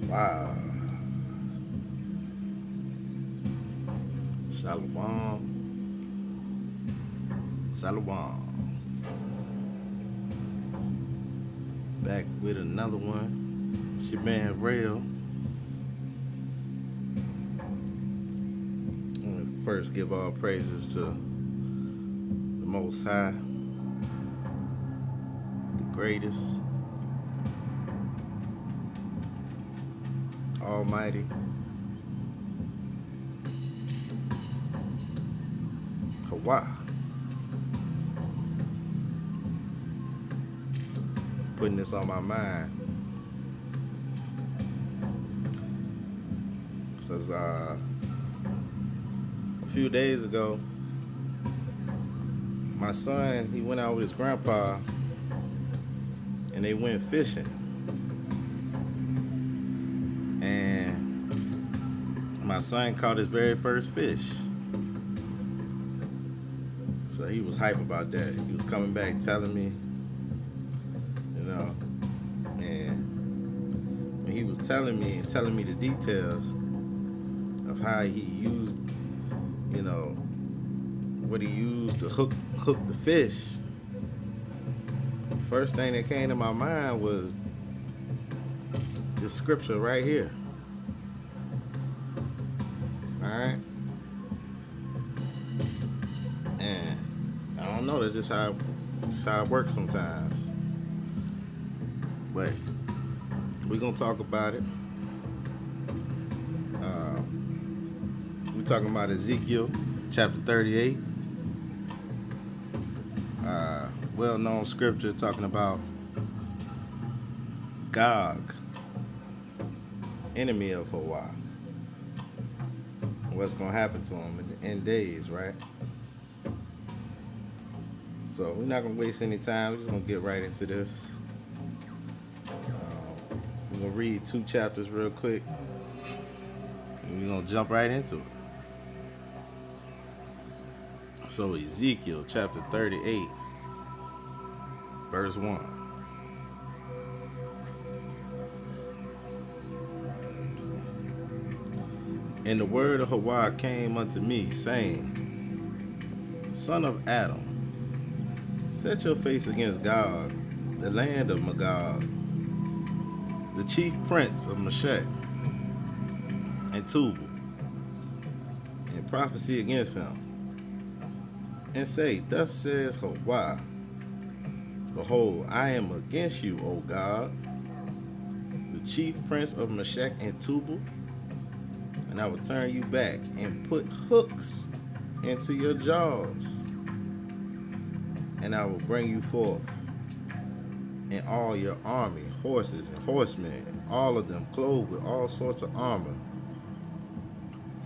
Wow. Shalom. Shalom. Back with another one. It's your man Rail. First, give all praises to the Most High, the greatest, Almighty, Hawa. Putting this on my mind. Because a few days ago, my son, he went out with his grandpa and they went fishing. And my son caught his very first fish. So he was hype about that. He was coming back telling me, and when he was telling me the details of how he used, what he used to hook the fish, first thing that came to my mind was this scripture right here. Alright? And I don't know, that's just how it works sometimes. But we're going to talk about it. We're talking about Ezekiel chapter 38. Well-known scripture talking about Gog, enemy of Hawa. What's going to happen to him in the end days, right? So we're not going to waste any time. We're just going to get right into this. We're going to read 2 chapters real quick. And we're going to jump right into it. So Ezekiel chapter 38, verse 1. And the word of Hawa came unto me, saying, Son of Adam, set your face against Gog, the land of Magog, the chief prince of Meshech and Tubal, and prophesy against him, and say, Thus says Hawa, Behold, I am against you, O God, the chief prince of Meshech and Tubal, and I will turn you back and put hooks into your jaws, and I will bring you forth, and all your army, horses and horsemen, all of them clothed with all sorts of armor,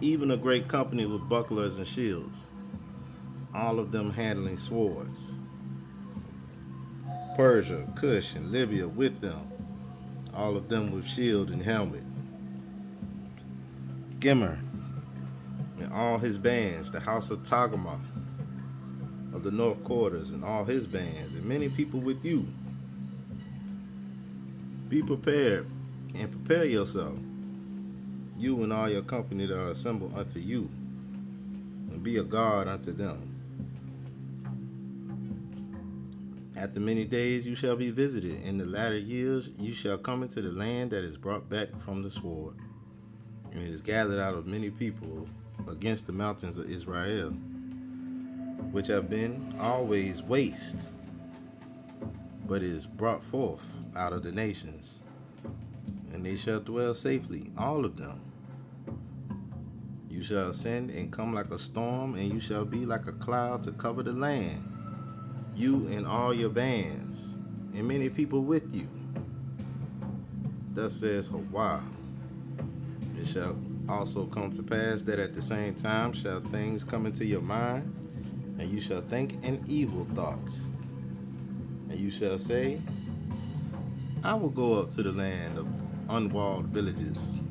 even a great company with bucklers and shields, all of them handling swords. Persia, Cush, and Libya with them, all of them with shield and helmet. Gimmer and all his bands, the house of Togarmah of the north quarters and all his bands, and many people with you. Be prepared and prepare yourself, you and all your company that are assembled unto you, and be a guard unto them. After many days you shall be visited. In the latter years you shall come into the land that is brought back from the sword, and it is gathered out of many people against the mountains of Israel, which have been always waste, but is brought forth out of the nations, and they shall dwell safely, all of them. You shall ascend and come like a storm, and you shall be like a cloud to cover the land, you and all your bands, and many people with you. Thus says Hawa. It shall also come to pass that at the same time shall things come into your mind, and you shall think in evil thoughts. And you shall say, I will go up to the land of unwalled villages.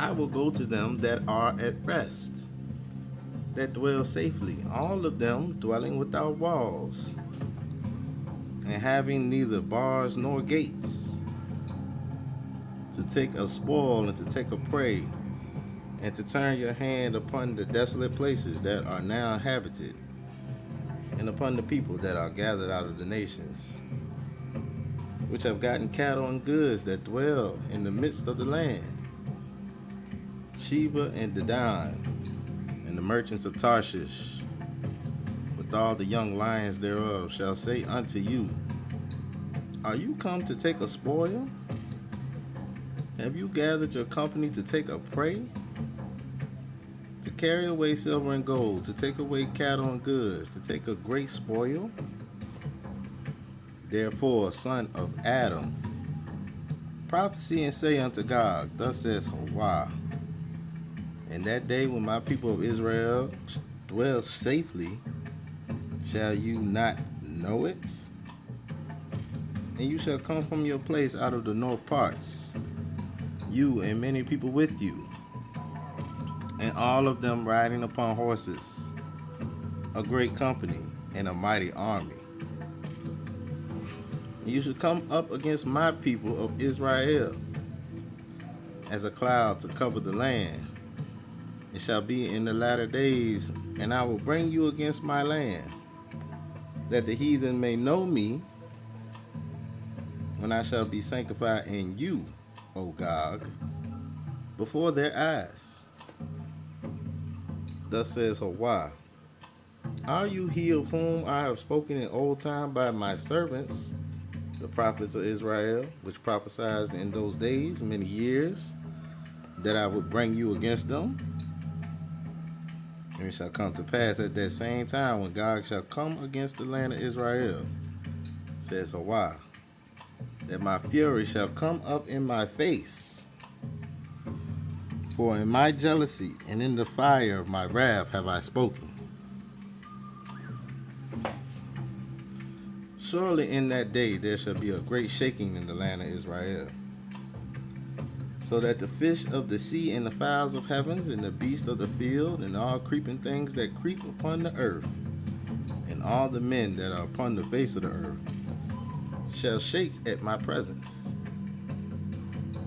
I will go to them that are at rest, that dwell safely, all of them dwelling without walls, and having neither bars nor gates. to take a spoil and to take a prey, and to turn your hand upon the desolate places that are now inhabited, and upon the people that are gathered out of the nations, which have gotten cattle and goods that dwell in the midst of the land. Sheba and Dedan, and the merchants of Tarshish, with all the young lions thereof, shall say unto you, Are you come to take a spoil? Have you gathered your company to take a prey? To carry away silver and gold, to take away cattle and goods, to take a great spoil? Therefore, son of Adam, prophesy and say unto Gog, Thus says Yahweh, in that day when my people of Israel dwell safely, shall you not know it? And you shall come from your place out of the north parts, you and many people with you, and all of them riding upon horses, a great company and a mighty army. And you shall come up against my people of Israel as a cloud to cover the land. It shall be in the latter days, and I will bring you against my land, that the heathen may know me, when I shall be sanctified in you, O Gog, before their eyes. Thus says Yahweh, Are you he of whom I have spoken in old time by my servants, the prophets of Israel, which prophesied in those days, many years, that I would bring you against them? And it shall come to pass at that same time, when Gog shall come against the land of Israel, says Yahweh, that my fury shall come up in my face. For in my jealousy and in the fire of my wrath have I spoken. Surely in that day there shall be a great shaking in the land of Israel, so that the fish of the sea and the fowls of heavens and the beasts of the field and all creeping things that creep upon the earth and all the men that are upon the face of the earth shall shake at my presence.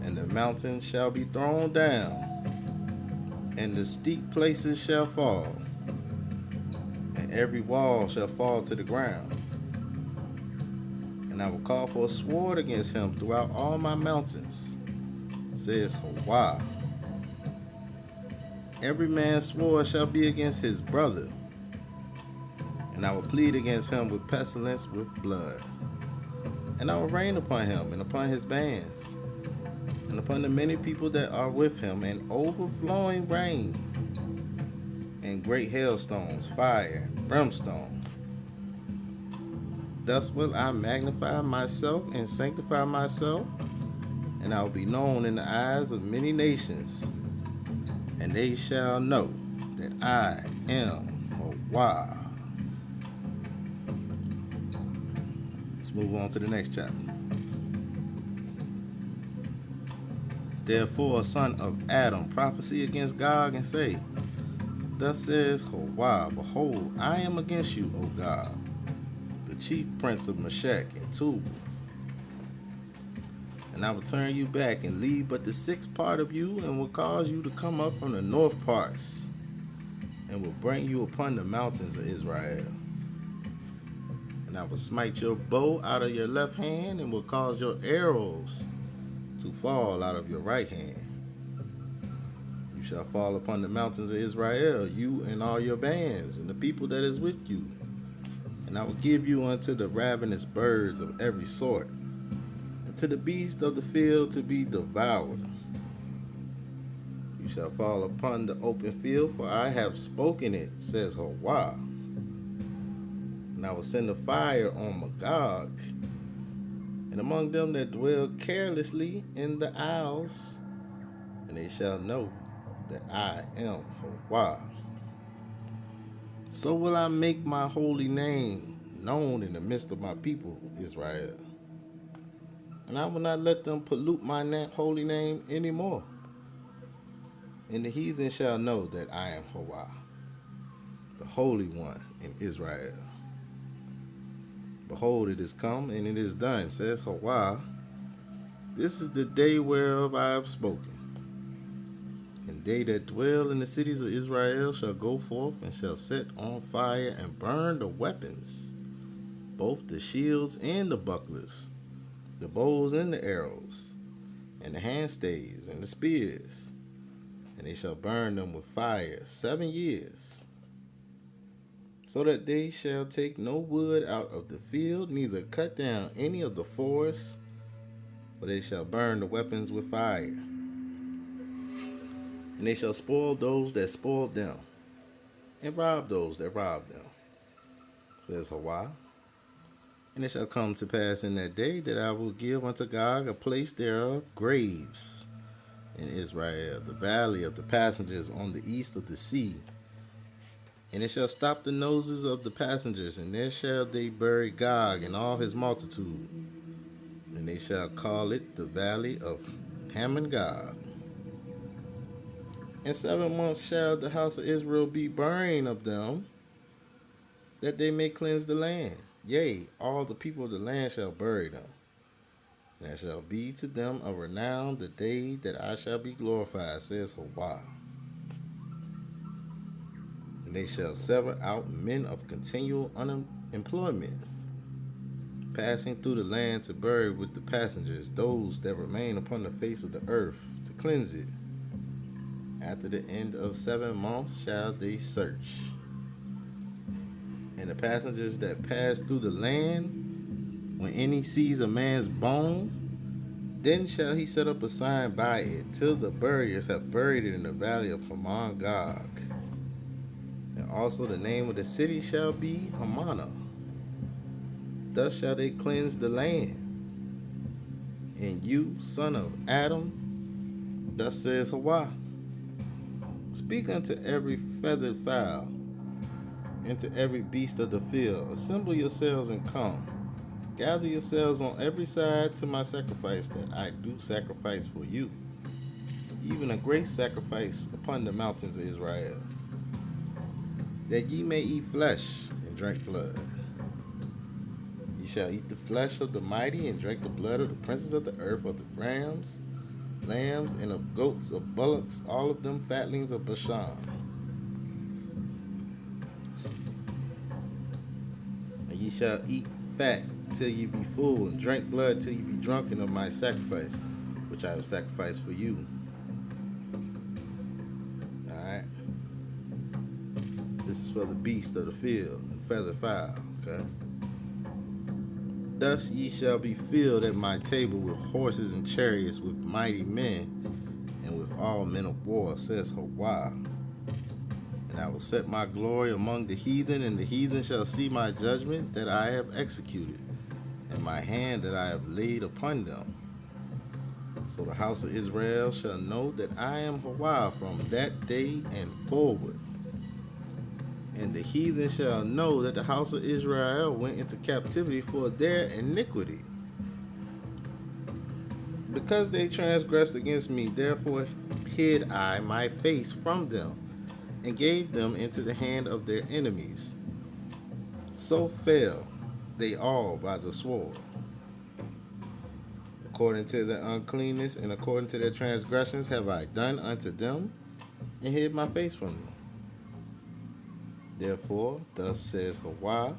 And the mountains shall be thrown down, and the steep places shall fall, and every wall shall fall to the ground. And I will call for a sword against him throughout all my mountains, says Yahweh. Every man's sword shall be against his brother, and I will plead against him with pestilence, with blood. And I will rain upon him and upon his bands, and upon the many people that are with him, an overflowing rain, and great hailstones, fire, and brimstone. Thus will I magnify myself and sanctify myself, and I will be known in the eyes of many nations, and they shall know that I am Yahweh. Let's move on to the next chapter. Therefore, son of Adam, prophesy against Gog and say, Thus says Yahweh, Behold, I am against you, O Gog, the chief prince of Meshech and Tubal. And I will turn you back and leave but the sixth part of you, and will cause you to come up from the north parts, and will bring you upon the mountains of Israel. And I will smite your bow out of your left hand, and will cause your arrows to fall out of your right hand. You shall fall upon the mountains of Israel, you and all your bands, and the people that is with you. And I will give you unto the ravenous birds of every sort, and to the beasts of the field to be devoured. You shall fall upon the open field, for I have spoken it, says Yahweh. And I will send a fire on Magog, and among them that dwell carelessly in the isles, and they shall know that I am Yahweh. So will I make my holy name known in the midst of my people, Israel. And I will not let them pollute my holy name anymore. And the heathen shall know that I am Yahweh, the Holy One in Israel. Behold, it is come, and it is done, says Yahweh, This is the day whereof I have spoken. And they that dwell in the cities of Israel shall go forth and shall set on fire and burn the weapons, both the shields and the bucklers, the bows and the arrows, and the handstaves and the spears. And they shall burn them with fire 7 years, so that they shall take no wood out of the field, neither cut down any of the forest, for they shall burn the weapons with fire. And they shall spoil those that spoiled them, and rob those that robbed them, says Yahweh. And it shall come to pass in that day that I will give unto Gog a place thereof, graves in Israel, the valley of the passengers on the east of the sea. And it shall stop the noses of the passengers, and there shall they bury Gog and all his multitude. And they shall call it the valley of Hamon Gog. In 7 months shall the house of Israel be burying of them, that they may cleanse the land. Yea, all the people of the land shall bury them. And it shall be to them a renown the day that I shall be glorified, says Yahweh. And they shall sever out men of continual unemployment, passing through the land to bury with the passengers those that remain upon the face of the earth, to cleanse it. After the end of 7 months shall they search. And the passengers that pass through the land, when any sees a man's bone, then shall he set up a sign by it, till the buriers have buried it in the valley of Hamon Gog. And also the name of the city shall be Hamana. Thus shall they cleanse the land. And you, son of Adam, thus says Yahweh, speak unto every feathered fowl, and to every beast of the field, assemble yourselves and come. Gather yourselves on every side to my sacrifice that I do sacrifice for you, even a great sacrifice upon the mountains of Israel, that ye may eat flesh and drink blood. Ye shall eat the flesh of the mighty and drink the blood of the princes of the earth, of the rams, lambs, and of goats, of bullocks, all of them fatlings of Bashan. And ye shall eat fat till ye be full, and drink blood till ye be drunken of my sacrifice, which I have sacrificed for you. Alright? This is for the beast of the field and feathered fowl, okay? Thus ye shall be filled at my table with horses and chariots, with mighty men, and with all men of war, says Yahweh. And I will set my glory among the heathen, and the heathen shall see my judgment that I have executed, and my hand that I have laid upon them. So the house of Israel shall know that I am Yahweh from that day and forward. And the heathen shall know that the house of Israel went into captivity for their iniquity. Because they transgressed against me, therefore hid I my face from them, and gave them into the hand of their enemies. So fell they all by the sword, according to their uncleanness and according to their transgressions have I done unto them, and hid my face from them. Therefore, thus says Yahweh,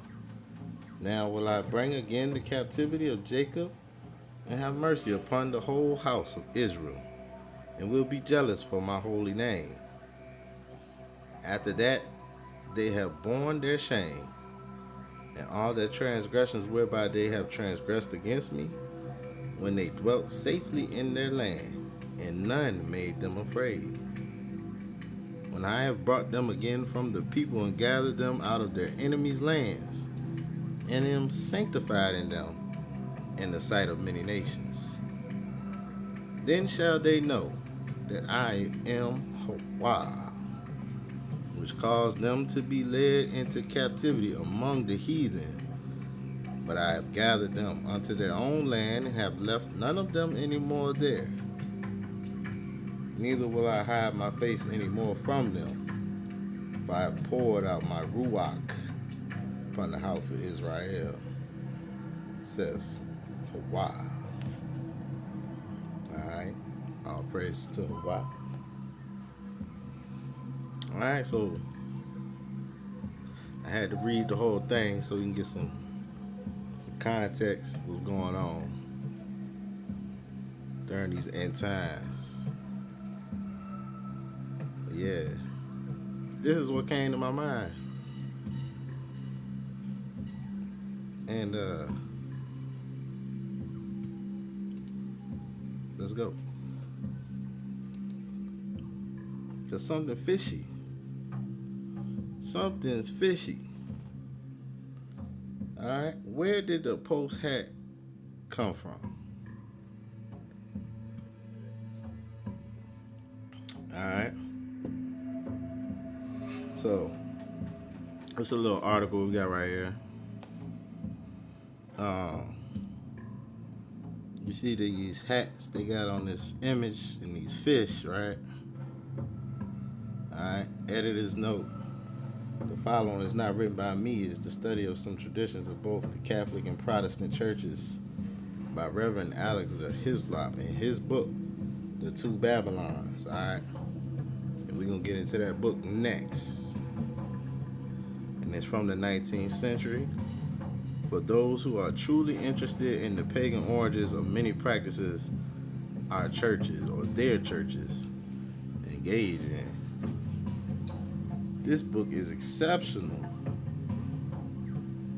now will I bring again the captivity of Jacob, and have mercy upon the whole house of Israel, and will be jealous for my holy name. After that, they have borne their shame, and all their transgressions whereby they have transgressed against me, when they dwelt safely in their land, and none made them afraid. When I have brought them again from the people, and gathered them out of their enemies' lands, and am sanctified in them in the sight of many nations, then shall they know that I am Yahweh, which caused them to be led into captivity among the heathen. But I have gathered them unto their own land, and have left none of them any more there. Neither will I hide my face any more from them, for I have poured out my Ruach upon the house of Israel, says Yahweh. praise to him. Wow. All right, so I had to read the whole thing so we can get some context what's going on during these end times. But yeah, this is what came to my mind. And let's go. Cause something fishy. Something's fishy. Alright, where did the Pope's hat come from? Alright. So, it's a little article we got right here. You see these hats they got on this image and these fish, right? Alright, editor's note. The following is not written by me. It's the study of some traditions of both the Catholic and Protestant churches by Reverend Alexander Hislop in his book, The Two Babylons. Alright? And we're going to get into that book next. And it's from the 19th century. For those who are truly interested in the pagan origins of many practices our churches or their churches engage in, this book is exceptional.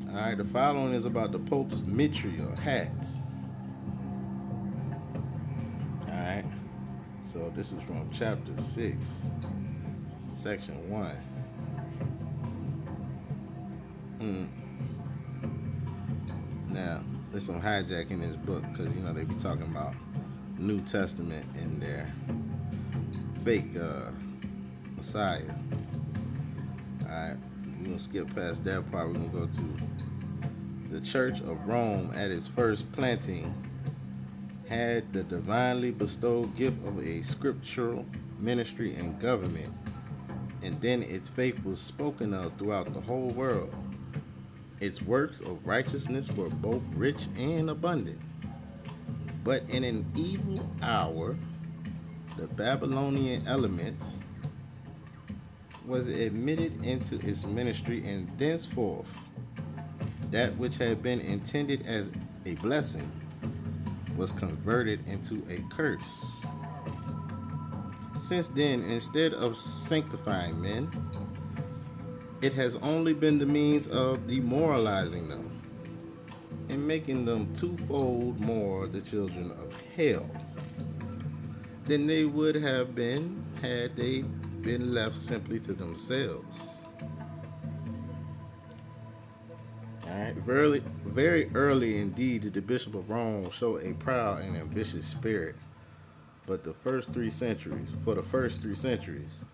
Alright, the following is about the Pope's mitre or hats. Alright, so this is from chapter 6, section 1. Now, there's some hijacking this book because, you know, they be talking about New Testament in their fake Messiah. Alright, we're going to skip past that part. We're going to go to the Church of Rome at its first planting had the divinely bestowed gift of a scriptural ministry and government, and then its faith was spoken of throughout the whole world. Its works of righteousness were both rich and abundant. But in an evil hour, the Babylonian elements was admitted into its ministry, and thenceforth that which had been intended as a blessing was converted into a curse. Since then, instead of sanctifying men, it has only been the means of demoralizing them and making them twofold more the children of hell than they would have been had they been left simply to themselves. Alright, very early indeed did the Bishop of Rome show a proud and ambitious spirit, but for the first 3 centuries,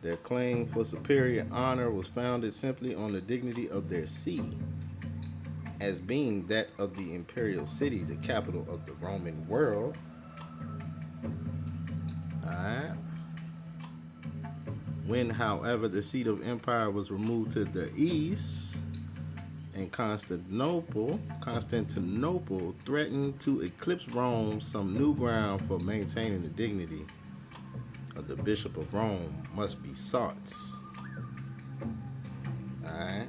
their claim for superior honor was founded simply on the dignity of their see, as being that of the imperial city, the capital of the Roman world. Alright. When, however, the seat of empire was removed to the east, and Constantinople threatened to eclipse Rome, some new ground for maintaining the dignity of the Bishop of Rome must be sought. Alright.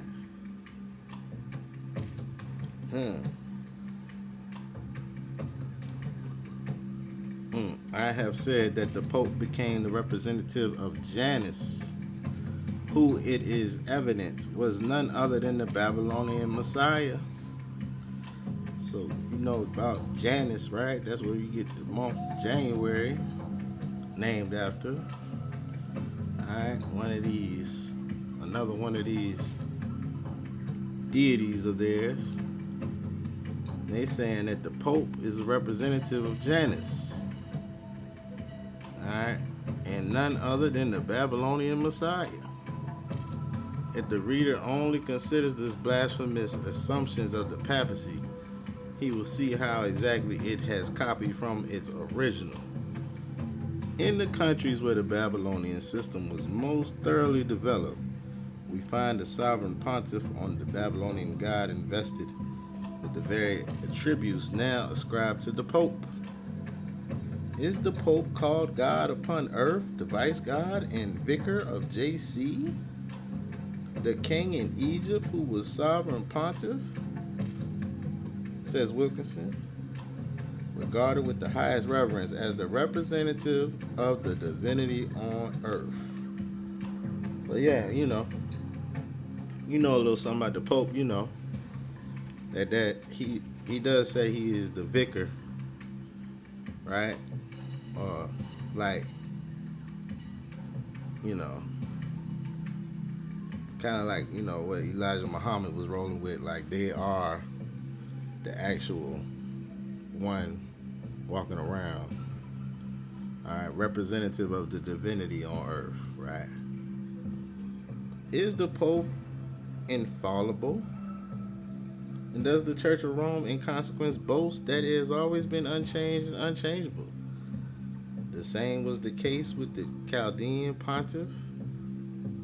I have said that the Pope became the representative of Janus, who it is evident was none other than the Babylonian Messiah. So you know about Janus, right? That's where you get the month January named after. Alright, another one of these deities of theirs. They saying that the Pope is a representative of Janus. Alright, and none other than the Babylonian Messiah. If the reader only considers this blasphemous assumptions of the papacy, he will see how exactly it has copied from its original. In the countries where the Babylonian system was most thoroughly developed, we find the sovereign pontiff on the Babylonian god invested with the very attributes now ascribed to the Pope. Is the Pope called God upon earth, the vice God and vicar of JC? The king in Egypt who was sovereign pontiff? Says Wilkinson, regarded with the highest reverence as the representative of the divinity on earth. But yeah, you know a little something about the Pope, that he does say he is the vicar, right? Or like, you know, kind of like what Elijah Muhammad was rolling with, like they are the actual one walking around, all right, representative of the divinity on earth, right? Is the Pope infallible? And does the Church of Rome, in consequence, boast that it has always been unchanged and unchangeable? The same was the case with the Chaldean pontiff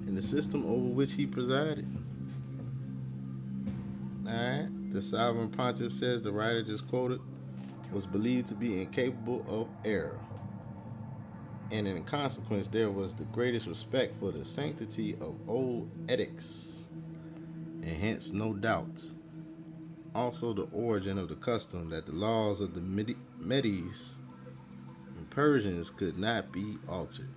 and the system over which he presided. Alright, the sovereign pontiff, says the writer just quoted, was believed to be incapable of error. And in consequence, there was the greatest respect for the sanctity of old edicts, and hence, no doubt, also the origin of the custom that the laws of the Medes and Persians could not be altered.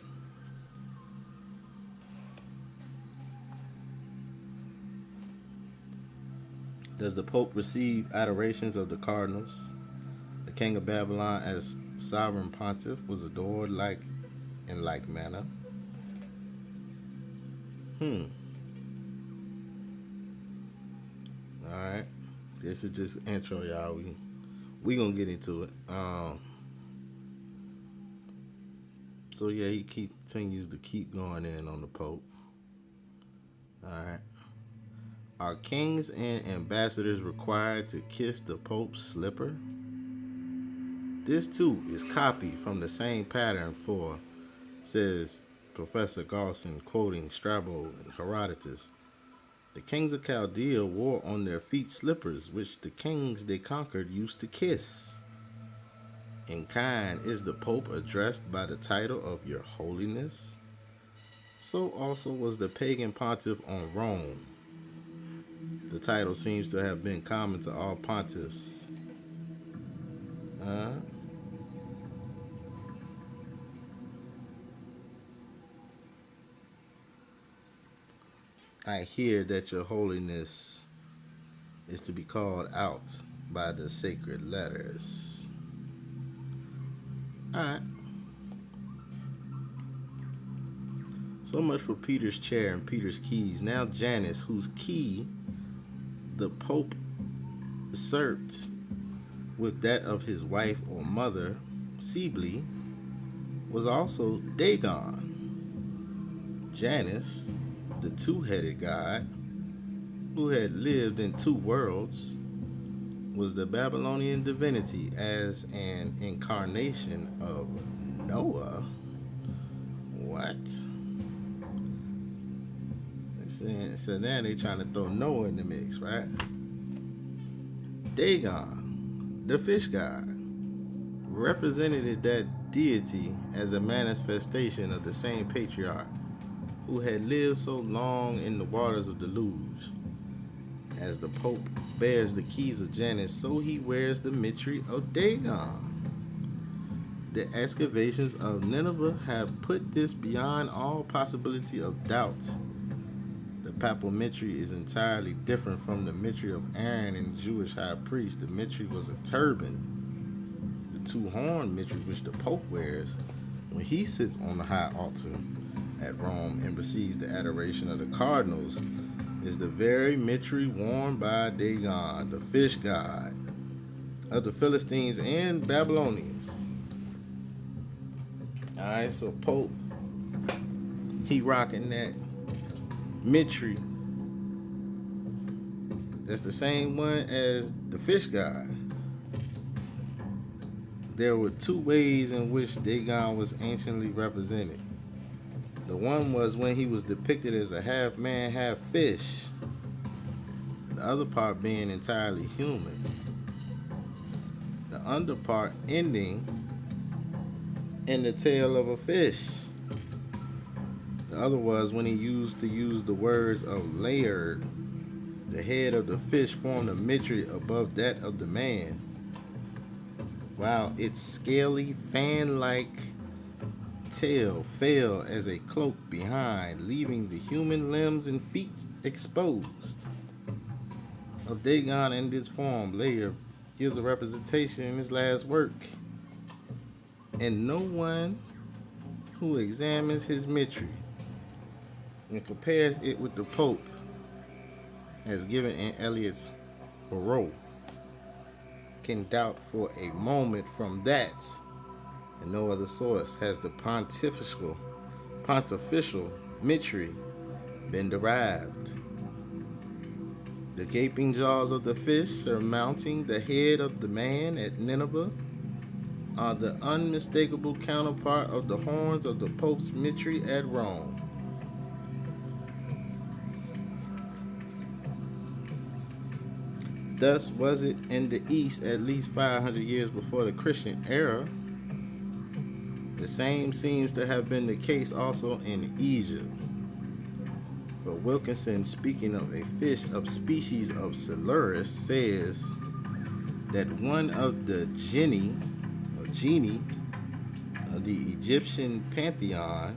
Does the Pope receive adorations of the cardinals? The king of Babylon, as sovereign pontiff, was adored in like manner. Alright. This is just intro, y'all. We gonna get into it. So yeah, he continues to keep going in on the Pope. Alright. Are kings and ambassadors required to kiss the Pope's slipper? This too is copied from the same pattern for, says Professor Gaussen, quoting Strabo and Herodotus, the kings of Chaldea wore on their feet slippers, which the kings they conquered used to kiss. In kind is the Pope addressed by the title of Your Holiness. So also was the pagan pontiff on Rome. The title seems to have been common to all pontiffs. I hear that Your Holiness is to be called out by the sacred letters. Alright. So much for Peter's chair and Peter's keys. Now Janus, whose key the Pope usurped with that of his wife or mother, Sibylle, was also Dagon. Janus, the two-headed god, who had lived in two worlds, was the Babylonian divinity as an incarnation of Noah. What? So now they trying to throw Noah in the mix, right? Dagon, the fish god, represented that deity as a manifestation of the same patriarch who had lived so long in the waters of deluge. As the Pope bears the keys of Janus, so he wears the mystery of Dagon. The excavations of Nineveh have put this beyond all possibility of doubt. The papal mystery is entirely different from the mystery of Aaron and the Jewish high priest. The mystery was a turban. The two-horned mystery, which the Pope wears when he sits on the high altar at Rome and receives the adoration of the cardinals, is the very mystery worn by Dagon, the fish god of the Philistines and Babylonians. Alright, so Pope, he rocking that mystery. That's the same one as the fish god. There were two ways in which Dagon was anciently represented. The one was when he was depicted as a half man, half fish. The other part being entirely human. The under part ending and the tail of a fish. The other was when he used to use the words of layered. The head of the fish formed a midge above that of the man, while its scaly, fan-like tail fell as a cloak behind, leaving the human limbs and feet exposed. Of Dagon in this form, Layer gives a representation in his last work, and no one who examines his mystery and compares it with the Pope, as given in Eliot's Barreau, can doubt for a moment from that, and no other source has the pontifical mystery been derived. The gaping jaws of the fish surmounting the head of the man at Nineveh are the unmistakable counterpart of the horns of the Pope's mystery at Rome. Thus was it in the East at least 500 years before the Christian era. The same seems to have been the case also in Egypt. For Wilkinson, speaking of a fish of species of Silurus, says that one of the genie of the Egyptian pantheon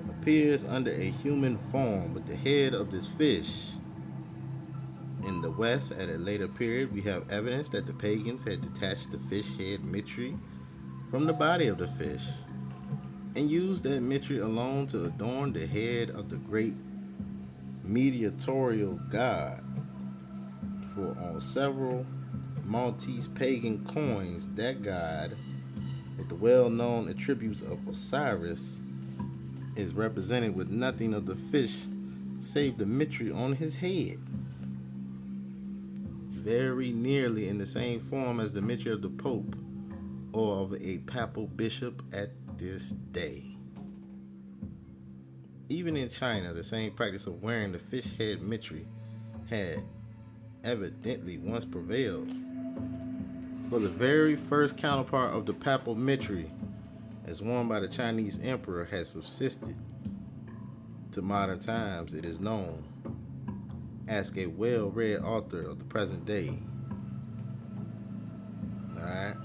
appears under a human form with the head of this fish. In the West, at a later period, we have evidence that the pagans had detached the fish head mystery from the body of the fish and used that mystery alone to adorn the head of the great mediatorial god. For on several Maltese pagan coins, that god, with the well-known attributes of Osiris, is represented with nothing of the fish save the mystery on his head, very nearly in the same form as the mystery of the Pope or of a papal bishop at this day. Even in China, the same practice of wearing the fish head mystery had evidently once prevailed. For the very first counterpart of the papal mystery, as worn by the Chinese emperor, has subsisted to modern times, it is known. Ask a well-read author of the present day. Alright?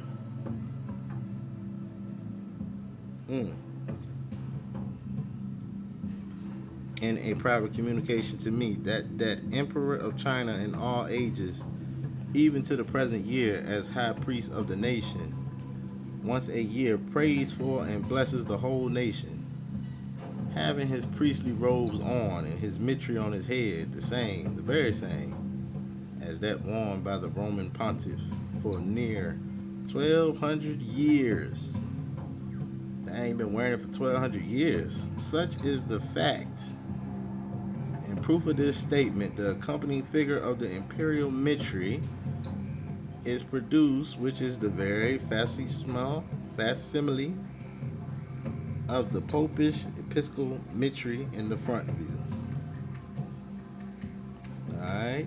In a private communication to me, that emperor of China in all ages, even to the present year, as high priest of the nation, once a year prays for and blesses the whole nation, having his priestly robes on and his mitre on his head, the very same, as that worn by the Roman pontiff for near 1,200 years. I ain't been wearing it for 1,200 years. Such is the fact. In proof of this statement, the accompanying figure of the imperial mitre is produced, which is the very facsimile of the popish episcopal mitre in the front view. Alright.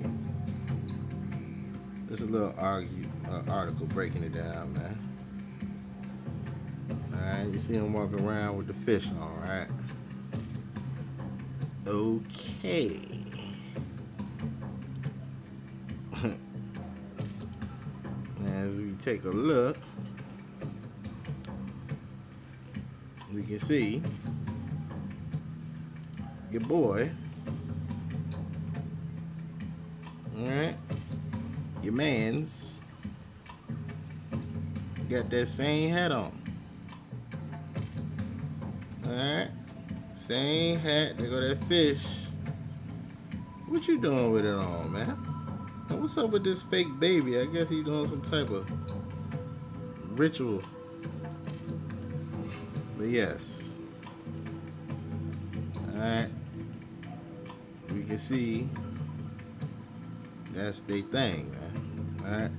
This is a little article breaking it down, man. Alright, you see him walking around with the fish on, right? Okay. As we take a look, we can see your boy, alright, your man's got that same hat on. Alright, same hat. There go that fish. What you doing with it on, man? And what's up with this fake baby? I guess he's doing some type of ritual. But yes. Alright. We can see that's their thing, man. Alright.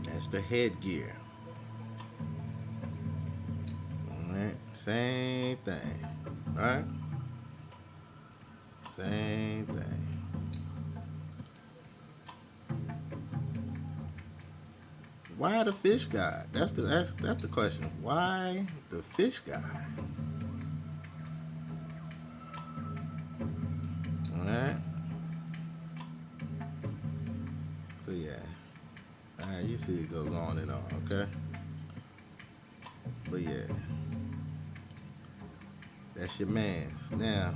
That's the headgear. Alright. Same thing. Alright. Same thing. Why the fish god? That's the question. Why the fish god? All right. So yeah. All right. You see it goes on and on. Okay. But yeah, that's your man's. Now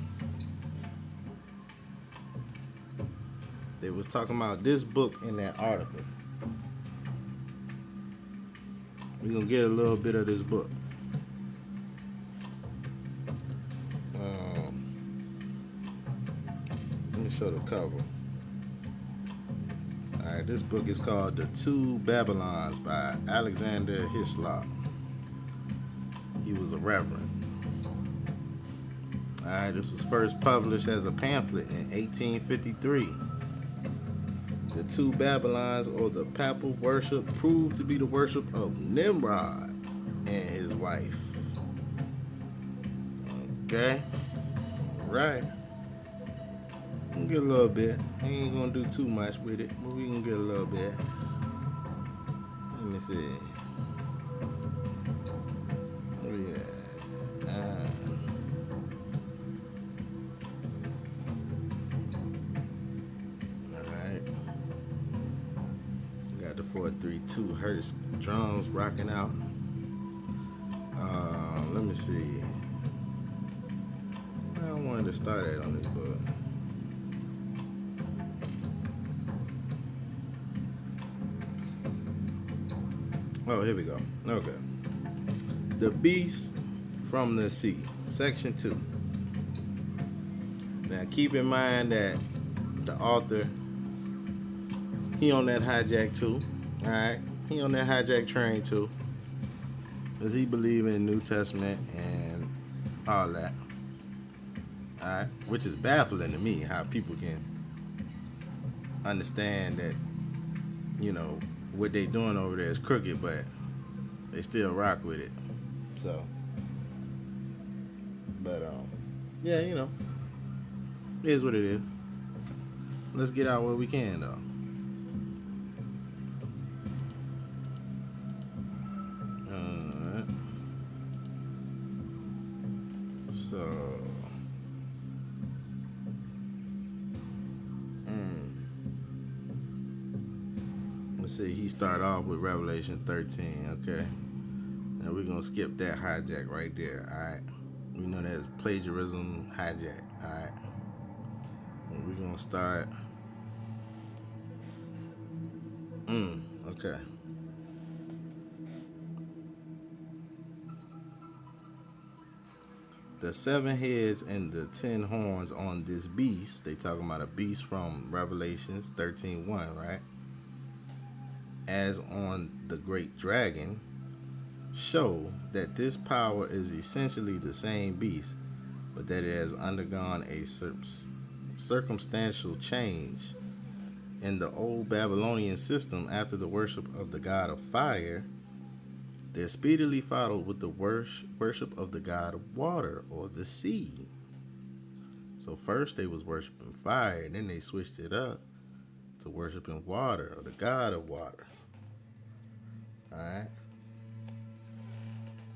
they was talking about this book in that article. We're gonna get a little bit of this book. Let me show the cover. Alright, this book is called The Two Babylons by Alexander Hislop. He was a reverend. Alright, this was first published as a pamphlet in 1853. The two Babylons, or the papal worship, proved to be the worship of Nimrod and his wife. Okay? Right. We can get a little bit. I ain't gonna do too much with it, but we can get a little bit. Let me see. Oh yeah. Alright. Got the 432 Hertz drums rocking out. Let me see. I wanted to start at on this book. Oh, here we go. Okay. The Beast from the Sea, Section 2. Now, keep in mind that the author, he on that hijack too. All right, he on that hijack train too. Does he believe in the New Testament and all that? All right, which is baffling to me how people can understand that, you know, what they doing over there is crooked, but they still rock with it. So, but yeah, you know, it is what it is. Let's get out what we can though. Alright. So, let's see. He started off with Revelation 13. Okay. And we're gonna skip that hijack right there. Alright. We know that's plagiarism hijack. Alright. We're gonna start. Okay. The 7 heads and the 10 horns on this beast. They talking about a beast from Revelations 13:1, right? As on the great dragon, show that this power is essentially the same beast, but that it has undergone a circumstantial change. In the old Babylonian system, after the worship of the god of fire, there speedily followed with the worship of the god of water, or the sea. So first they was worshiping fire, and then they switched it up to worshiping water, or the god of water. Alright.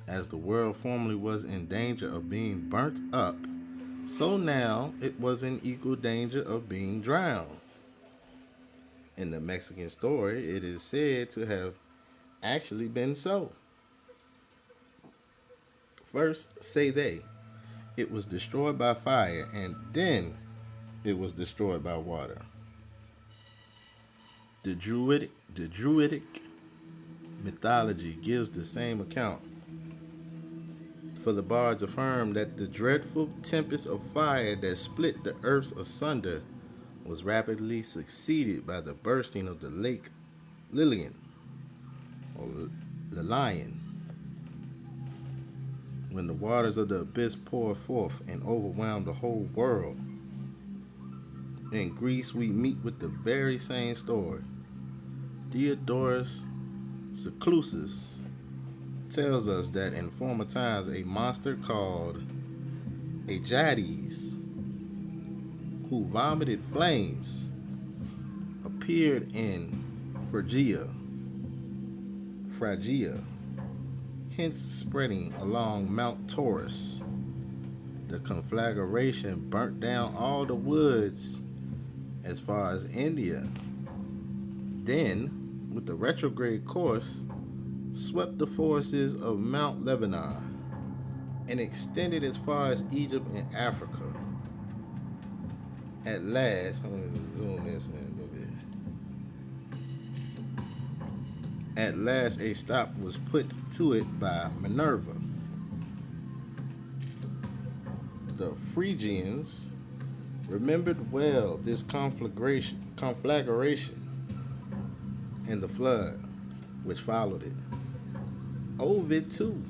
As the world formerly was in danger of being burnt up, so now it was in equal danger of being drowned. In the Mexican story, it is said to have actually been so. First, say they, it was destroyed by fire, and then it was destroyed by water. The Druidic mythology gives the same account. For the bards affirm that the dreadful tempest of fire that split the earth asunder was rapidly succeeded by the bursting of the lake Lilian, or Lilian, when the waters of the abyss poured forth and overwhelmed the whole world. In Greece, we meet with the very same story. Diodorus Seclusus tells us that in former times a monster called Aegides, who vomited flames, appeared in Phrygia. Phrygia, hence spreading along Mount Taurus. The conflagration burnt down all the woods as far as India. Then, with the retrograde course, swept the forests of Mount Lebanon and extended as far as Egypt and Africa. At last, I'm going to zoom this in a little bit. At last, a stop was put to it by Minerva. The Phrygians remembered well this conflagration and the flood which followed it. Ovid, too,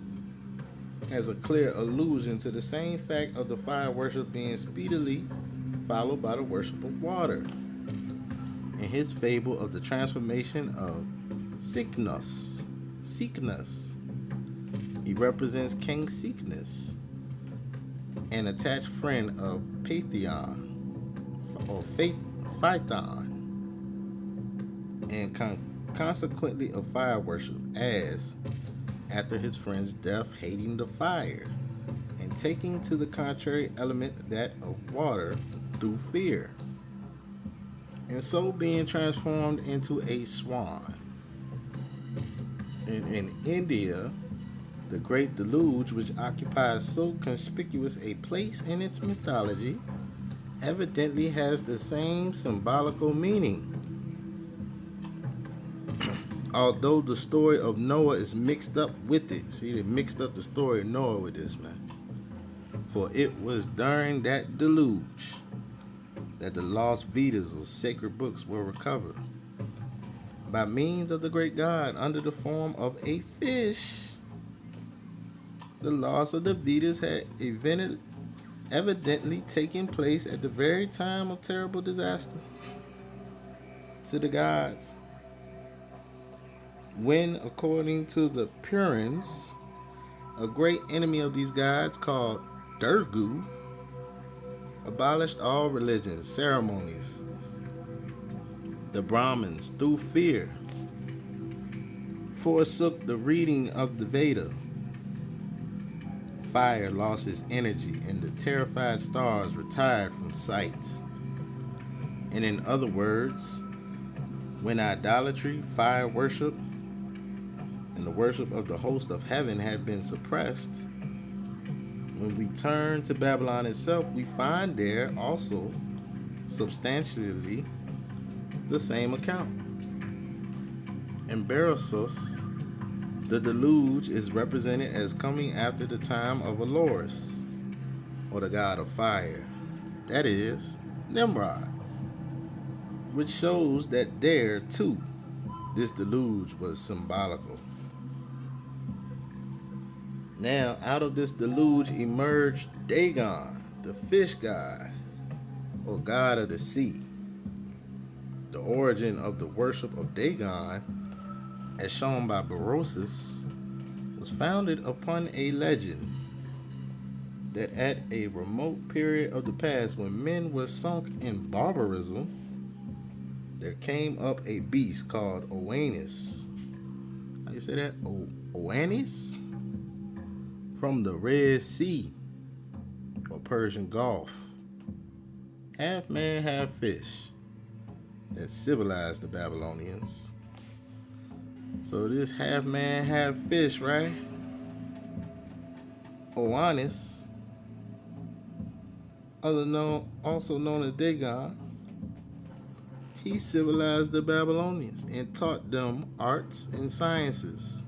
has a clear allusion to the same fact of the fire worship being speedily followed by the worship of water. In his fable of the transformation of Cycnus, he represents King Cycnus, an attached friend of Phaethon, or Phaethon, and consequently of fire worship, as, after his friend's death, hating the fire, and taking to the contrary element, that of water, through fear, and so being transformed into a swan. In India, the great deluge, which occupies so conspicuous a place in its mythology, evidently has the same symbolical meaning. Although the story of Noah is mixed up with it. See, they mixed up the story of Noah with this, man. For it was during that deluge that the lost Vedas, or sacred books, were recovered. By means of the great God, under the form of a fish, the loss of the Vedas had evidently taken place at the very time of terrible disaster to the gods, when, according to the Purans, a great enemy of these gods called Durgu abolished all religions, ceremonies. The Brahmins, through fear, forsook the reading of the Veda. Fire lost its energy, and the terrified stars retired from sight. And in other words, when idolatry, fire worship, and the worship of the host of heaven had been suppressed, when we turn to Babylon itself, we find there also substantially the same account. In Berosus, the deluge is represented as coming after the time of Aloris, or the god of fire, that is, Nimrod, which shows that there, too, this deluge was symbolical. Now, out of this deluge emerged Dagon, the fish god, or god of the sea. The origin of the worship of Dagon, as shown by Berosus, was founded upon a legend that at a remote period of the past, when men were sunk in barbarism, there came up a beast called Oannes. How you say that? Oannes? From the Red Sea, or Persian Gulf. Half man, half fish, that civilized the Babylonians. So this half man, half fish, right? Oannes, also known as Dagon, he civilized the Babylonians and taught them arts and sciences,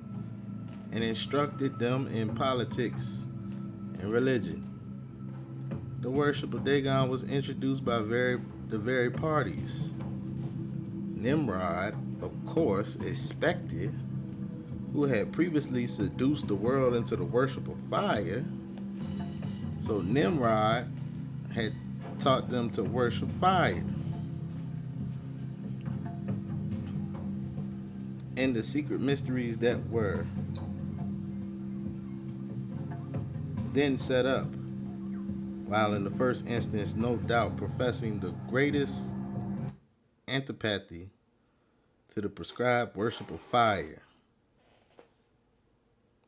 and instructed them in politics and religion. The worship of Dagon was introduced by the very parties. Nimrod, of course, expected, who had previously seduced the world into the worship of fire. So Nimrod had taught them to worship fire. And the secret mysteries that were then set up, while in the first instance, no doubt, professing the greatest antipathy to the prescribed worship of fire.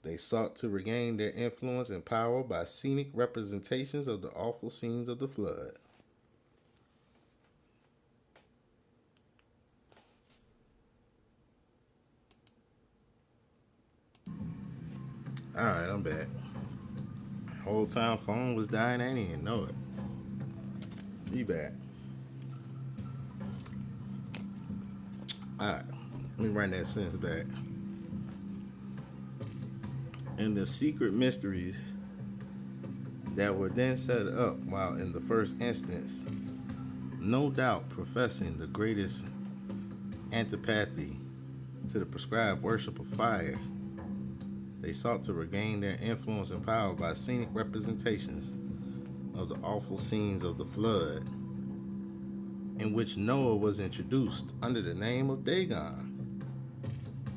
They sought to regain their influence and power by scenic representations of the awful scenes of the flood. Alright, I'm back. Whole time phone was dying, I didn't even know it. Be back. Alright, let me run that sentence back. And the secret mysteries that were then set up while in the first instance, no doubt professing the greatest antipathy to the prescribed worship of fire, they sought to regain their influence and power by scenic representations of the awful scenes of the flood, in which Noah was introduced under the name of Dagon,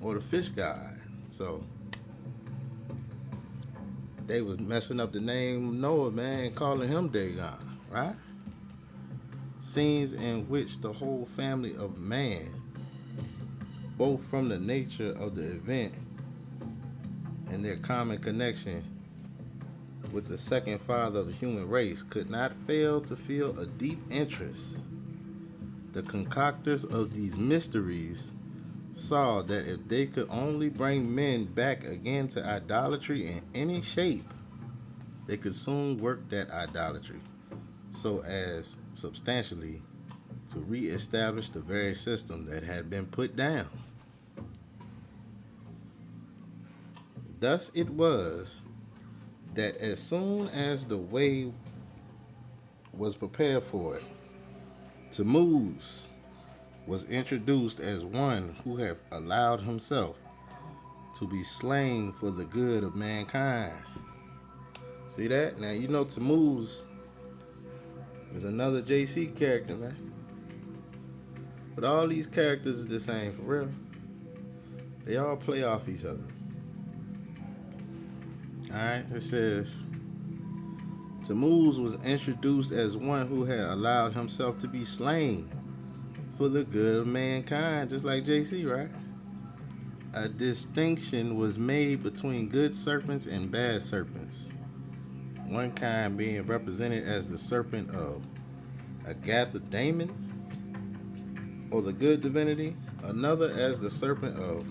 or the fish god. So they was messing up the name Noah, man, and calling him Dagon, right? Scenes in which the whole family of man, both from the nature of the event and their common connection with the second father of the human race, could not fail to feel a deep interest. The concoctors of these mysteries saw that if they could only bring men back again to idolatry in any shape, they could soon work that idolatry so as substantially to re-establish the very system that had been put down. Thus it was that as soon as the way was prepared for it, Tammuz was introduced as one who had allowed himself to be slain for the good of mankind. See that? Now you know Tammuz is another JC character, man. But all these characters are the same, for real. They all play off each other. Alright, it says Tammuz was introduced as one who had allowed himself to be slain for the good of mankind, just like JC, right? A distinction was made between good serpents and bad serpents. One kind being represented as the serpent of Agatha-daemon, or the good divinity, another as the serpent of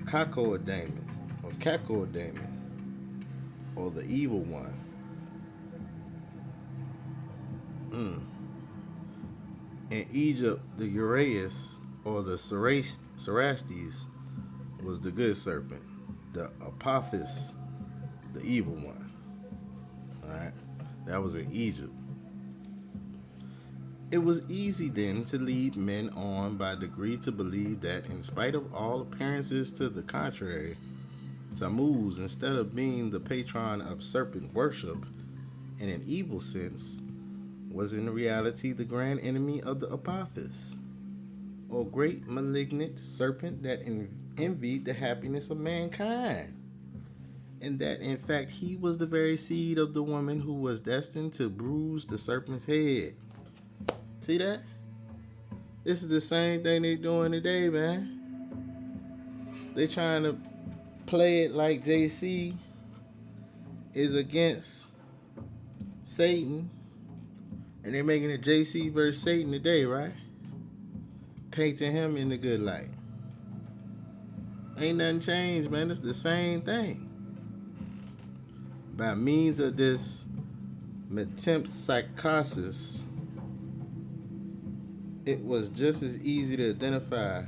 Kakoa-daemon, or Kakoa-daemon, or the evil one. In Egypt, the Uraeus, or the Cerastes, was the good serpent. The Apophis, the evil one. Alright? That was in Egypt. It was easy then to lead men on by degree to believe that, in spite of all appearances to the contrary, Tammuz, instead of being the patron of serpent worship in an evil sense, was in reality the grand enemy of the Apophis, or great malignant serpent that envied the happiness of mankind, and that in fact he was the very seed of the woman who was destined to bruise the serpent's head. See that? This is the same thing they doing today, man. They trying to play it like JC is against Satan, and they're making it JC versus Satan today, right? Painting him in the good light. Ain't nothing changed, man. It's the same thing. By means of this metempsychosis, it was just as easy to identify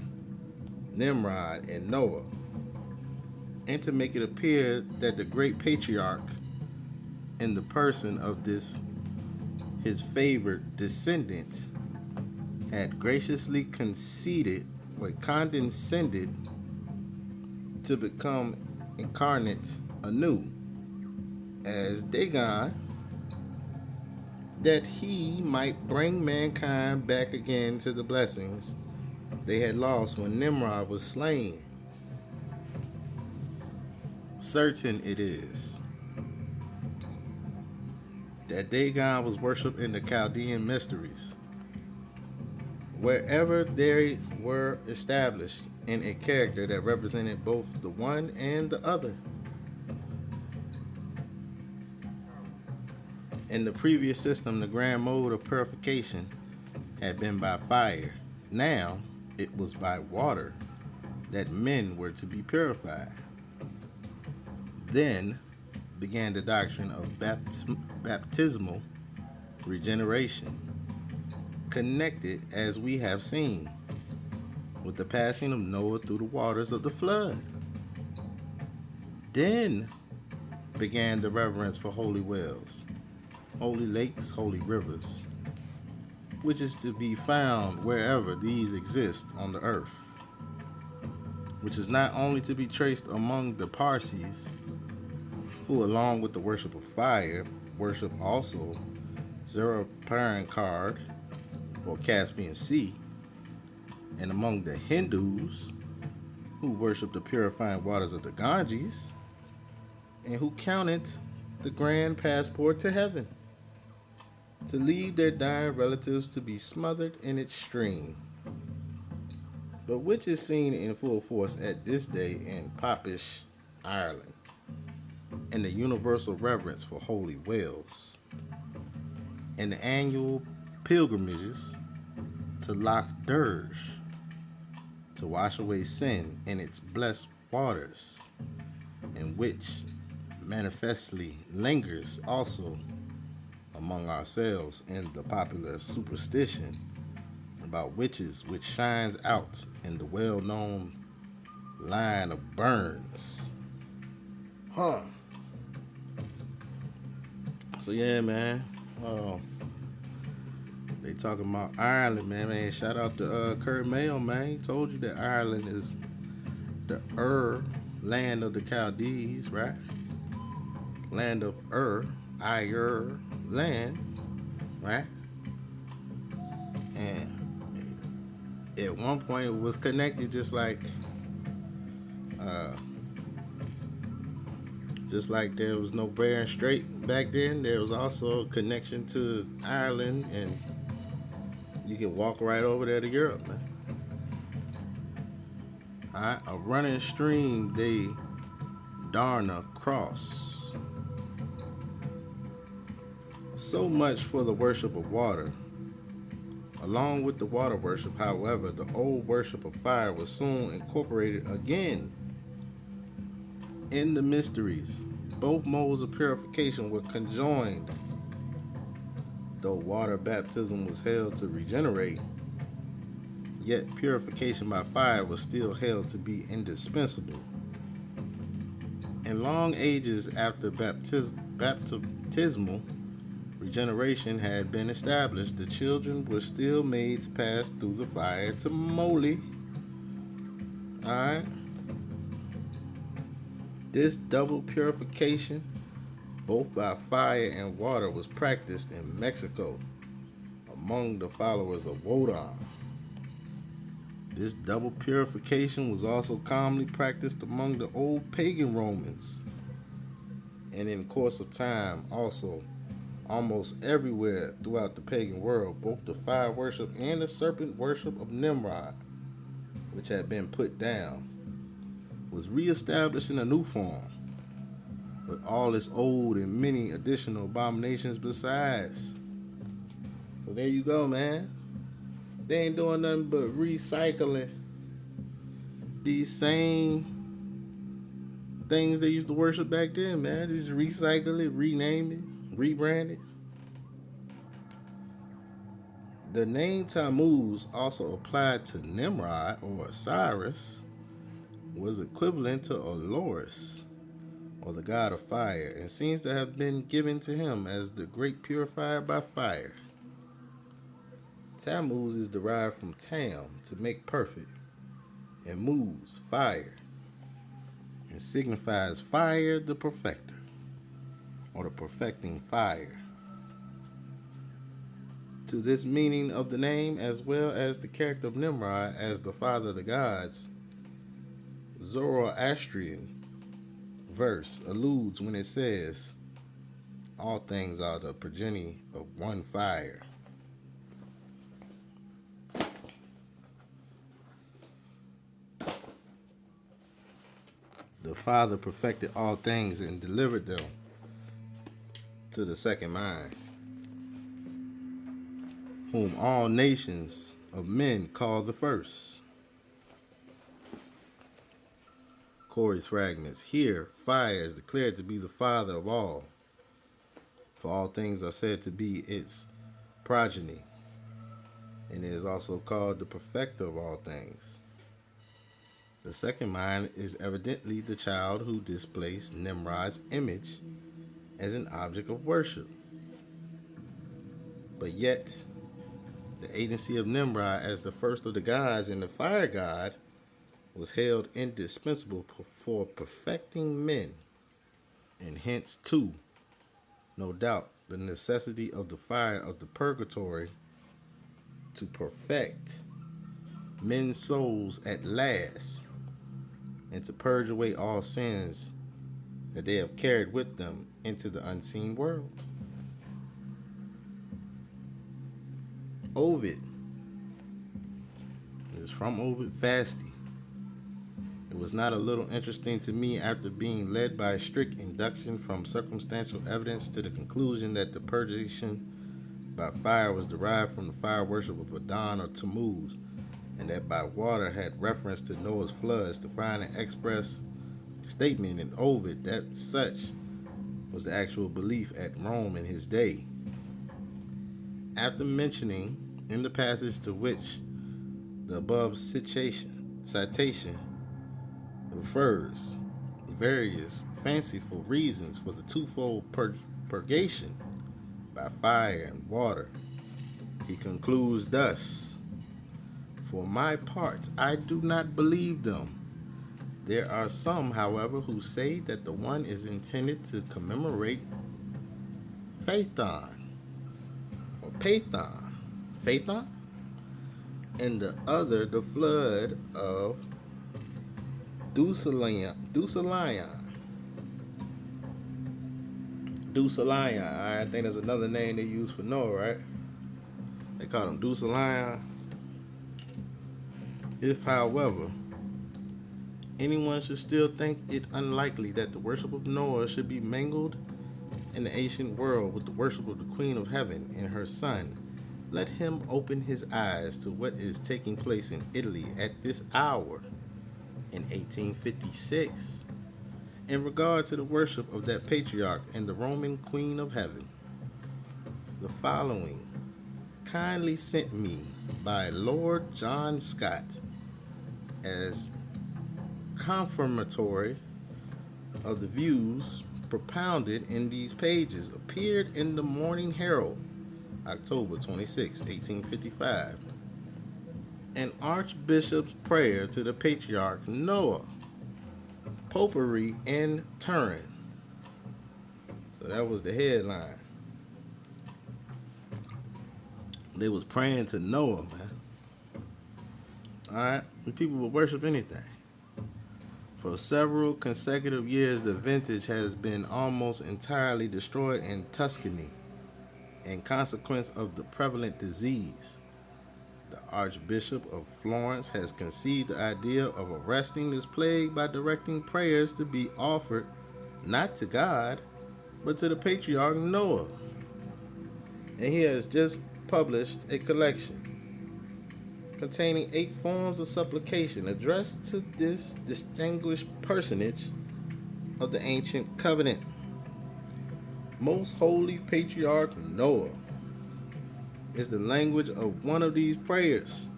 Nimrod and Noah, and to make it appear that the great patriarch, in the person of this his favored descendant, had graciously condescended to become incarnate anew as Dagon, that he might bring mankind back again to the blessings they had lost when Nimrod was slain. Certain it is that Dagon was worshipped in the Chaldean mysteries, wherever they were established in a character that represented both the one and the other. In the previous system, the grand mode of purification had been by fire. Now, it was by water that men were to be purified. Then began the doctrine of baptismal regeneration, connected, as we have seen, with the passing of Noah through the waters of the flood. Then began the reverence for holy wells, holy lakes, holy rivers, which is to be found wherever these exist on the earth, which is not only to be traced among the Parsis, who along with the worship of fire, worship also Zoroastrian or Caspian Sea, and among the Hindus, who worship the purifying waters of the Ganges, and who counted the grand passport to heaven, to leave their dying relatives to be smothered in its stream, but which is seen in full force at this day in Popish Ireland, and the universal reverence for holy wells, and the annual pilgrimages to Loch Derg to wash away sin in its blessed waters, and which manifestly lingers also among ourselves in the popular superstition about witches, which shines out in the well-known line of Burns. So yeah, man. They talking about Ireland, man. Shout out to Kurt Mayo, man. He told you that Ireland is the land of the Chaldees, right? Land of land, right? And at one point it was connected just like there was no Bering Strait back then. There was also a connection to Ireland, and you can walk right over there to Europe, man. Alright, a running stream they darna cross. So much for the worship of water. Along with the water worship, however, the old worship of fire was soon incorporated again in the mysteries. Both modes of purification were conjoined. Though water baptism was held to regenerate, yet purification by fire was still held to be indispensable. In long ages after baptismal regeneration had been established, the children were still made to pass through the fire to Moli. Alright? This double purification, both by fire and water, was practiced in Mexico among the followers of Wodan. This double purification was also commonly practiced among the old pagan Romans, and in course of time also almost everywhere throughout the pagan world. Both the fire worship and the serpent worship of Nimrod, which had been put down, was reestablished in a new form, with all its old and many additional abominations besides. So there you go, man. They ain't doing nothing but recycling these same things they used to worship back then, man. They just recycle it, rename it, rebrand it. The name Tammuz, also applied to Nimrod or Osiris, was equivalent to Oloris, or the god of fire, and seems to have been given to him as the great purifier by fire. Tammuz is derived from tam, to make perfect, and muz, fire, and signifies fire the perfecter, or the perfecting fire. To this meaning of the name, as well as the character of Nimrod as the father of the gods, Zoroastrian verse alludes when it says, all things are the progeny of one fire. Father perfected all things and delivered them to the second mind, whom all nations of men call the first. Corey's fragments. Here, fire is declared to be the father of all, for all things are said to be its progeny, and it is also called the perfecter of all things. The second mind is evidently the child who displaced Nimrod's image as an object of worship. But yet, the agency of Nimrod as the first of the gods and the fire god was held indispensable for perfecting men, and hence, too, no doubt, the necessity of the fire of the purgatory to perfect men's souls at last, and to purge away all sins that they have carried with them into the unseen world. Ovid. This is from Ovid Fasti. It was not a little interesting to me after being led by a strict induction from circumstantial evidence to the conclusion that the purgation by fire was derived from the fire worship of Adon or Tammuz, and that by water had reference to Noah's floods, to find an express statement in Ovid that such was the actual belief at Rome in his day. After mentioning in the passage to which the above citation refers various fanciful reasons for the twofold purgation by fire and water, he concludes thus: "For my part, I do not believe them. There are some, however, who say that the one is intended to commemorate Phaethon, or Phaethon, and the other the flood of Deucalion. I think that's another name they use for Noah, right? They call him Deucalion. If, however, anyone should still think it unlikely that the worship of Noah should be mingled in the ancient world with the worship of the Queen of Heaven and her son, let him open his eyes to what is taking place in Italy at this hour in 1856 in regard to the worship of that patriarch and the Roman Queen of Heaven. The following, kindly sent me by Lord John Scott as confirmatory of the views propounded in these pages, appeared in the Morning Herald, October 26, 1855. An Archbishop's prayer to the Patriarch Noah, Popery in Turin. So that was the headline. They was praying to Noah, man. Alright? And people would worship anything. For several consecutive years, the vintage has been almost entirely destroyed in Tuscany in consequence of the prevalent disease. The Archbishop of Florence has conceived the idea of arresting this plague by directing prayers to be offered not to God, but to the patriarch Noah. And he has just published a collection containing 8 forms of supplication addressed to this distinguished personage of the ancient covenant. Most holy patriarch Noah is the language of one of these prayers.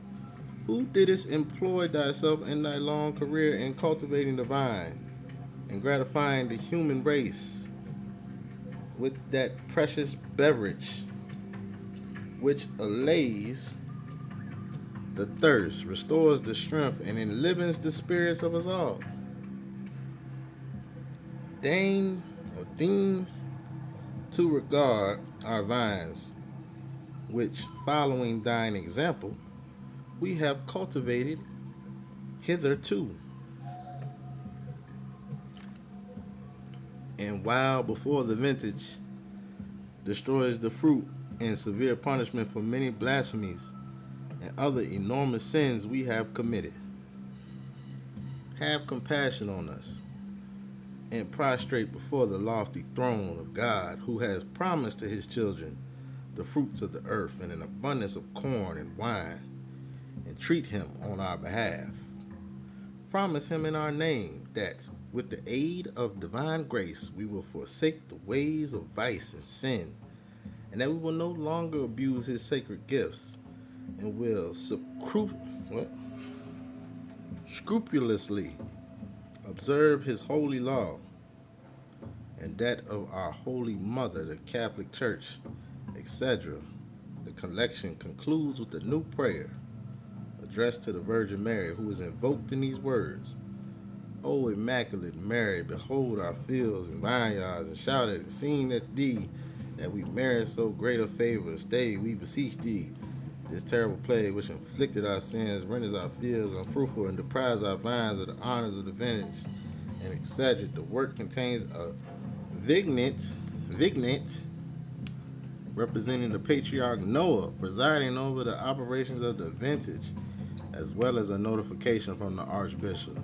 Who didst employ thyself in thy long career in cultivating the vine and gratifying the human race with that precious beverage which allays the thirst, restores the strength, and enlivens the spirits of us all. Deign to regard our vines, which, following thine example, we have cultivated hitherto. And while before the vintage destroys the fruit in severe punishment for many blasphemies and other enormous sins we have committed, have compassion on us and prostrate before the lofty throne of God, who has promised to his children the fruits of the earth and an abundance of corn and wine, entreat him on our behalf. Promise him in our name that, with the aid of divine grace, we will forsake the ways of vice and sin, and that we will no longer abuse his sacred gifts, and will scrupulously observe his holy law, and that of our Holy Mother, the Catholic Church, etc. The collection concludes with a new prayer addressed to the Virgin Mary, who is invoked in these words: O Immaculate Mary, behold our fields and vineyards, and shout at and sing at thee, that we merit so great a favor. Stay, we beseech thee. This terrible plague which inflicted our sins renders our fields unfruitful and deprives our vines of the honors of the vintage, and etc. The work contains a vignette representing the patriarch Noah presiding over the operations of the vintage, as well as a notification from the Archbishop,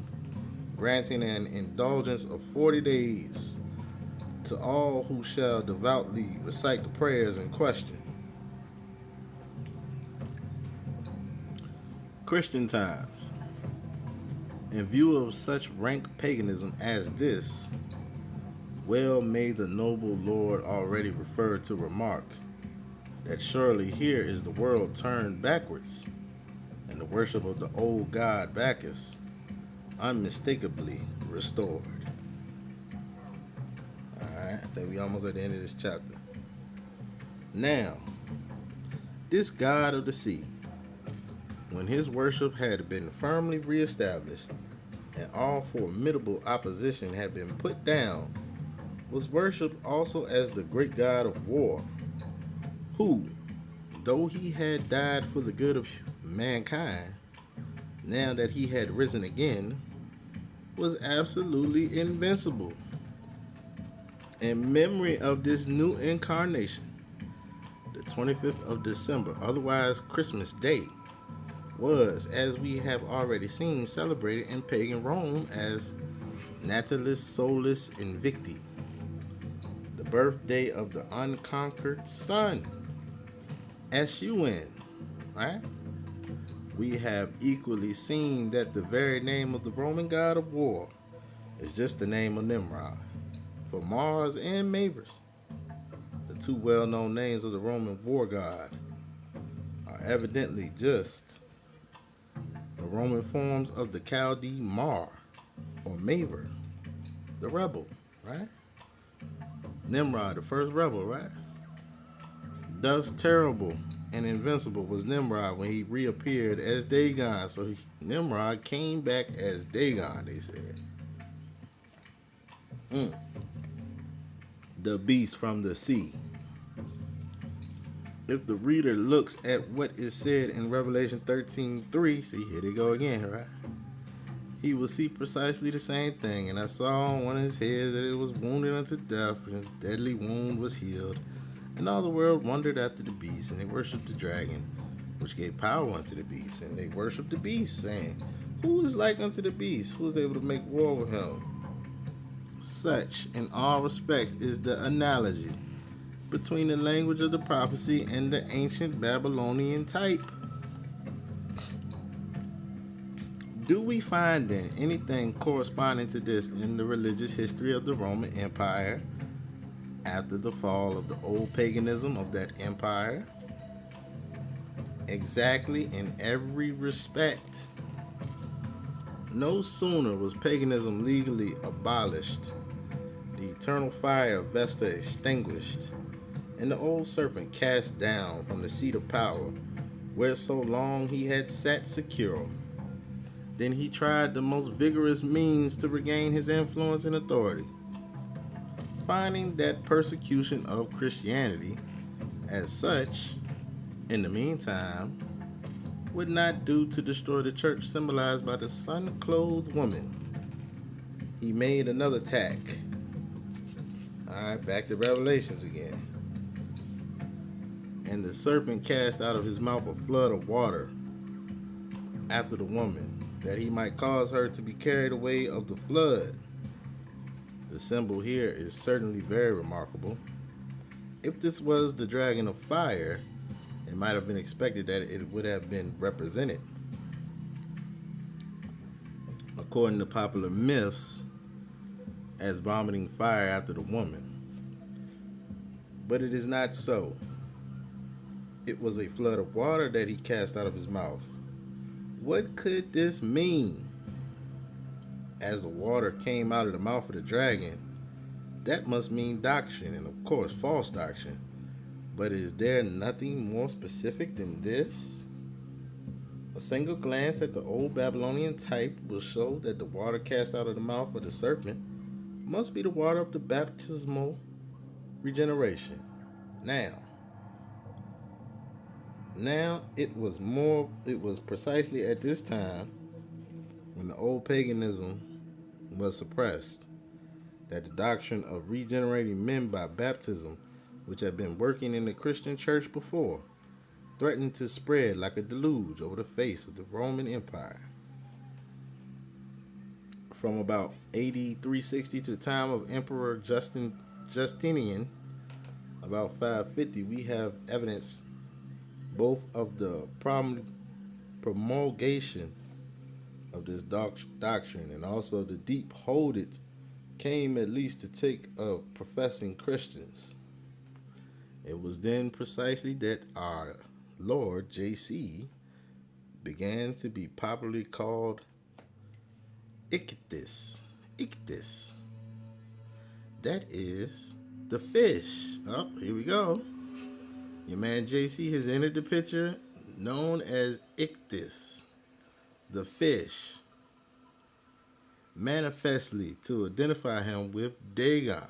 granting an indulgence of 40 days to all who shall devoutly recite the prayers in question. Christian times. In view of such rank paganism as this, well may the noble Lord already referred to remark that surely here is the world turned backwards, and the worship of the old god Bacchus unmistakably restored. Alright, I think we almost at the end of this chapter. Now, this god of the sea, when his worship had been firmly reestablished and all formidable opposition had been put down, was worshipped also as the great god of war, who, though he had died for the good of mankind, now that he had risen again, was absolutely invincible. In memory of this new incarnation, the 25th of December, otherwise Christmas Day, was, as we have already seen, celebrated in pagan Rome as Natalis Solis Invicti, the birthday of the unconquered sun, S-U-N, right? We have equally seen that the very name of the Roman god of war is just the name of Nimrod. For Mars and Mavers, the two well-known names of the Roman war god, are evidently just the Roman forms of the Chaldee Mar, or Maver, the rebel, right? Nimrod, the first rebel, right? Thus terrible and invincible was Nimrod when he reappeared as Dagon. So Nimrod came back as Dagon, they said. The beast from the sea. If the reader looks at what is said in Revelation 13:3, see, here they go again, right? He will see precisely the same thing. And I saw on one of his heads that it was wounded unto death, and his deadly wound was healed. And all the world wondered after the beast, and they worshipped the dragon, which gave power unto the beast. And they worshipped the beast, saying, Who is like unto the beast? Who is able to make war with him? Such, in all respects, is the analogy between the language of the prophecy and the ancient Babylonian type. Do we find then anything corresponding to this in the religious history of the Roman Empire after the fall of the old paganism of that empire? Exactly in every respect. No sooner was paganism legally abolished, the eternal fire of Vesta extinguished, and the old serpent cast down from the seat of power, where so long he had sat secure. Then he tried the most vigorous means to regain his influence and authority. Finding that persecution of Christianity, as such, in the meantime, would not do to destroy the church symbolized by the sun-clothed woman, he made another attack. Alright, back to Revelations again. And the serpent cast out of his mouth a flood of water after the woman, that he might cause her to be carried away of the flood. The The symbol here is certainly very remarkable. If this was the dragon of fire, it might have been expected that it would have been represented. According to popular myths, as vomiting fire after the woman. But it is not so. It was a flood of water that he cast out of his mouth. What could this mean? As the water came out of the mouth of the dragon, that must mean doctrine, and of course, false doctrine. But is there nothing more specific than this? A single glance at the old Babylonian type will show that the water cast out of the mouth of the serpent must be the water of the baptismal regeneration. Now it was precisely at this time, when the old paganism was suppressed, that the doctrine of regenerating men by baptism, which had been working in the Christian church before, threatened to spread like a deluge over the face of the Roman Empire. From about AD 360 to the time of Emperor Justinian, about 550, we have evidence both of the promulgation of this doctrine and also the deep hold it came at least to take of professing Christians. It was then precisely that our Lord JC began to be popularly called Ichthys. That is the fish. Oh, here we go. Your man JC has entered the picture, known as Ichthys, the fish, manifestly to identify him with Dagon.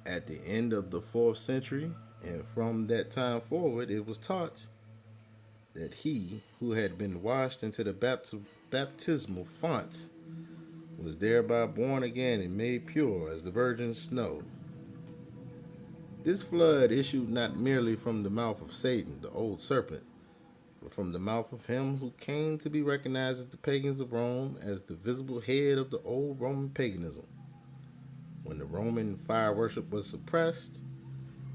At the end of the 4th century, and from that time forward, it was taught that he who had been washed into the baptismal font was thereby born again and made pure as the virgin snow. This flood issued not merely from the mouth of Satan, the old serpent, but from the mouth of him who came to be recognized as the pagans of Rome as the visible head of the old Roman paganism. When the Roman fire worship was suppressed,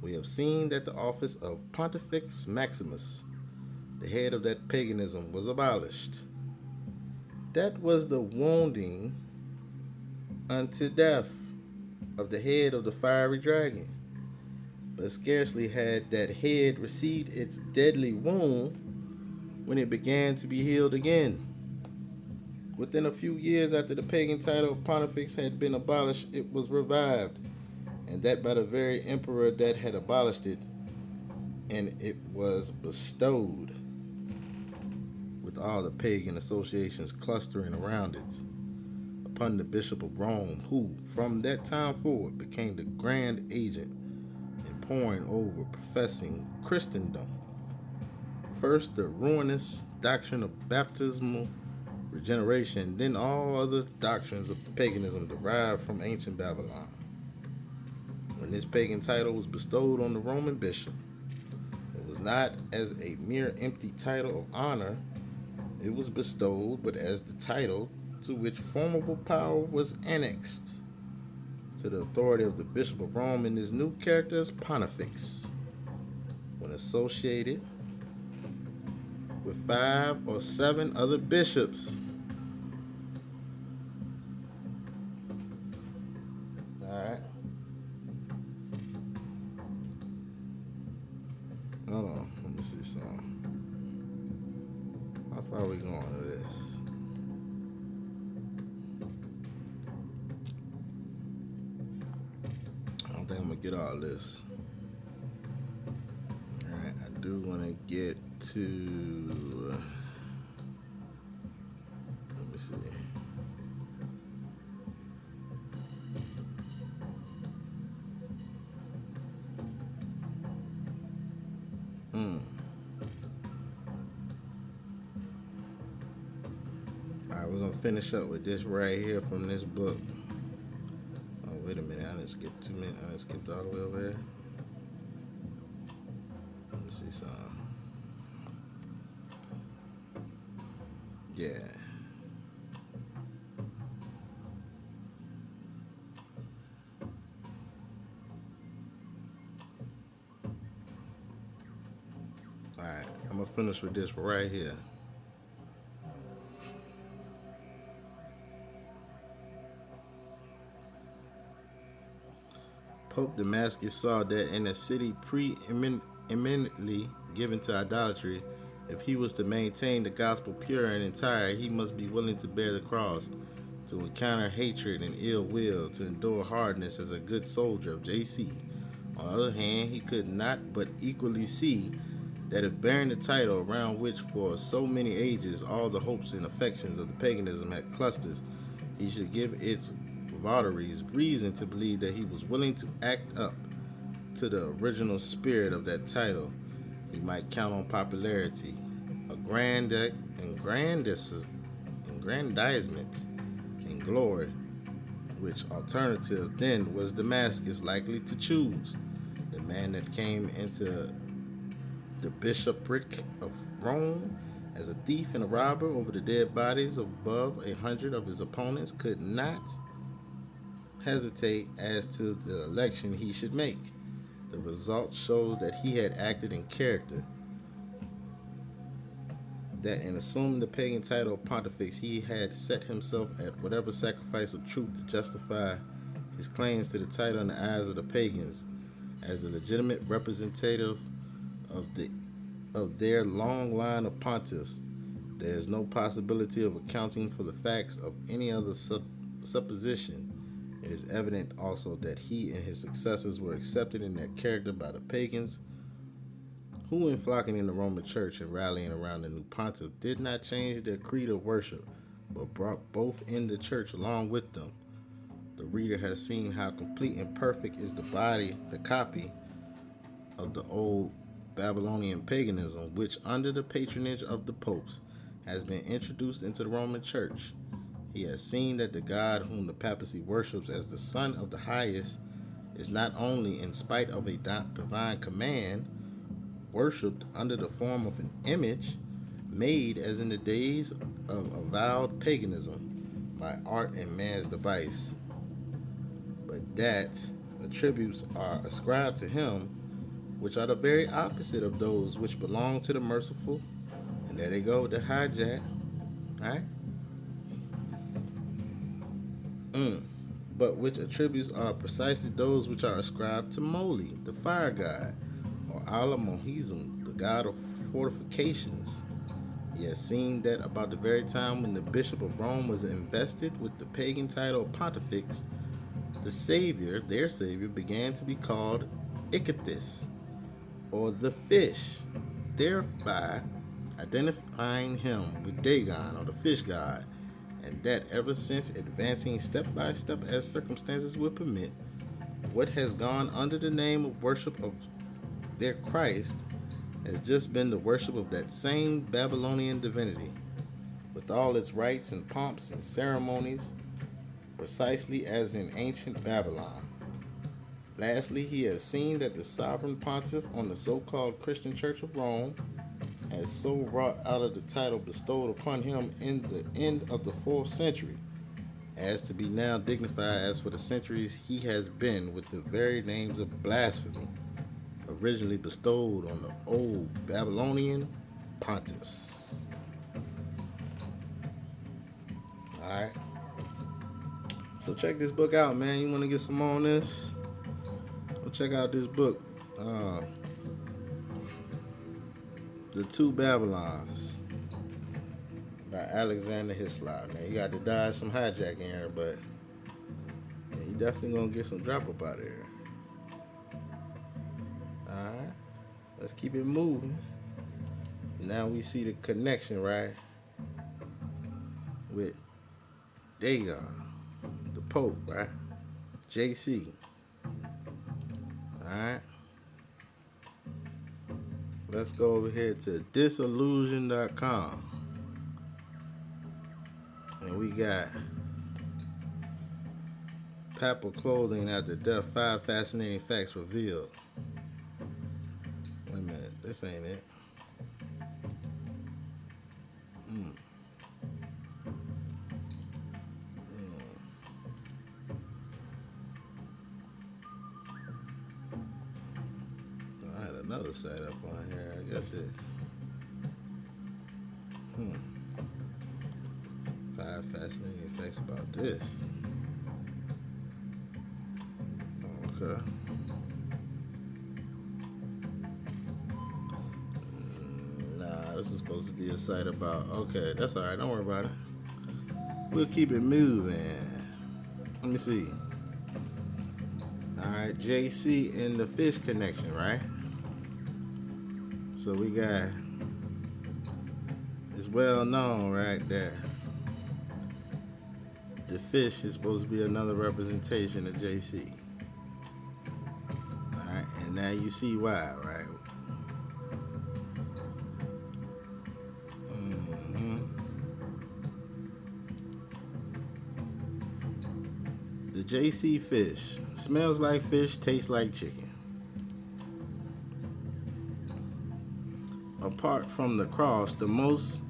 we have seen that the office of Pontifex Maximus, the head of that paganism, was abolished. That was the wounding unto death of the head of the fiery dragon. But scarcely had that head received its deadly wound when it began to be healed again. Within a few years after the pagan title of Pontifex had been abolished, it was revived, and that by the very emperor that had abolished it, and it was bestowed, with all the pagan associations clustering around it, upon the Bishop of Rome, who, from that time forward, became the grand agent in pouring over professing Christendom. First, the ruinous doctrine of baptismal regeneration, then all other doctrines of paganism derived from ancient Babylon. When this pagan title was bestowed on the Roman bishop, it was not as a mere empty title of honor it was bestowed, but as the title to which formidable power was annexed to the authority of the Bishop of Rome in his new character as Pontifex, when associated with 5 or 7 other bishops. Alright. Hold on, let me see something. How far are we going with this? I don't think I'm gonna get all this. Alright, I do wanna get to let me see. Alright, we're gonna finish up with this right here from this book. Oh, wait a minute, I didn't skip 2 minutes. I didn't skip all the way over there. Let me see something. Yeah. I'm gonna finish with this right here. Pope Damascus saw that in a city preeminently given to idolatry, if he was to maintain the gospel pure and entire, he must be willing to bear the cross, to encounter hatred and ill will, to endure hardness as a good soldier of JC. On the other hand, he could not but equally see that if bearing the title around which for so many ages all the hopes and affections of the paganism had clustered, he should give its votaries reason to believe that he was willing to act up to the original spirit of that title. He might count on popularity, aggrandizement, and glory, which alternative then was Damascus likely to choose. The man that came into the bishopric of Rome as a thief and a robber over the dead bodies of above 100 of his opponents could not hesitate as to the election he should make. The result shows that he had acted in character, that in assuming the pagan title of pontifex he had set himself at whatever sacrifice of truth to justify his claims to the title in the eyes of the pagans as the legitimate representative of their long line of pontiffs. There is no possibility of accounting for the facts of any other supposition. It is evident also that he and his successors were accepted in that character by the pagans, who in flocking in the Roman church and rallying around the new pontiff did not change their creed of worship, but brought both in the church along with them. The reader has seen how complete and perfect is the copy of the old Babylonian paganism, which under the patronage of the popes has been introduced into the Roman church. He has seen that the God whom the papacy worships as the Son of the Highest is not only, in spite of a divine command, worshipped under the form of an image made as in the days of avowed paganism by art and man's device, but that attributes are ascribed to him which are the very opposite of those which belong to the merciful. And there they go with the hijack. Alright? But which attributes are precisely those which are ascribed to Moli, the fire god, or Allah Mohizm, the god of fortifications. He has seen that about the very time when the Bishop of Rome was invested with the pagan title of Pontifex, the Savior, their Savior, began to be called Ichthys, or the fish, thereby identifying him with Dagon, or the fish god, and that ever since, advancing step by step as circumstances will permit, what has gone under the name of worship of their Christ has just been the worship of that same Babylonian divinity, with all its rites and pomps and ceremonies, precisely as in ancient Babylon. Lastly, he has seen that the sovereign pontiff on the so-called Christian Church of Rome has so wrought out of the title bestowed upon him in the end of the 4th century, as to be now dignified as for the centuries he has been with the very names of blasphemy, originally bestowed on the old Babylonian pontiffs. Alright. So check this book out, man. You want to get some more on this? Go check out this book. The Two Babylons by Alexander Hislop. Man, you got to dodge some hijacking here, but you definitely gonna get some drop up out of here. Alright. Let's keep it moving. Now we see the connection, right? With Dagon, the Pope, right? JC. Alright. Let's go over here to disillusion.com. And we got Papal clothing after death, 5 fascinating facts revealed. Wait a minute, this ain't it. I had another site up on here. I guess it. Hmm. 5 fascinating facts about this. Okay. Nah, this is supposed to be a site about. Okay, that's all right. Don't worry about it. We'll keep it moving. Let me see. All right, JC and the fish connection, right? So we got. It's well known, right, that the fish is supposed to be another representation of JC. All right, and now you see why, right? Mm-hmm. The JC fish smells like fish, tastes like chicken. Apart from the cross, the most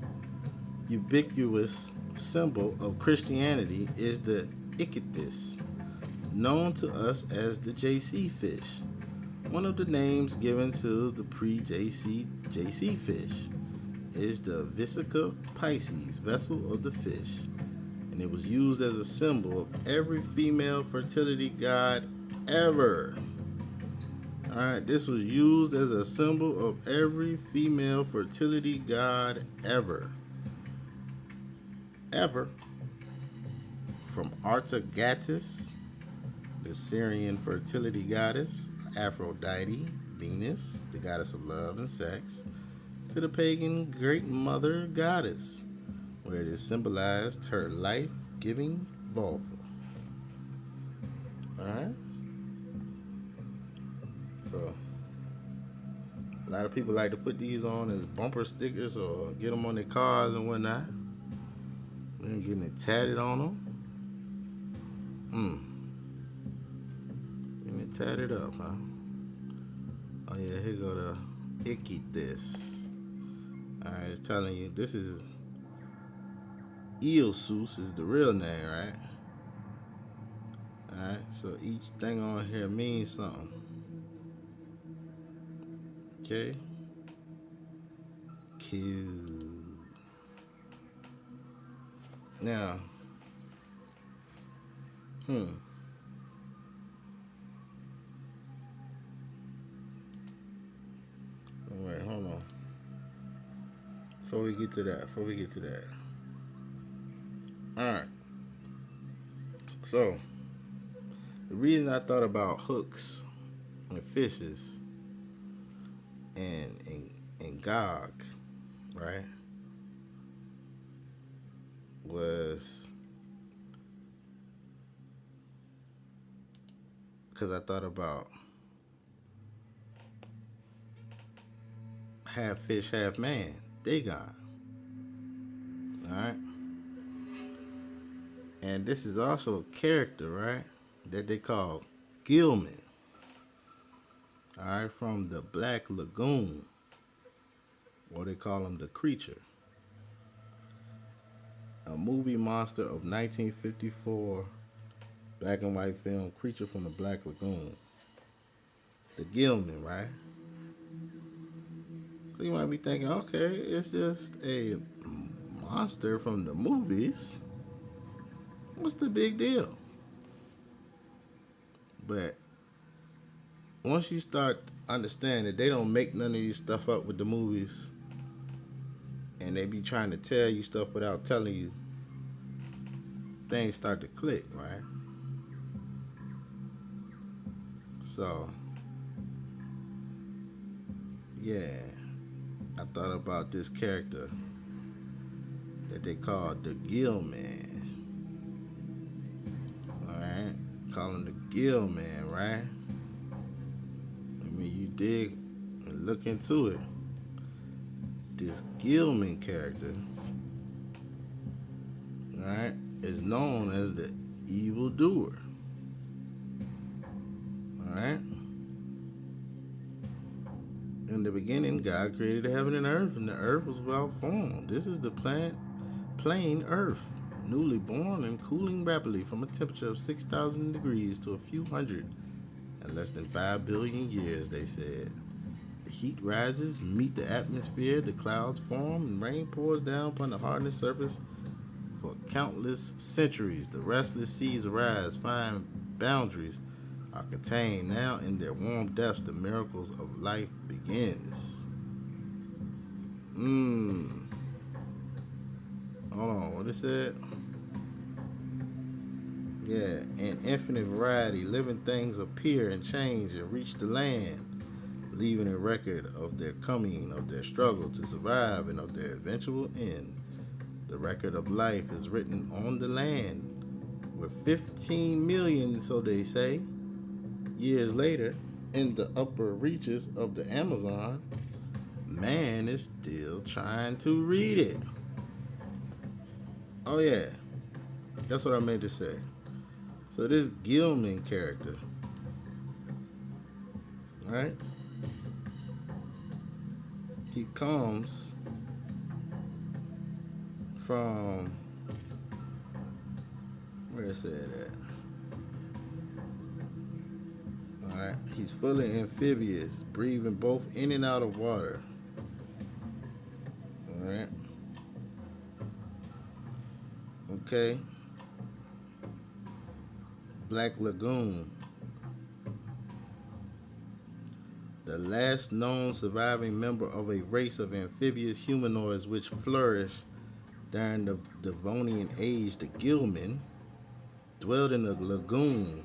ubiquitous symbol of Christianity is the ichthys, known to us as the JC fish. One of the names given to the pre-JC fish is the Vesica Pisces, vessel of the fish, and it was used as a symbol of every female fertility god ever. Alright, this was used as a symbol of every female fertility god ever. Ever. From Artagatis, the Syrian fertility goddess, Aphrodite, Venus, the goddess of love and sex, to the pagan Great Mother goddess, where it is symbolized her life-giving vulva. Alright? So, a lot of people like to put these on as bumper stickers or get them on their cars and whatnot. And getting it tatted on them. Getting it tatted up, huh? Oh yeah, here go the ichthys. Alright, it's telling you this is Eosus is the real name, right? Alright, so each thing on here means something. Okay. Cute. Now, Wait, hold on. Before we get to that. Alright. So, the reason I thought about hooks and fishes and Gog, right, was because I thought about half fish, half man, Dagon. Alright? And this is also a character, right, that they call Gilman. Alright, from the Black Lagoon, or they call him the Creature. A movie monster of 1954 black and white film, Creature from the Black Lagoon. The Gilman, right? So you might be thinking, okay, it's just a monster from the movies. What's the big deal? But once you start understanding that they don't make none of these stuff up with the movies, and they be trying to tell you stuff without telling you, things start to click, right? So, yeah, I thought about this character that they call the Gill Man. Alright? Call him the Gill Man, right? I mean, you dig and look into it. This Gilman character, alright, is known as the evil doer. Alright? In the beginning, God created heaven and earth, and the earth was well formed. This is the plain earth, newly born and cooling rapidly from a temperature of 6,000 degrees to a few hundred in less than 5 billion years, they said. The heat rises, meet the atmosphere, the clouds form, and rain pours down upon the hardened surface for countless centuries. The restless seas arise, find boundaries are contained. Now in their warm depths, the miracles of life begins. Hold on, what it said? Yeah, in infinite variety, living things appear and change and reach the land, leaving a record of their coming, of their struggle to survive, and of their eventual end. The record of life is written on the land, where 15 million, so they say, years later, in the upper reaches of the Amazon, man is still trying to read it. Oh yeah, that's what I meant to say. So this Gilman character, right? He comes from, where is it at? Alright, he's fully amphibious, breathing both in and out of water. Alright. Okay. Black Lagoon. The last known surviving member of a race of amphibious humanoids which flourished during the Devonian age, the Gilman, dwelled in a lagoon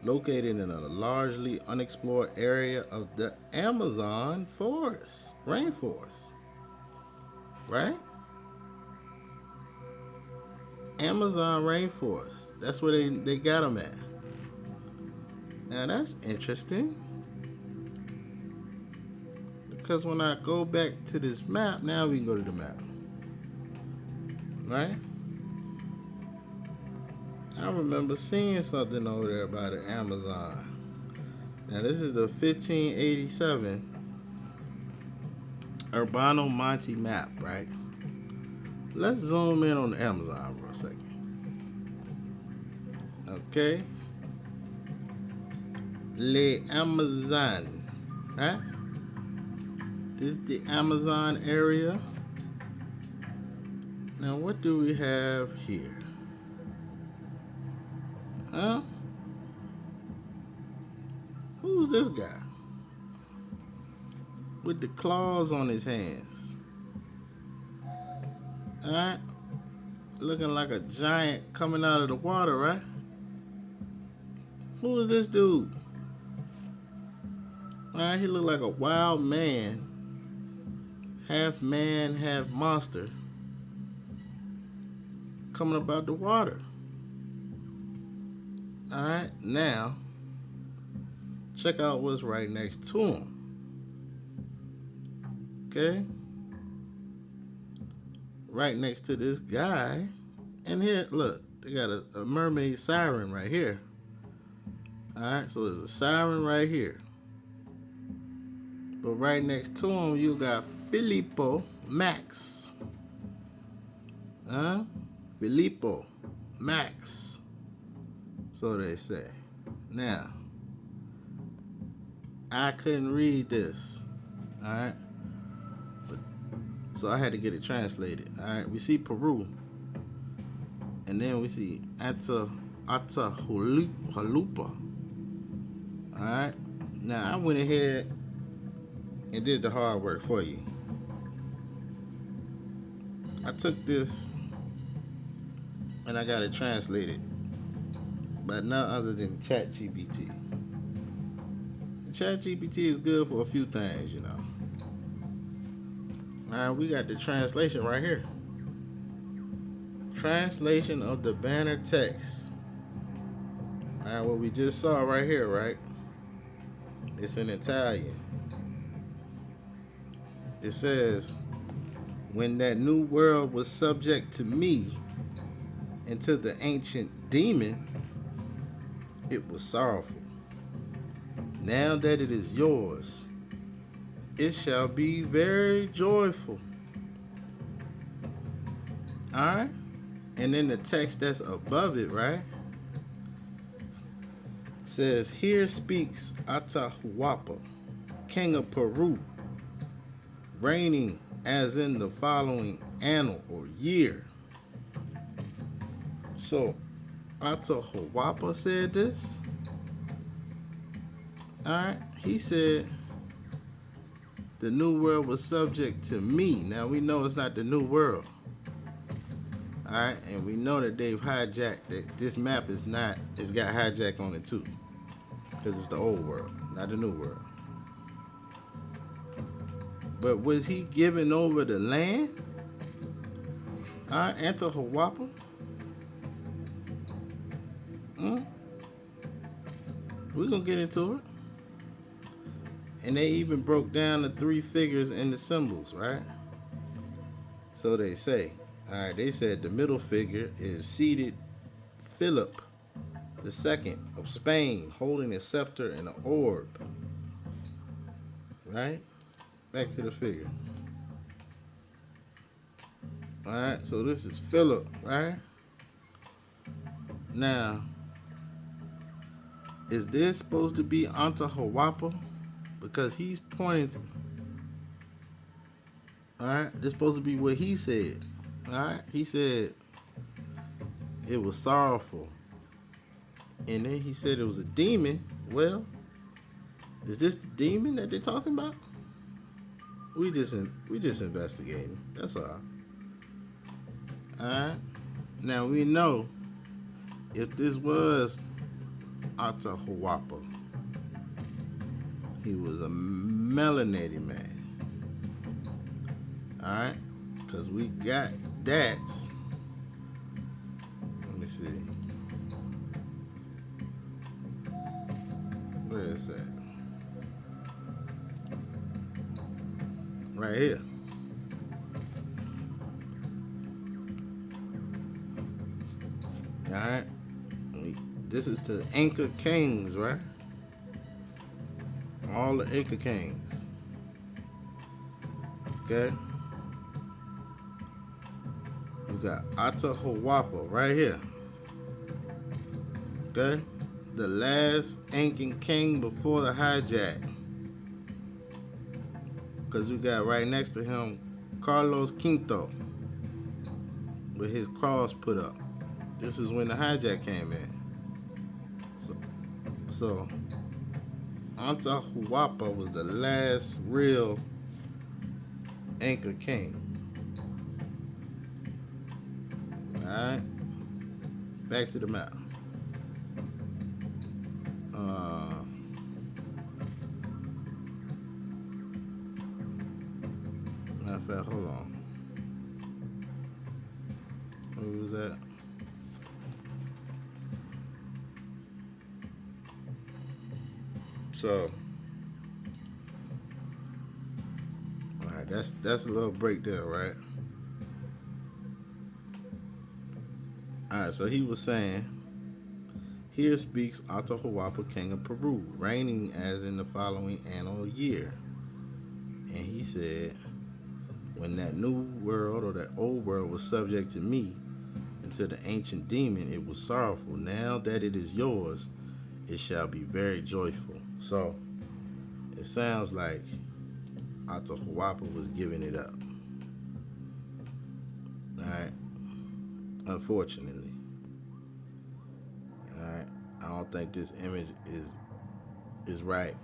located in a largely unexplored area of the Amazon rainforest. Right? Amazon rainforest. That's where they got them at. Now that's interesting. Because when I go back to this map, now we can go to the map. Right? I remember seeing something over there about the Amazon. Now this is the 1587 Urbano Monte map, right? Let's zoom in on the Amazon for a second. Okay. Le Amazon. Right? This is the Amazon area. Now what do we have here? Huh? Who's this guy? With the claws on his hands. Alright? Looking like a giant coming out of the water, right? Who is this dude? Alright, he looked like a wild man. Half man, half monster. Coming up out the water. Alright, now check out what's right next to him. Okay? Right next to this guy. And here, look, they got a mermaid siren right here. Alright, so there's a siren right here. But right next to him, you got Filippo Max. Filippo Max. So they say. Now, I couldn't read this. Alright? So I had to get it translated. Alright, we see Peru. And then we see Atahualpa. Alright? Now I went ahead and did the hard work for you. I took this and I got it translated by none other than ChatGPT. ChatGPT is good for a few things, you know. Alright, we got the translation right here. Translation of the banner text. Alright, what we just saw right here, right? It's in Italian. It says, when that new world was subject to me and to the ancient demon, it was sorrowful. Now that it is yours, it shall be very joyful. Alright? And then the text that's above it, right? Says, here speaks Atahualpa, king of Peru, reigning as in the following annal or year. So, Atahualpa said this. Alright, he said the new world was subject to me. Now we know it's not the new world. Alright, and we know that they've hijacked that this map is not, it's got hijack on it too. Because it's the old world, not the new world. But was he giving over the land? Alright, Atahualpa? We're gonna get into it. And they even broke down the three figures in the symbols, right? So they say. Alright, they said the middle figure is seated Philip II of Spain, holding a scepter and an orb. Right? Back to the figure. Alright, so this is Philip, right? Now, is this supposed to be Atahualpa? Because he's pointing to, alright, this is supposed to be what he said. Alright, he said it was sorrowful. And then he said it was a demon. Well, is this the demon that they're talking about? We just investigating. That's all. Alright. Now we know if this was Atahualpa, he was a melanated man. Alright? Because we got that. Let me see. Where is that? Right here. Alright? This is the Inca Kings, right? All the Inca Kings. Okay? We got Atahualpa right here. Okay? The last Incan king before the hijack. Because we got right next to him Carlos Quinto with his cross put up. This is when the hijack came in. So Atahualpa was the last real Inca king. Alright. Back to the map. Matter of fact, hold on. Where was that? So, all right, that's a little breakdown, right? All right, so he was saying, here speaks Atahualpa, king of Peru, reigning as in the following annual year. And he said, when that new world or that old world was subject to me, and to the ancient demon, it was sorrowful. Now that it is yours, it shall be very joyful. So, it sounds like Atahualpa was giving it up. Alright? Unfortunately. Alright? I don't think this image is right.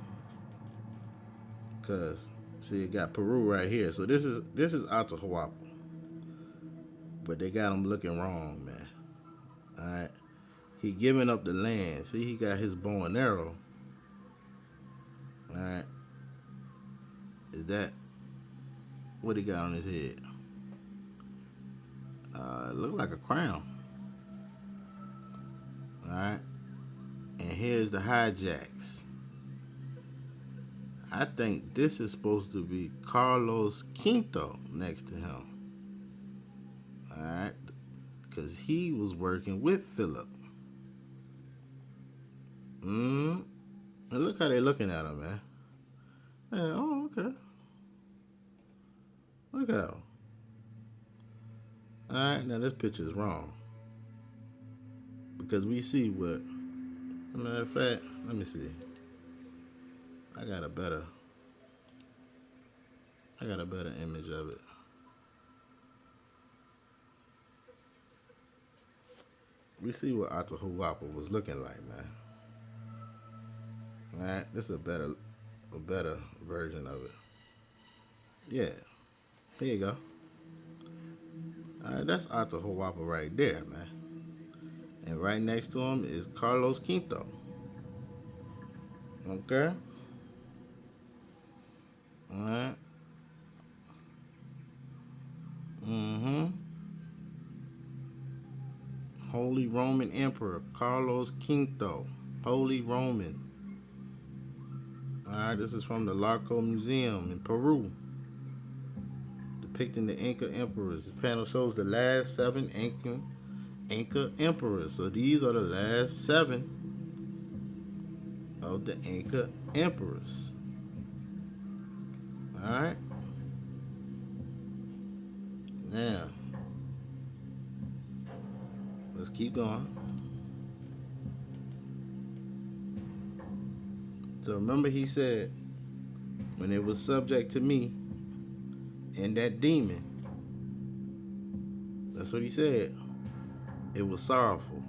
Because, see, it got Peru right here. So this is Atahualpa. But they got him looking wrong, man. Alright? He giving up the land. See, he got his bow and arrow. Alright. Is that what he got on his head? It look like a crown. Alright. And here's the hijacks. I think this is supposed to be Carlos Quinto next to him. Alright. Because he was working with Philip. And look how they looking at him, man. Yeah, oh, okay. Look at him. Alright, now this picture is wrong. Because we see what, as a matter of fact, let me see. I got a better I got a better image of it. We see what Atahualpa was looking like, man. All right, this is a better version of it. Yeah, here you go. All right, that's Atahualpa right there, man. And right next to him is Carlos Quinto. Okay. All right. Mm-hmm. Holy Roman Emperor Carlos Quinto. Holy Roman. All right, this is from the Larco Museum in Peru, depicting the Inca emperors. This panel shows the last 7 Inca emperors. So these are the last 7 of the Inca emperors. All right. Now, let's keep going. So remember, he said, when it was subject to me and that demon, that's what he said, it was sorrowful.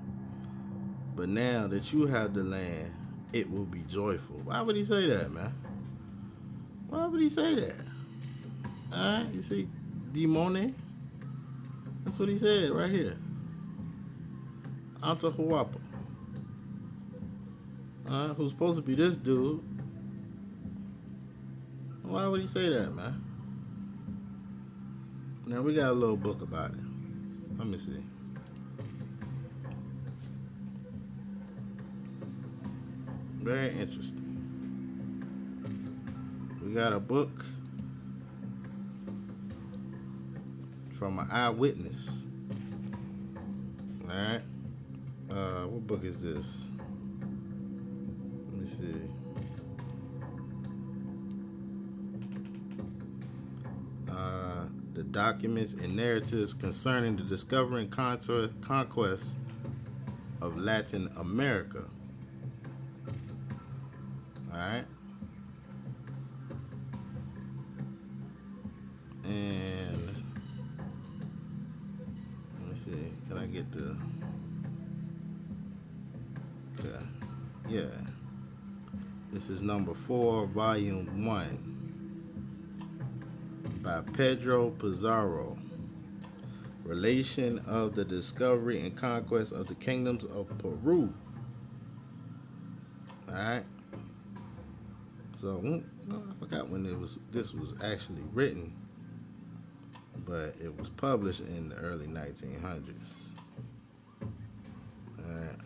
But now that you have the land, it will be joyful. Why would he say that, man? Why would he say that? All right, you see, Demone? That's what he said right here. Atahualpa. Who's supposed to be this dude. Why would he say that, man? Now, we got a little book about it. Let me see. Very interesting. We got a book from an eyewitness. All right. What book is this? Let me see. The documents and narratives concerning the discovery and conquest of Latin America. All right. And let me see. Can I get the? Okay. Yeah. This is number 4, volume 1. By Pedro Pizarro. Relation of the discovery and conquest of the kingdoms of Peru. Alright. So, I forgot when this was actually written, but it was published in the early 1900s. Alright.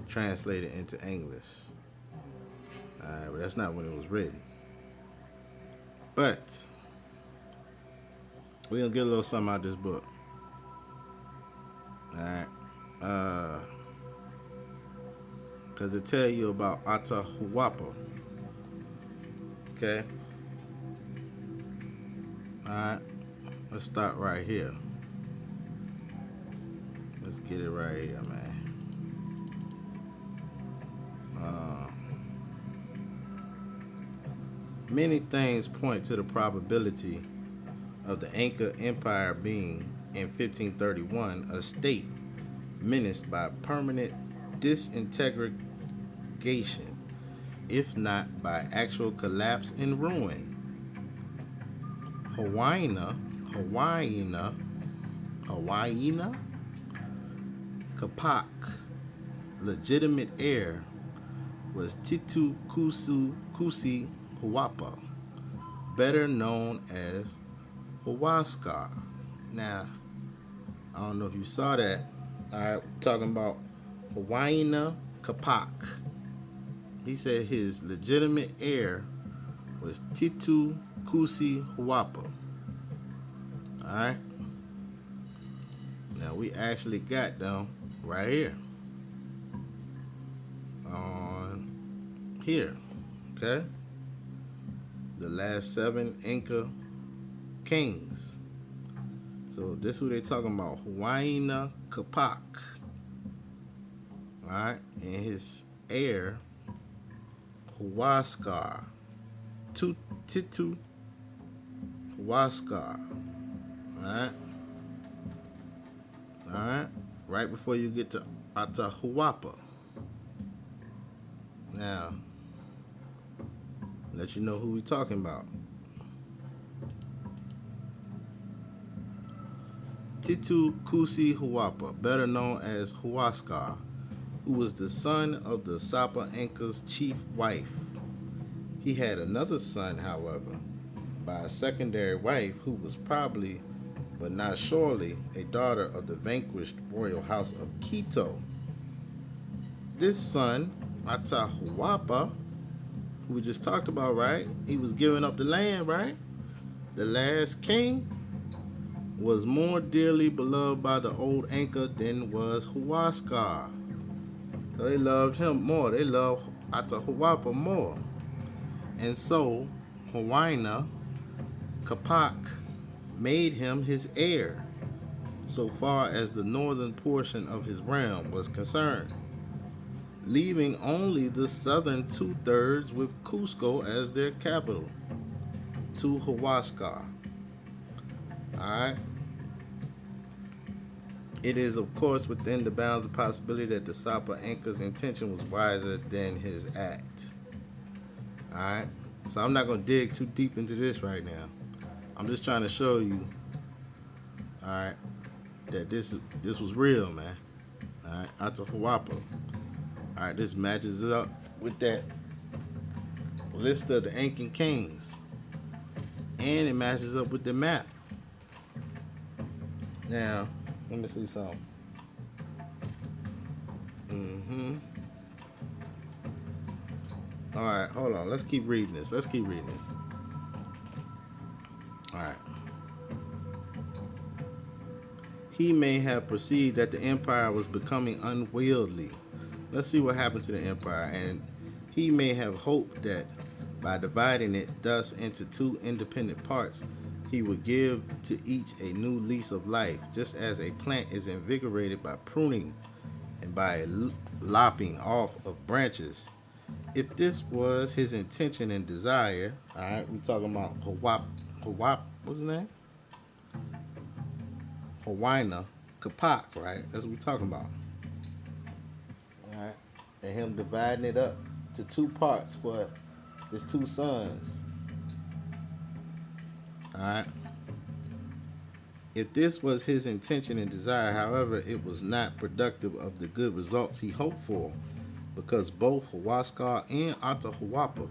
Translated into English. Alright, but that's not when it was written. But we're gonna get a little something out of this book. Alright. Cause it tell you about Atahualpa. Okay. Alright. Let's start right here. Let's get it right here, man. Many things point to the probability of the Inca Empire being, in 1531, a state menaced by permanent disintegration, if not by actual collapse and ruin. Huayna Capac's legitimate heir was Titu Cusi Hualpa, better known as Huascar. Now, I don't know if you saw that. Alright, talking about Huayna Capac. He said his legitimate heir was Titu Cusi Hualpa. Alright. Now we actually got them right here. On here. Okay? The last 7 Inca kings. So this is who they talking about. Huayna Capac. Alright? And his heir, Huascar. Titu Huascar. Alright? Alright? Right before you get to Atahualpa. Now, let you know who we talking about. Titu Cusi Huapa, better known as Huascar, who was the son of the Sapa Inca's chief wife. He had another son, however, by a secondary wife who was probably, but not surely, a daughter of the vanquished royal house of Quito. This son, Atahualpa, who we just talked about, right? He was giving up the land, right? The last king was more dearly beloved by the old Inca than was Huascar. So they loved him more. They loved Atahualpa more. And so Huayna Capac made him his heir, so far as the northern portion of his realm was concerned, leaving only the southern 2/3 with Cusco as their capital, to Huascar. Alright? It is, of course, within the bounds of possibility that the Sapa Inca's intention was wiser than his act. Alright? So I'm not going to dig too deep into this right now. I'm just trying to show you, alright, that this was real, man. Alright? Atahualpa. Alright, this matches up with that list of the Incan kings. And it matches up with the map. Now, let me see something. Alright, hold on. Let's keep reading this. Alright. He may have perceived that the empire was becoming unwieldy. Let's see what happened to the empire. And he may have hoped that by dividing it thus into two independent parts, he would give to each a new lease of life, just as a plant is invigorated by pruning and by lopping off of branches. If this was his intention and desire, all right, we're talking about what's his name? Huayna Capac, right? That's what we're talking about. All right, and him dividing it up to two parts for his two sons. Alright. If this was his intention and desire, however, it was not productive of the good results he hoped for, because both Huascar and Atahualpa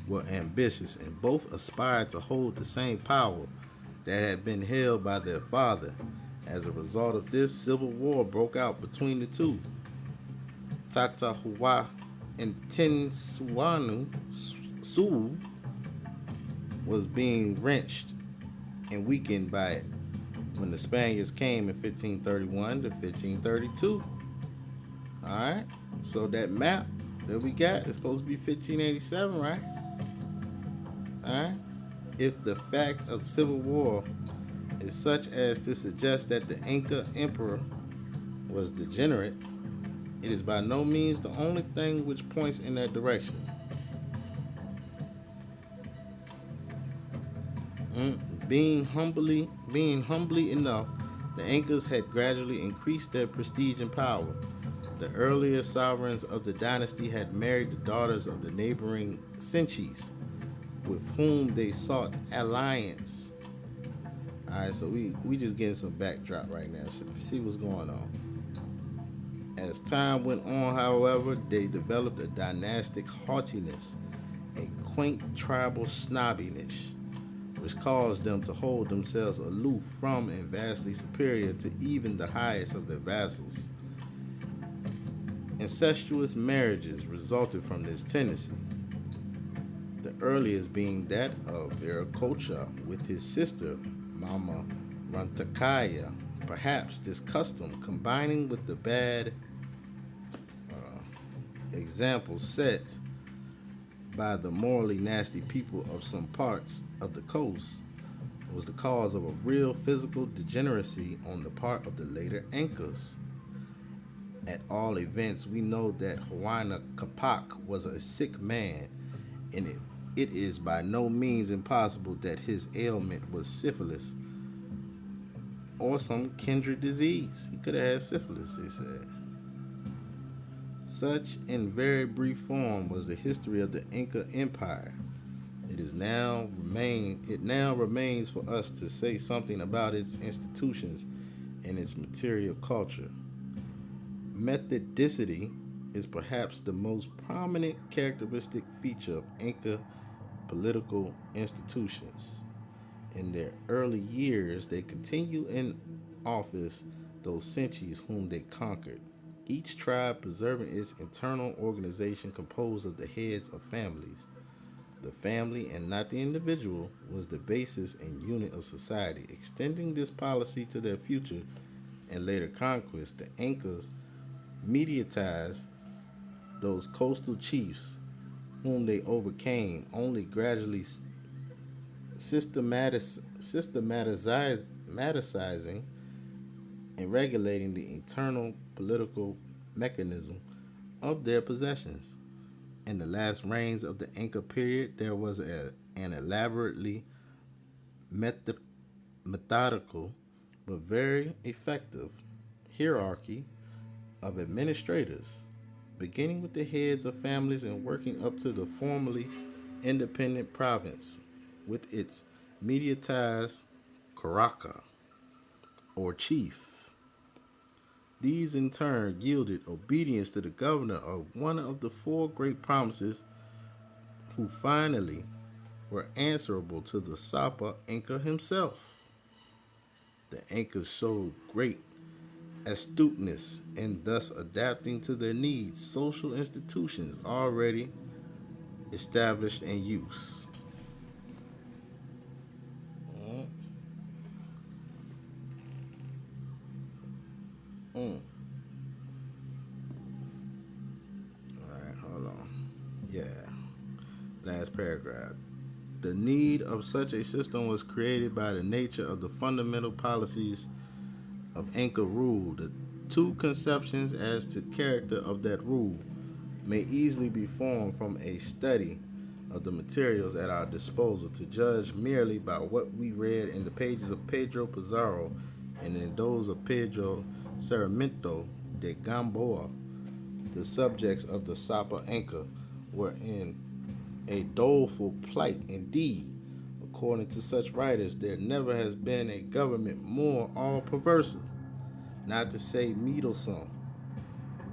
were ambitious and both aspired to hold the same power that had been held by their father. As a result of this, civil war broke out between the two. Tatahualpa and Tinsuanu Suu was being wrenched and weakened by it when the Spaniards came in 1531 to 1532. Alright, so that map that we got is supposed to be 1587, right? Alright, if the fact of civil war is such as to suggest that the Inca emperor was degenerate, it is by no means the only thing which points in that direction. Being humbly enough, the Incas had gradually increased their prestige and power. The earlier sovereigns of the dynasty had married the daughters of the neighboring Senchis, with whom they sought alliance. Alright, so we just getting some backdrop right now. So see what's going on. As time went on, however, they developed a dynastic haughtiness, a quaint tribal snobbiness, which caused them to hold themselves aloof from and vastly superior to even the highest of their vassals. Incestuous marriages resulted from this tendency, the earliest being that of Viracocha with his sister, Mama Rantakaya. Perhaps this custom, combining with the bad example set by the morally nasty people of some parts of the coast, was the cause of a real physical degeneracy on the part of the later Incas. At all events, we know that Huayna Capac was a sick man, and it it is by no means impossible that his ailment was syphilis or some kindred disease. He could have had syphilis, they said. Such, in very brief form, was the history of the Inca Empire. It now remains for us to say something about its institutions and its material culture. Methodicity is perhaps the most prominent characteristic feature of Inca political institutions. In their early years, they continue in office those centuries whom they conquered, each tribe preserving its internal organization composed of the heads of families. The family, and not the individual, was the basis and unit of society. Extending this policy to their future and later conquests, the Incas mediatized those coastal chiefs whom they overcame, only gradually systematizing and regulating the internal political mechanism of their possessions. In the last reigns of the Inca period, there was an elaborately method, methodical but very effective hierarchy of administrators, beginning with the heads of families and working up to the formerly independent province with its mediatized Caraca or chief. These in turn yielded obedience to the governor of one of the four great provinces, who finally were answerable to the Sapa Inca himself. The Incas showed great astuteness in thus adapting to their needs social institutions already established in use. Mm, mm. All right, hold on. Yeah, last paragraph. The need of such a system was created by the nature of the fundamental policies of Inca rule. The two conceptions as to character of that rule may easily be formed from a study of the materials at our disposal. To judge merely by what we read in the pages of Pedro Pizarro and in those of Pedro Sarmiento de Gamboa, the subjects of the Sapa Inca were in a doleful plight indeed. According to such writers, there never has been a government more all perversive, not to say meddlesome,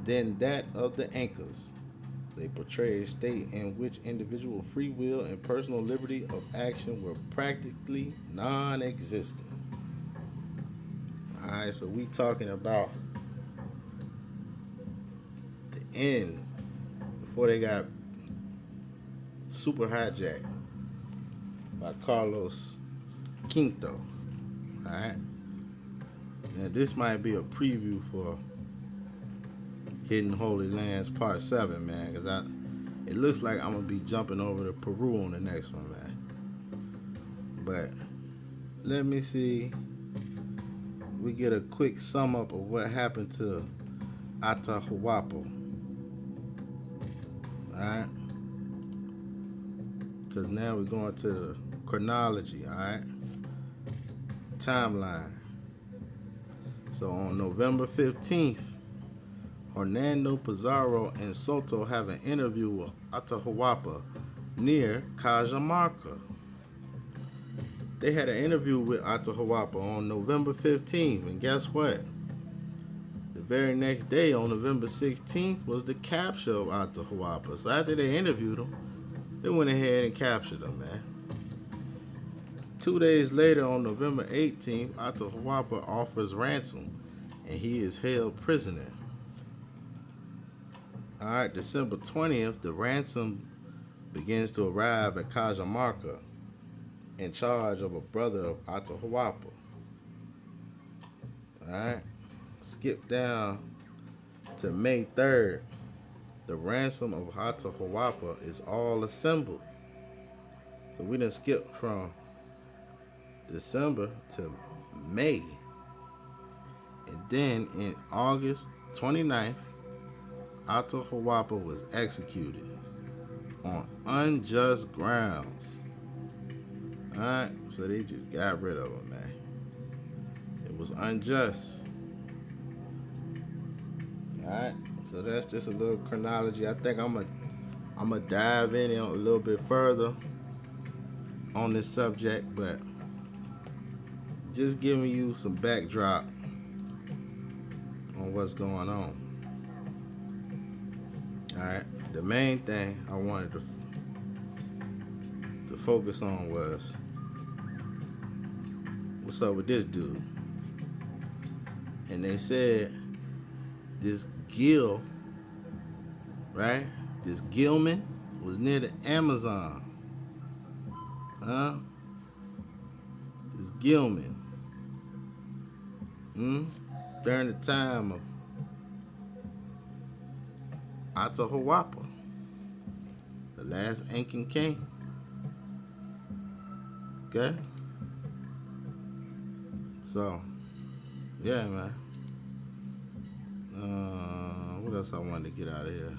than that of the Incas. They portray a state in which individual free will and personal liberty of action were practically non-existent. All right, so we talking about the end before they got super hijacked by Carlos Quinto. All right, now this might be a preview for Hidden Holy Lands Part 7, man, because it looks like I'm gonna be jumping over to Peru on the next one, man. But let me see. We get a quick sum up of what happened to Atahualpa. Alright? Because now we're going to the chronology, alright? Timeline. So on November 15th, Hernando Pizarro and Soto have an interview with Atahualpa near Cajamarca. They had an interview with Atahualpa on November 15th, and guess what? The very next day, on November 16th, was the capture of Atahualpa. So after they interviewed him, they went ahead and captured him, man. 2 days later, on November 18th, Atahualpa offers ransom, and he is held prisoner. All right, December 20th, the ransom begins to arrive at Cajamarca in charge of a brother of Atahualpa. Alright. Skip down to May 3rd. The ransom of Atahualpa is all assembled. So we done skip from December to May. And then in August 29th, Atahualpa was executed. on unjust grounds. Alright, so they just got rid of him, man. It was unjust. Alright, so that's just a little chronology. I think I'm gonna dive in a little bit further on this subject, but just giving you some backdrop on what's going on. Alright, the main thing I wanted to focus on was, what's up with this dude? And they said this Gil, right? This Gilman was near the Amazon. This Gilman. During the time of Atahualpa, the last Incan king. Okay? So, yeah, man. What else I wanted to get out of here?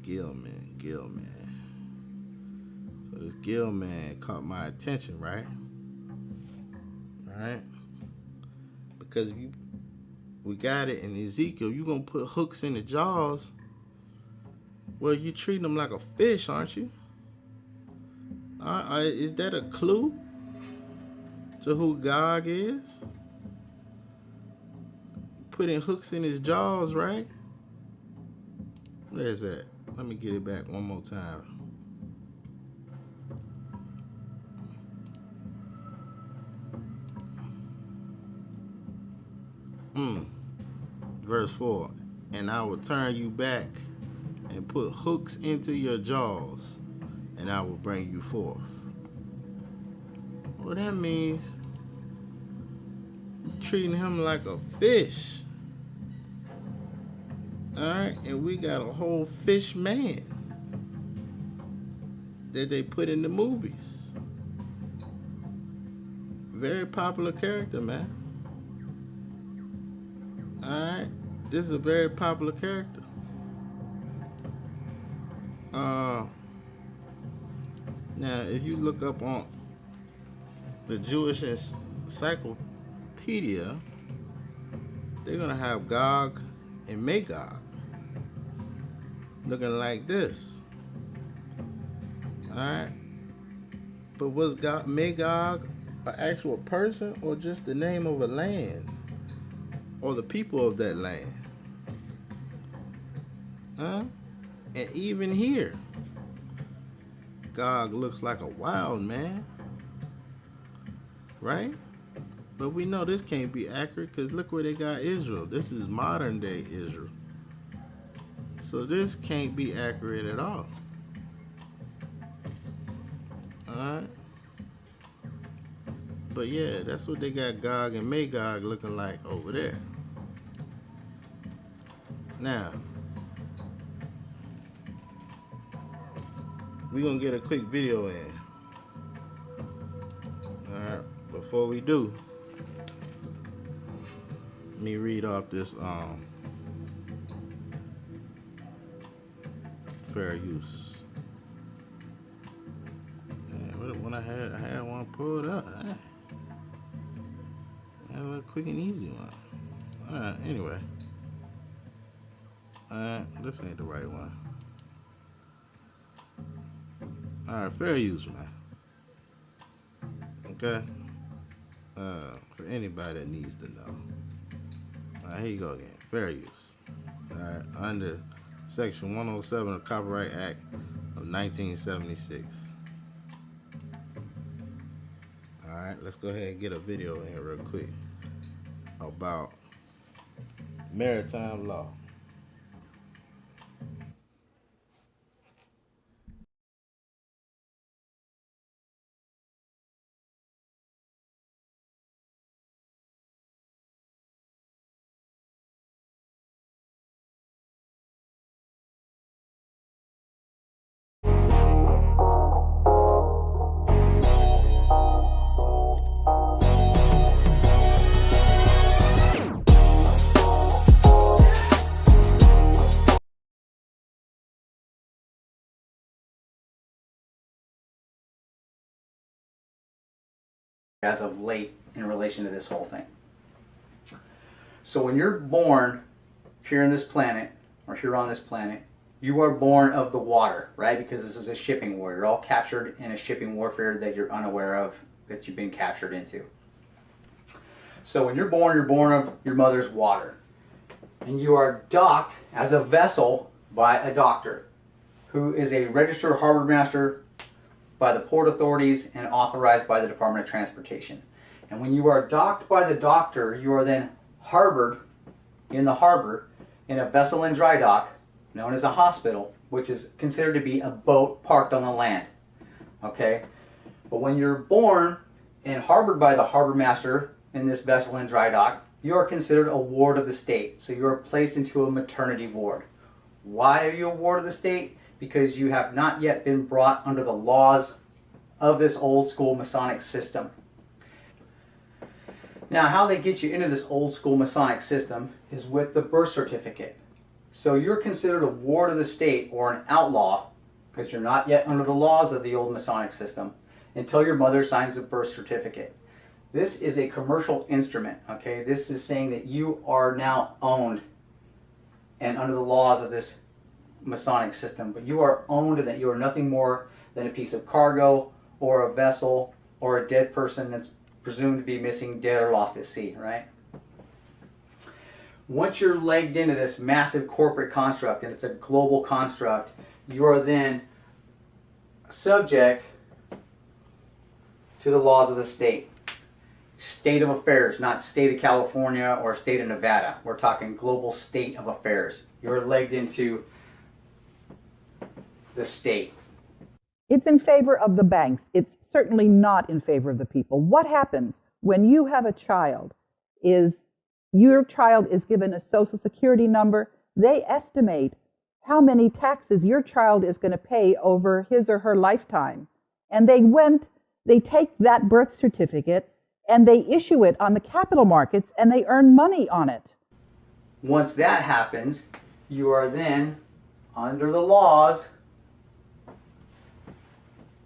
Gilman. So this Gilman caught my attention, right? Right? Because we got it in Ezekiel. You're going to put hooks in the jaws. Well, you're treating them like a fish, aren't you? Is that a clue to who Gog is? Putting hooks in his jaws, right? Where's that? Let me get it back one more time. Verse 4. And I will turn you back and put hooks into your jaws, and I will bring you forth. Well, that means treating him like a fish. Alright, and we got a whole fish man that they put in the movies. Very popular character, man. Alright, this is a very popular character. Now, if you look up on the Jewish encyclopedia, they're gonna have Gog and Magog looking like this. Alright, but was Magog an actual person, or just the name of a land, or the people of that land? And even here, Gog looks like a wild man, right? But we know this can't be accurate, because look where they got Israel. This is modern day Israel. So this can't be accurate at all. Alright? But yeah, that's what they got Gog and Magog looking like over there. Now, we're going to get a quick video in. Alright, before we do, let me read off this fair use. When I had one pulled up. I had a little quick and easy one. Alright, anyway. This ain't the right one. Alright, fair use, man. Okay? For anybody that needs to know. Alright, here you go again. Fair use. Alright, under Section 107 of the Copyright Act of 1976. Alright, let's go ahead and get a video in real quick about maritime law. as of late in relation to this whole thing. So when you're born here on this planet, or here on this planet, you are born of the water, right? Because this is a shipping war. You're all captured in a shipping warfare that you're unaware of, that you've been captured into. So when you're born of your mother's water. And you are docked as a vessel by a doctor who is a registered harbor master by the port authorities and authorized by the Department of Transportation. And when you are docked by the doctor, you are then harbored in the harbor in a vessel in dry dock known as a hospital, which is considered to be a boat parked on the land. Okay? But when you're born and harbored by the harbor master in this vessel in dry dock, you are considered a ward of the state. So you are placed into a maternity ward. Why are you a ward of the state? Because you have not yet been brought under the laws of this old school Masonic system. Now, how they get you into this old school Masonic system is with the birth certificate. So you're considered a ward of the state or an outlaw because you're not yet under the laws of the old Masonic system until your mother signs a birth certificate. This is a commercial instrument, okay? This is saying that you are now owned and under the laws of this Masonic system, but you are owned and that you are nothing more than a piece of cargo or a vessel or a dead person that's presumed to be missing, dead, or lost at sea, right? Once you're legged into this massive corporate construct, and it's a global construct, you are then subject to the laws of the state. State of affairs, not state of California or state of Nevada. We're talking global state of affairs. You're legged into the state. It's in favor of the banks. It's certainly not in favor of the people. What happens when you have a child is your child is given a social security number. They estimate how many taxes your child is going to pay over his or her lifetime. And they take that birth certificate and they issue it on the capital markets and they earn money on it. Once that happens, you are then under the laws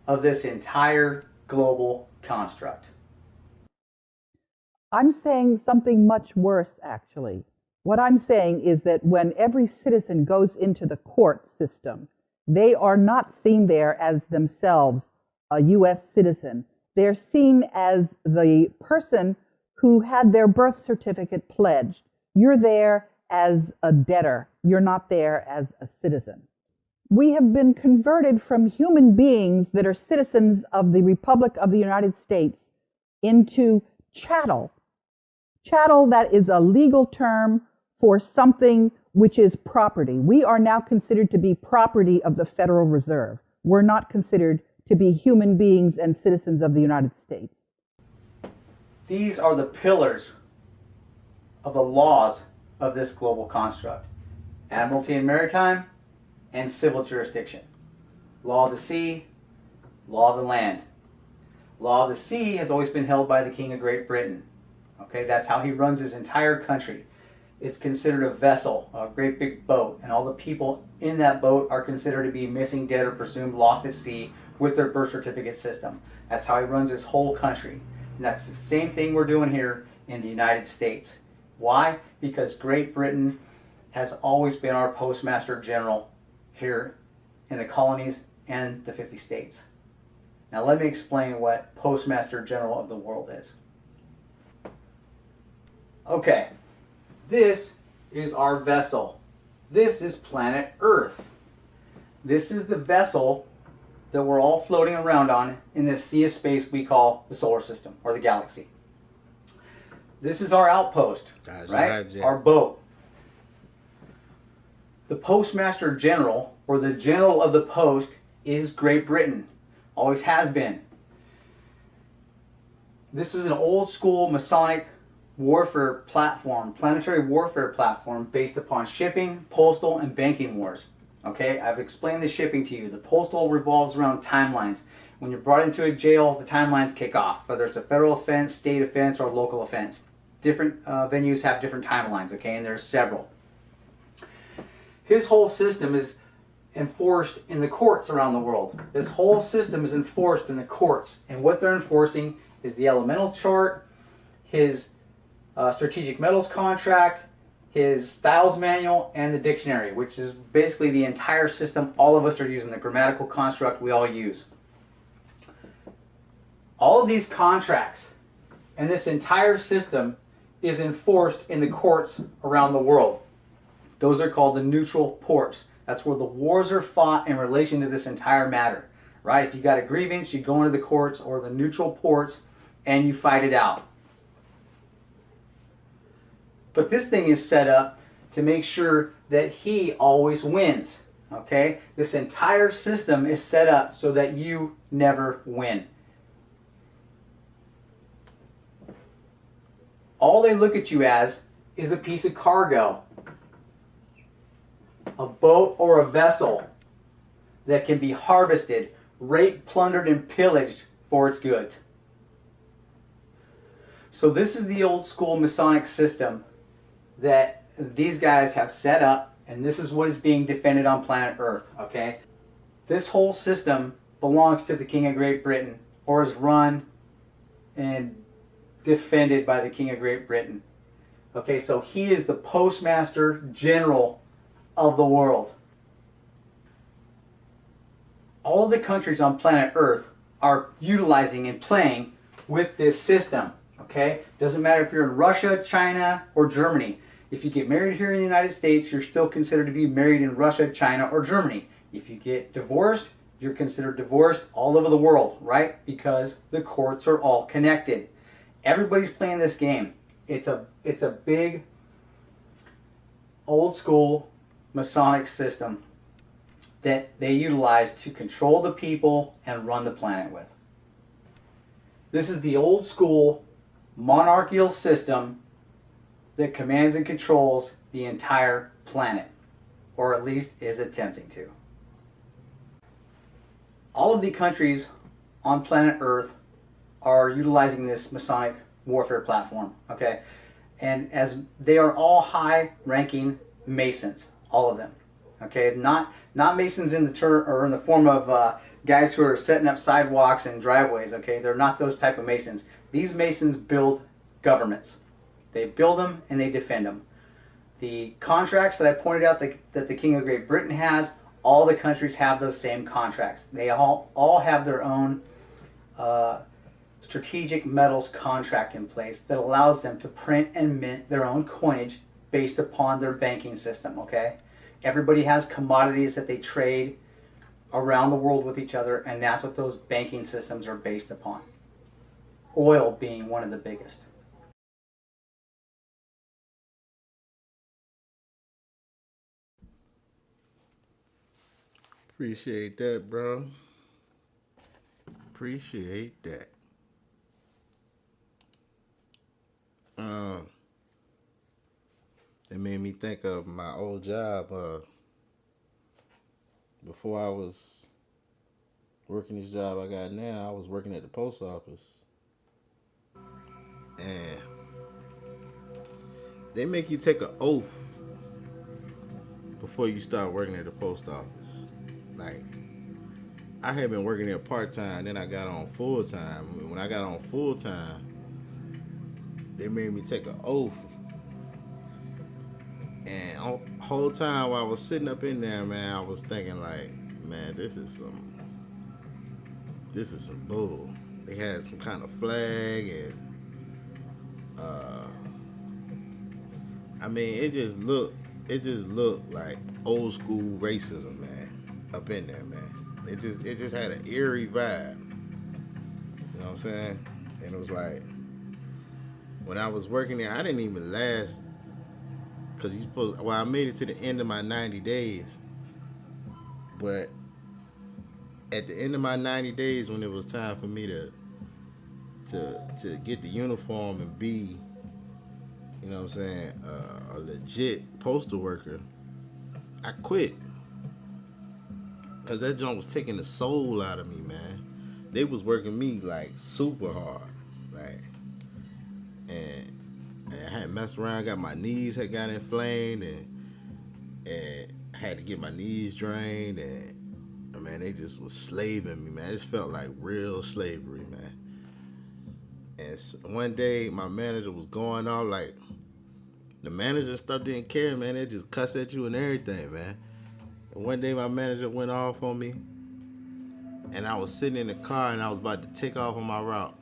of this entire global construct. I'm saying something much worse, actually. What I'm saying is that when every citizen goes into the court system, they are not seen there as themselves a U.S. citizen. They're seen as the person who had their birth certificate pledged. You're there as a debtor. You're not there as a citizen. We have been converted from human beings that are citizens of the Republic of the United States into chattel. Chattel, that is a legal term for something which is property. We are now considered to be property of the Federal Reserve. We're not considered to be human beings and citizens of the United States. These are the pillars of the laws of this global construct. Admiralty and maritime, and civil jurisdiction. Law of the sea, law of the land. Law of the sea has always been held by the King of Great Britain. Okay, that's how he runs his entire country. It's considered a vessel, a great big boat, and all the people in that boat are considered to be missing, dead, or presumed lost at sea with their birth certificate system. That's how he runs his whole country. And that's the same thing we're doing here in the United States. Why? Because Great Britain has always been our Postmaster General here in the colonies and the 50 states. Now let me explain what Postmaster General of the world is. Okay, this is our vessel. This is planet Earth. This is the vessel that we're all floating around on in this sea of space we call the solar system or the galaxy. This is our outpost, right? Our boat. The Postmaster General, or the General of the Post, is Great Britain. Always has been. This is an old school Masonic warfare platform, planetary warfare platform based upon shipping, postal, and banking wars. Okay, I've explained the shipping to you. The postal revolves around timelines. When you're brought into a jail, the timelines kick off, whether it's a federal offense, state offense, or local offense. Different venues have different timelines, okay, and there's several. His whole system is enforced in the courts around the world. This whole system is enforced in the courts, and what they're enforcing is the elemental chart, his strategic metals contract, his styles manual, and the dictionary, which is basically the entire system all of us are using, the grammatical construct we all use. All of these contracts and this entire system is enforced in the courts around the world. Those are called the neutral ports. That's where the wars are fought in relation to this entire matter, right? If you got a grievance, you go into the courts or the neutral ports and you fight it out. But this thing is set up to make sure that he always wins, okay? This entire system is set up so that you never win. All they look at you as is a piece of cargo, a boat or a vessel that can be harvested, raped, plundered, and pillaged for its goods. So this is the old school Masonic system that these guys have set up, and this is what is being defended on planet Earth, okay? This whole system belongs to the King of Great Britain, or is run and defended by the King of Great Britain. Okay, so he is the Postmaster General of the world. All of the countries on planet Earth are utilizing and playing with this system, okay? Doesn't matter if you're in Russia, China, or Germany. If you get married here in the United States, you're still considered to be married in Russia, China, or Germany. If you get divorced, you're considered divorced all over the world, right? Because the courts are all connected. Everybody's playing this game. It's a big, old school Masonic system that they utilize to control the people and run the planet with. This is the old school monarchical system that commands and controls the entire planet, or at least is attempting to. All of the countries on planet Earth are utilizing this Masonic warfare platform, okay? And as they are all high-ranking Masons, all of them, okay? Not Masons in the form of guys who are setting up sidewalks and driveways, okay? They're not those type of Masons. These Masons build governments. They build them and they defend them. The contracts that I pointed out that the King of Great Britain has, all the countries have those same contracts. They all have their own strategic metals contract in place that allows them to print and mint their own coinage based upon their banking system, okay? Everybody has commodities that they trade around the world with each other, and that's what those banking systems are based upon. Oil being one of the biggest. Appreciate that, bro. Appreciate that. It made me think of my old job. Before I was working this job I got now, I was working at the post office. And they make you take an oath before you start working at the post office. Like, I had been working there part-time, then I got on full-time. When I got on full-time, they made me take an oath. And the whole time while I was sitting up in there, man, I was thinking like, man, this is some bull. They had some kind of flag and I mean, it just looked like old school racism, man, up in there, man. It just had an eerie vibe. You know what I'm saying? And it was like, when I was working there, I didn't even last, because I made it to the end of my 90 days. But at the end of my 90 days, when it was time for me to get the uniform and be, you know what I'm saying, a legit postal worker, I quit. Because that junk was taking the soul out of me, man. They was working me like super hard, right? And I had messed around, got my knees had got inflamed, and had to get my knees drained, and man, they just was slaving me, man. It just felt like real slavery, man. one day my manager was going off like the manager stuff didn't care, man. They just cuss at you and everything, man. And one day my manager went off on me, and I was sitting in the car and I was about to take off on my route,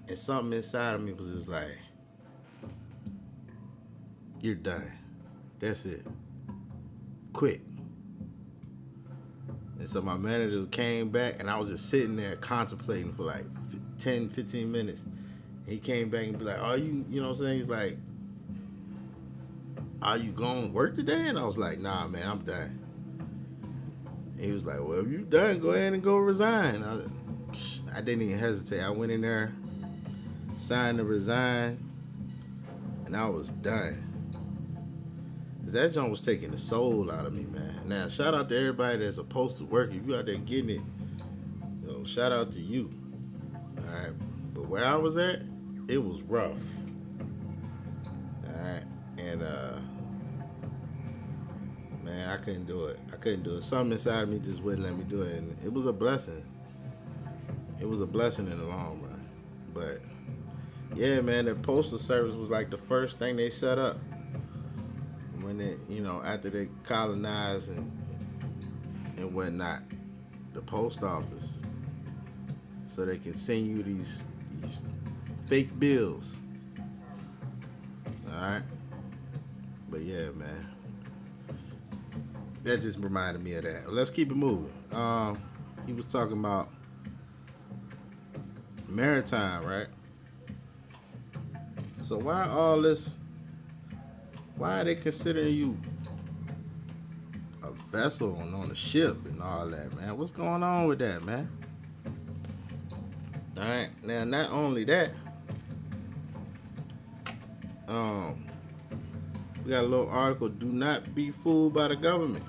and something inside of me was just like, "You're done. That's it. Quit." And so my manager came back, and I was just sitting there contemplating for like 10, 15 minutes. He came back and be like, "Are you, you know what I'm saying?" He's like, "Are you going to work today?" And I was like, "Nah, man, I'm done." And he was like, "Well, if you done, go ahead and go resign." I didn't even hesitate. I went in there, signed to resign, and I was done. Cause that joint was taking the soul out of me, man. Now, shout out to everybody that's supposed to work. If you out there getting it, you know, shout out to you. All right, but where I was at, it was rough. All right, and man, I couldn't do it. Something inside of me just wouldn't let me do it, and it was a blessing. It was a blessing in the long run. But yeah, man, the postal service was like the first thing they set up when they, you know, after they colonized and whatnot, the post office, so they can send you these fake bills. All right, but yeah, man, that just reminded me of that. Well, let's keep it moving. He was talking about maritime, right? So why all this? Why are they considering you a vessel and on a ship and all that, man? What's going on with that, man? All right, now not only that, we got a little article. Do not be fooled by the government.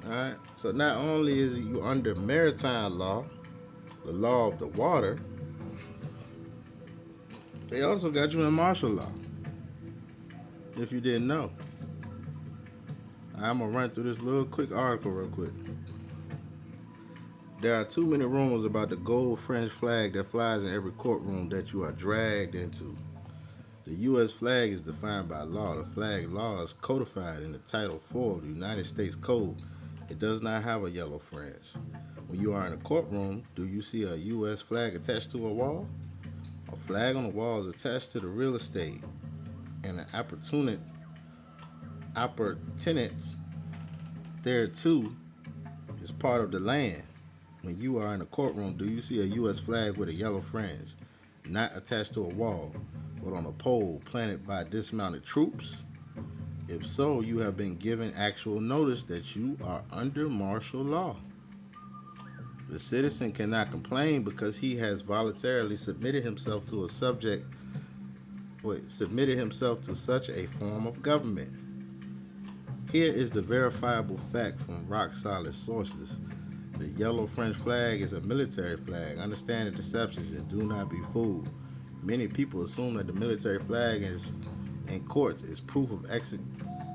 All right, so not only is you under maritime law, the law of the water, they also got you in martial law. If you didn't know. I'm going to run through this little quick article real quick. There are too many rumors about the gold French flag that flies in every courtroom that you are dragged into. The U.S. flag is defined by law. The flag law is codified in the Title 4 of the United States Code. It does not have a yellow fringe. When you are in a courtroom, do you see a U.S. flag attached to a wall? A flag on the wall is attached to the real estate, and an appurtenance thereto is part of the land. When you are in a courtroom, do you see a U.S. flag with a yellow fringe, not attached to a wall, but on a pole planted by dismounted troops? If so, you have been given actual notice that you are under martial law. The citizen cannot complain because he has voluntarily submitted himself to such a form of government. Here is the verifiable fact from rock-solid sources. The yellow French flag is a military flag. Understand the deceptions and do not be fooled. Many people assume that the military flag in courts is proof of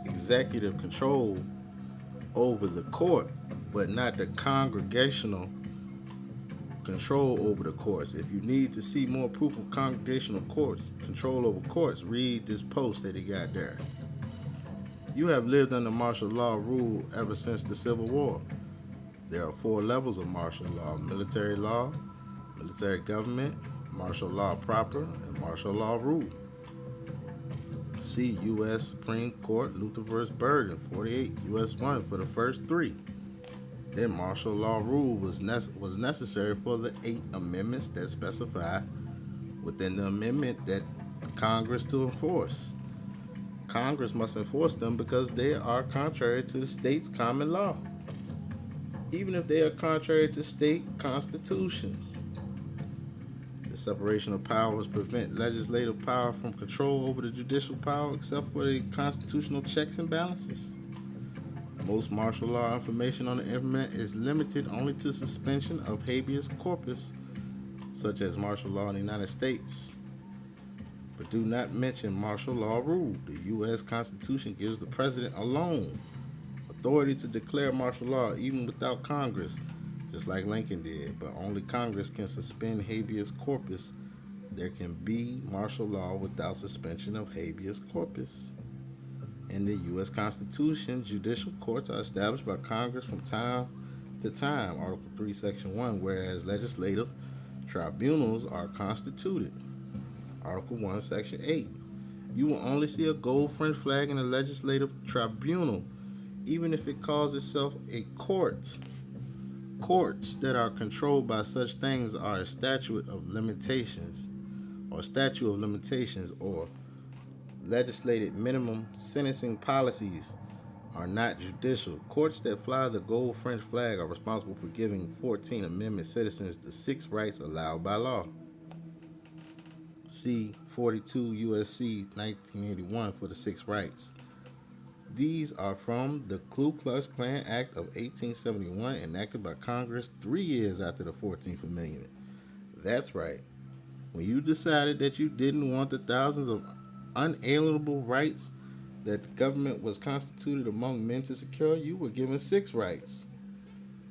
executive control over the court, but not the congregational control over the courts. If you need to see more proof of congregational control over courts, read this post that he got there. You have lived under martial law rule ever since the Civil War. There are 4 levels of martial law: military law, military government, martial law proper, and martial law rule. See U.S. Supreme Court Luther v. Bergen, 48 U.S. 1 for the first 3. Then martial law rule was necessary for the 8 amendments that specify within the amendment that Congress to enforce. Congress must enforce them because they are contrary to the state's common law, even if they are contrary to state constitutions. The separation of powers prevent legislative power from control over the judicial power except for the constitutional checks and balances. Most martial law information on the internet is limited only to suspension of habeas corpus, such as martial law in the United States. But do not mention martial law rule. The U.S. Constitution gives the president alone authority to declare martial law even without Congress just like Lincoln did, but only Congress can suspend habeas corpus. There can be martial law without suspension of habeas corpus. In the U.S. Constitution, judicial courts are established by Congress from time to time, Article 3, Section 1, whereas legislative tribunals are constituted, Article 1, Section 8. You will only see a gold French flag in a legislative tribunal, even if it calls itself a court. Courts that are controlled by such things are a statute of limitations, or legislated minimum sentencing policies are not judicial. Courts that fly the gold French flag are responsible for giving 14th Amendment citizens the 6 rights allowed by law. See 42 U.S.C. 1981 for the 6 rights. These are from the Ku Klux Klan Act of 1871, enacted by Congress 3 years after the 14th Amendment. That's right. When you decided that you didn't want the thousands of unalienable rights that the government was constituted among men to secure, you were given 6 rights.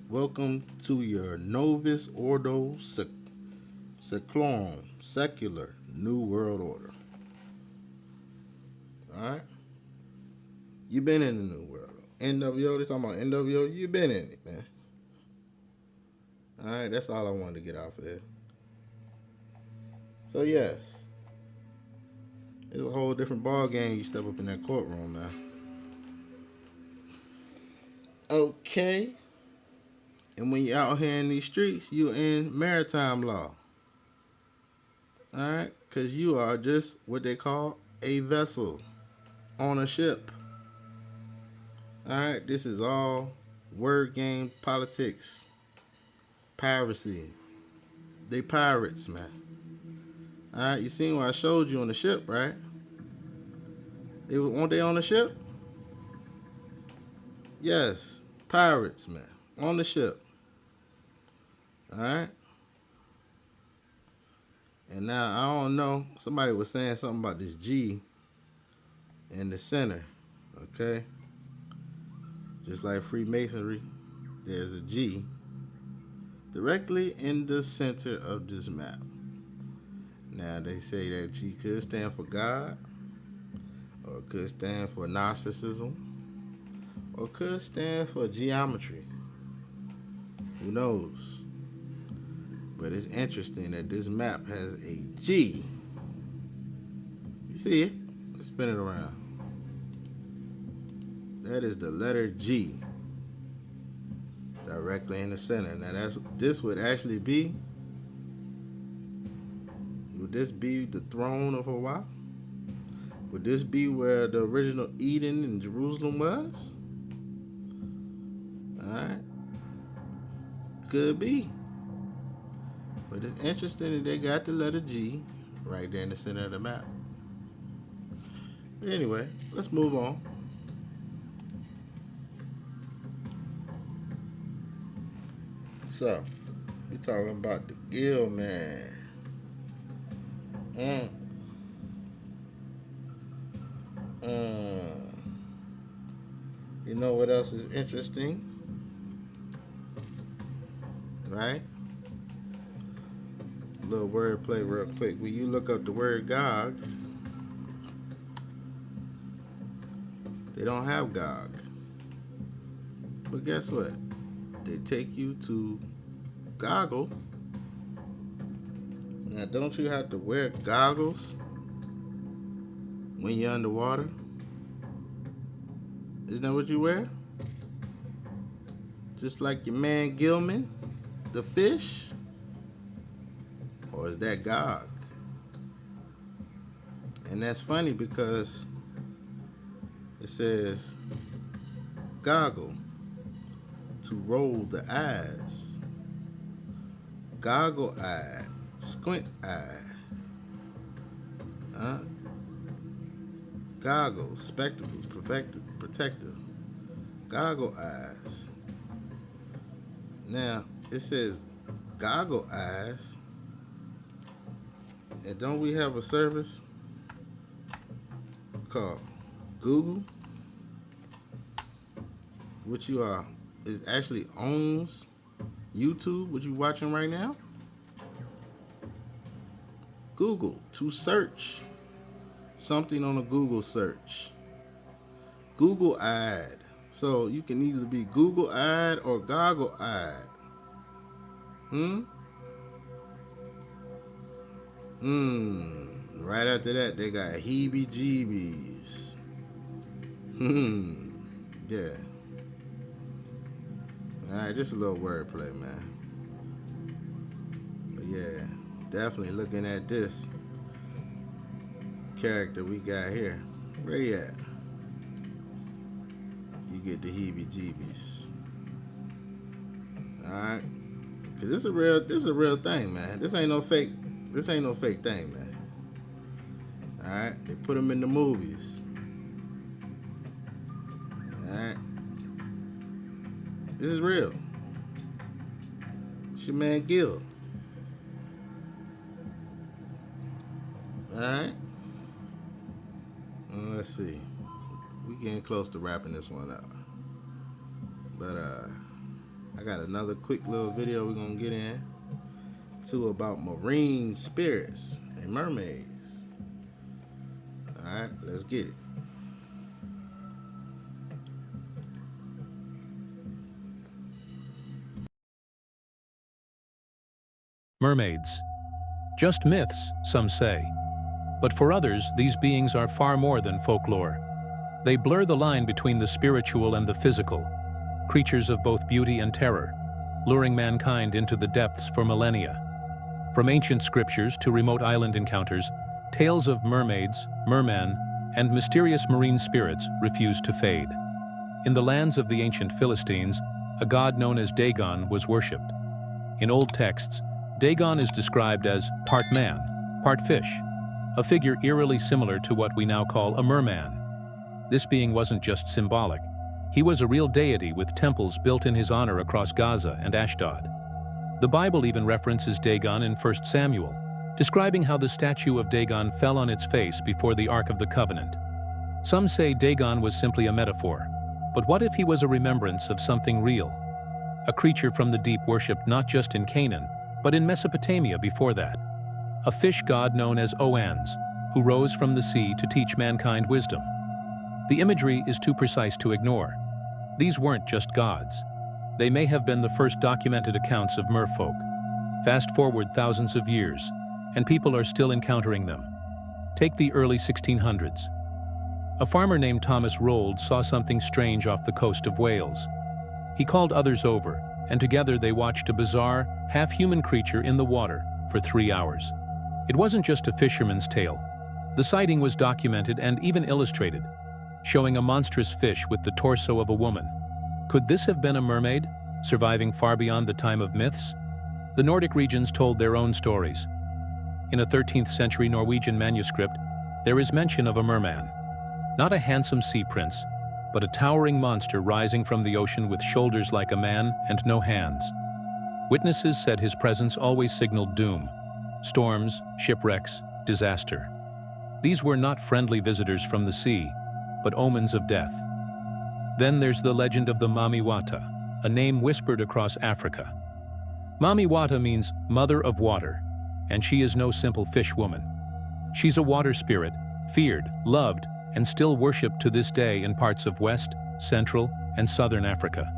Welcome to your Novus Ordo Seclorum, secular New World Order. Alright? You've been in the New World. NWO, they're talking about NWO, you've been in it, man. Alright, that's all I wanted to get off of there. So yes, it's a whole different ball game. You step up in that courtroom, man. Okay. And when you're out here in these streets, you're in maritime law. Alright? Because you are just what they call a vessel on a ship. Alright? This is all word game politics. Piracy. They pirates, man. Alright, you seen what I showed you on the ship, right? Weren't they on the ship? Yes. Pirates, man. On the ship. Alright? And now, I don't know. Somebody was saying something about this G in the center. Okay? Just like Freemasonry, there's a G directly in the center of this map. Now, they say that G could stand for God, or it could stand for narcissism, or it could stand for geometry. Who knows? But it's interesting that this map has a G. You see it? Let's spin it around. That is the letter G directly in the center. Now, this would actually be. Would this be the throne of Hawaii? Would this be where the original Eden in Jerusalem was? Alright. Could be. But it's interesting that they got the letter G right there in the center of the map. But anyway, let's move on. So, we're talking about the Gill man. You know what else is interesting? Right? A little word play real quick. When you look up the word Gog, they don't have Gog. But guess what? They take you to Goggle. Now, don't you have to wear goggles when you're underwater? Isn't that what you wear? Just like your man Gilman, the fish? Or is that Gog? And that's funny because it says goggle, to roll the eyes. Goggle eye, squint eye. Goggles, spectacles, protector. Goggle eyes. Now, it says goggle eyes. And don't we have a service called Google? Which is actually owns YouTube, what you watching right now? Google to search something on a Google search. Google-eyed. So you can either be Google-eyed or goggle-eyed. Right after that, they got heebie-jeebies. Yeah. Alright, just a little wordplay, man. But yeah, definitely looking at this character we got here. Where you at? You get the heebie-jeebies. Alright? Cause this is a real thing, man. This ain't no fake thing, man. Alright? They put them in the movies. Alright? This is real. It's your man Gil. Alright? Let's see. We getting close to wrapping this one up. But I got another quick little video we're gonna get in to about marine spirits and mermaids. Alright, let's get it. Mermaids. Just myths, some say. But for others, these beings are far more than folklore. They blur the line between the spiritual and the physical, creatures of both beauty and terror, luring mankind into the depths for millennia. From ancient scriptures to remote island encounters, tales of mermaids, mermen, and mysterious marine spirits refuse to fade. In the lands of the ancient Philistines, a god known as Dagon was worshipped. In old texts, Dagon is described as part man, part fish, a figure eerily similar to what we now call a merman. This being wasn't just symbolic. He was a real deity with temples built in his honor across Gaza and Ashdod. The Bible even references Dagon in 1 Samuel, describing how the statue of Dagon fell on its face before the Ark of the Covenant. Some say Dagon was simply a metaphor, but what if he was a remembrance of something real? A creature from the deep worshipped not just in Canaan, but in Mesopotamia before that. A fish god known as Oans, who rose from the sea to teach mankind wisdom. The imagery is too precise to ignore. These weren't just gods. They may have been the first documented accounts of merfolk. Fast forward thousands of years, and people are still encountering them. Take the early 1600s. A farmer named Thomas Rold saw something strange off the coast of Wales. He called others over, and together they watched a bizarre, half-human creature in the water for 3 hours. It wasn't just a fisherman's tale. The sighting was documented and even illustrated, showing a monstrous fish with the torso of a woman. Could this have been a mermaid, surviving far beyond the time of myths? The Nordic regions told their own stories. In a 13th century Norwegian manuscript, there is mention of a merman. Not a handsome sea prince, but a towering monster rising from the ocean with shoulders like a man and no hands. Witnesses said his presence always signaled doom, storms, shipwrecks, disaster. These were not friendly visitors from the sea, but omens of death. Then there's the legend of the Mamiwata, a name whispered across Africa. Mamiwata means mother of water, and she is no simple fish woman. She's a water spirit, feared, loved, and still worshipped to this day in parts of West, Central, and Southern Africa.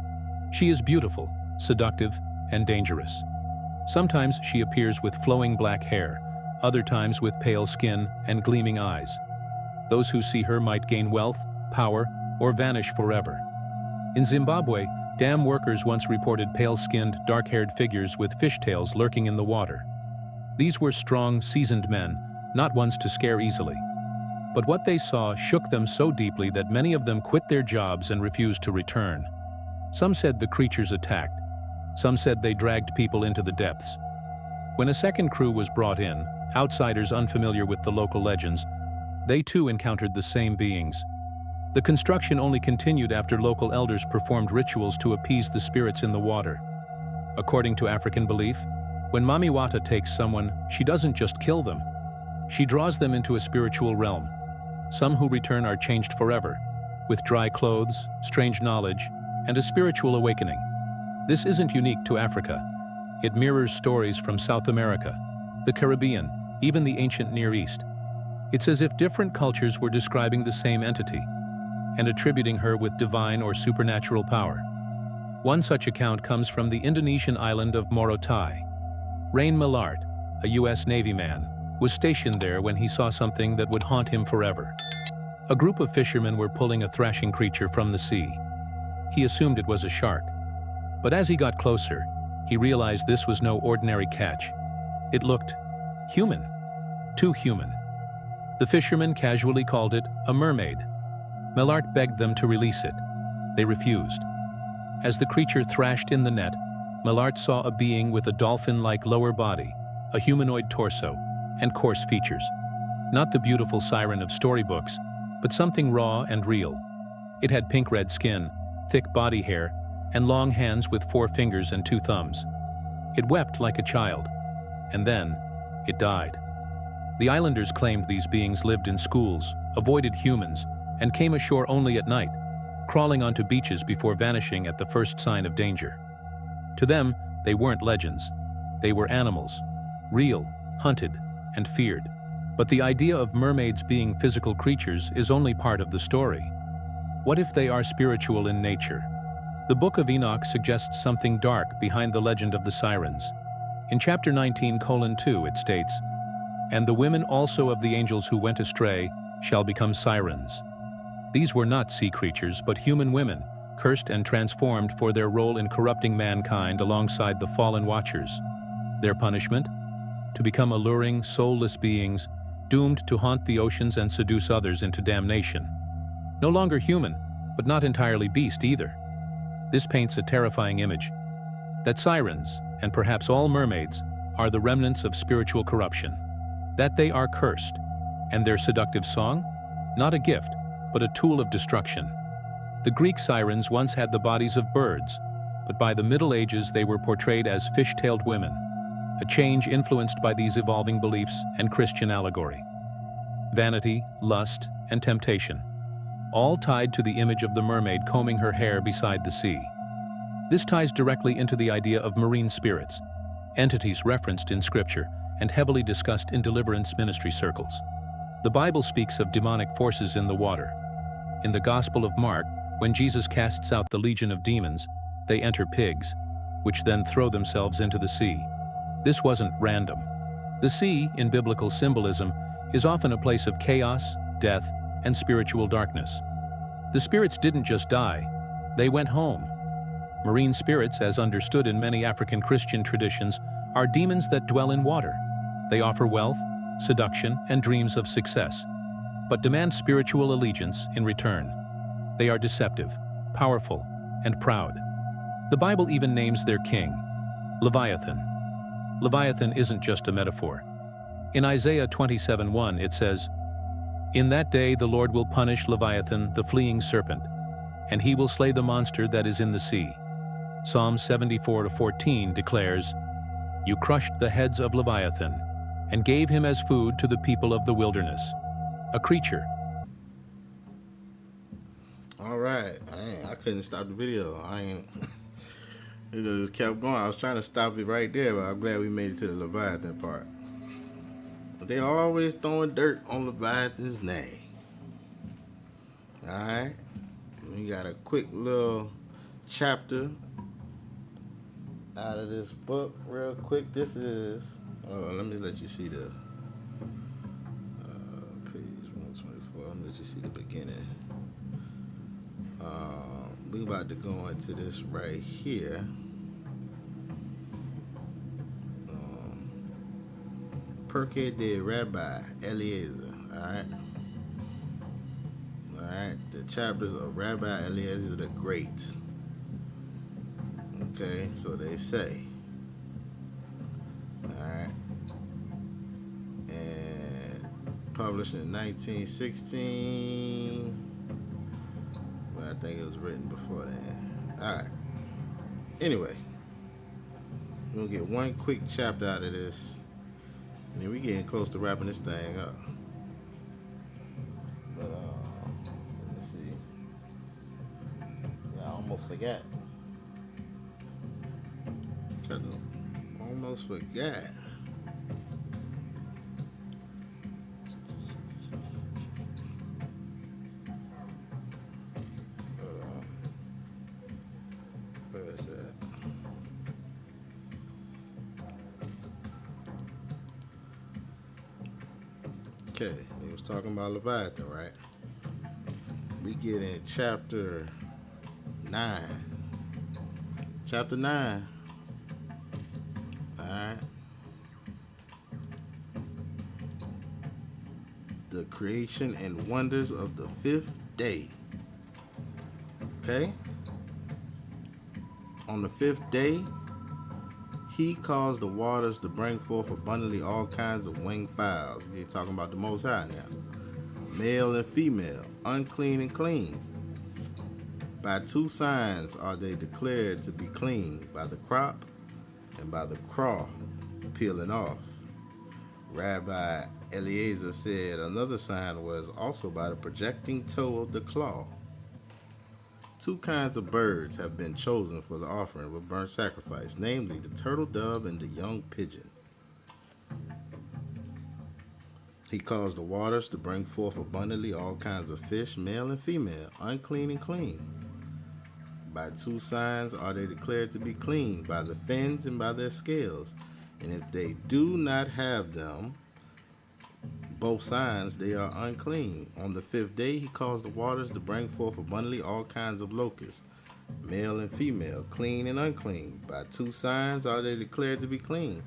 She is beautiful, seductive, and dangerous. Sometimes she appears with flowing black hair, other times with pale skin and gleaming eyes. Those who see her might gain wealth, power, or vanish forever. In Zimbabwe, dam workers once reported pale-skinned, dark-haired figures with fishtails lurking in the water. These were strong, seasoned men, not ones to scare easily. But what they saw shook them so deeply that many of them quit their jobs and refused to return. Some said the creatures attacked. Some said they dragged people into the depths. When a second crew was brought in, outsiders unfamiliar with the local legends, they too encountered the same beings. The construction only continued after local elders performed rituals to appease the spirits in the water. According to African belief, when Mamiwata takes someone, she doesn't just kill them. She draws them into a spiritual realm. Some who return are changed forever, with dry clothes, strange knowledge, and a spiritual awakening. This isn't unique to Africa. It mirrors stories from South America, the Caribbean, even the ancient Near East. It's as if different cultures were describing the same entity and attributing her with divine or supernatural power. One such account comes from the Indonesian island of Morotai. Rain Millard, a U.S. Navy man, was stationed there when he saw something that would haunt him forever. A group of fishermen were pulling a thrashing creature from the sea. He assumed it was a shark. But as he got closer, he realized this was no ordinary catch. It looked human. Too human. The fishermen casually called it a mermaid. Millard begged them to release it. They refused. As the creature thrashed in the net, Millard saw a being with a dolphin-like lower body, a humanoid torso, and coarse features. Not the beautiful siren of storybooks, but something raw and real. It had pink-red skin, thick body hair, and long hands with 4 fingers and 2 thumbs. It wept like a child, and then it died. The islanders claimed these beings lived in schools, avoided humans, and came ashore only at night, crawling onto beaches before vanishing at the first sign of danger. To them, they weren't legends. They were animals, real, hunted, and feared. But the idea of mermaids being physical creatures is only part of the story. What if they are spiritual in nature? The Book of Enoch suggests something dark behind the legend of the sirens. In chapter 19:2 it states, "And the women also of the angels who went astray shall become sirens." These were not sea creatures, but human women, cursed and transformed for their role in corrupting mankind alongside the fallen watchers. Their punishment? To become alluring, soulless beings, doomed to haunt the oceans and seduce others into damnation. No longer human, but not entirely beast either. This paints a terrifying image, that sirens, and perhaps all mermaids, are the remnants of spiritual corruption. That they are cursed, and their seductive song? Not a gift, but a tool of destruction. The Greek sirens once had the bodies of birds, but by the Middle Ages they were portrayed as fish-tailed women, a change influenced by these evolving beliefs and Christian allegory. Vanity, lust, and temptation, all tied to the image of the mermaid combing her hair beside the sea. This ties directly into the idea of marine spirits, entities referenced in Scripture and heavily discussed in deliverance ministry circles. The Bible speaks of demonic forces in the water. In the Gospel of Mark, when Jesus casts out the legion of demons, they enter pigs, which then throw themselves into the sea. This wasn't random. The sea, in biblical symbolism, is often a place of chaos, death, and spiritual darkness. The spirits didn't just die, they went home. Marine spirits, as understood in many African Christian traditions, are demons that dwell in water. They offer wealth, seduction, and dreams of success, but demand spiritual allegiance in return. They are deceptive, powerful, and proud. The Bible even names their king, Leviathan. Leviathan isn't just a metaphor. In Isaiah 27:1 it says, "In that day the Lord will punish Leviathan, the fleeing serpent, and he will slay the monster that is in the sea." Psalm 74:14 declares, "You crushed the heads of Leviathan, and gave him as food to the people of the wilderness." A creature. All right. I couldn't stop the video. It just kept going. I was trying to stop it right there, but I'm glad we made it to the Leviathan part. But they always throwing dirt on Leviathan's name. All right. We got a quick little chapter out of this book real quick. This is, let me let you see the page 124. Let me let you see the beginning. We about to go into this right here. Perke de Rabbi Eliezer. Alright. The chapters of Rabbi Eliezer the Great. Okay, so they say. Alright. And published in 1916. But I think it was written before then. Alright. Anyway. We're gonna get one quick chapter out of this. And then we getting close to wrapping this thing up. But let me see. Yeah, I almost forgot. Almost forgot. Where is that? Okay, he was talking about Leviathan, right? We get in chapter 9. Chapter 9. Alright. The creation and wonders of the 5th day. Okay? On the 5th day, he caused the waters to bring forth abundantly all kinds of winged fowls. You're talking about the Most High now. Male and female, unclean and clean. By 2 signs are they declared to be clean, by the crop and by the craw peeling off. Rabbi Eliezer said another sign was also by the projecting toe of the claw. 2 kinds of birds have been chosen for the offering with burnt sacrifice, namely the turtle dove and the young pigeon. He caused the waters to bring forth abundantly all kinds of fish, male and female, unclean and clean. By 2 signs are they declared to be clean, by the fins and by their scales. And if they do not have them, both signs, they are unclean. On the 5th day, he caused the waters to bring forth abundantly all kinds of locusts, male and female, clean and unclean. By 2 signs are they declared to be clean,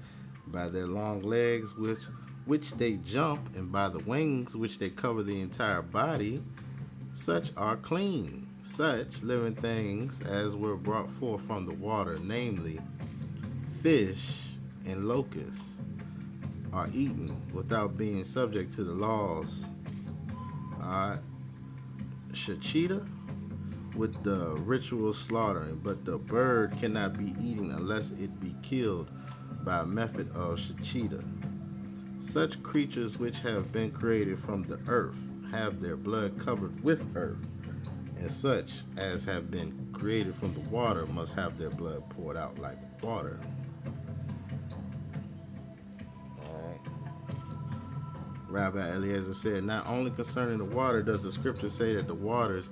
by their long legs which they jump, and by the wings which they cover the entire body. Such are clean, such living things as were brought forth from the water, namely fish and locusts, are eaten without being subject to the laws. Shechita with the ritual slaughtering, but the bird cannot be eaten unless it be killed by a method of shechita. Such creatures which have been created from the earth have their blood covered with earth, and such as have been created from the water must have their blood poured out like water. Rabbi Eliezer said, not only concerning the water does the scripture say that the waters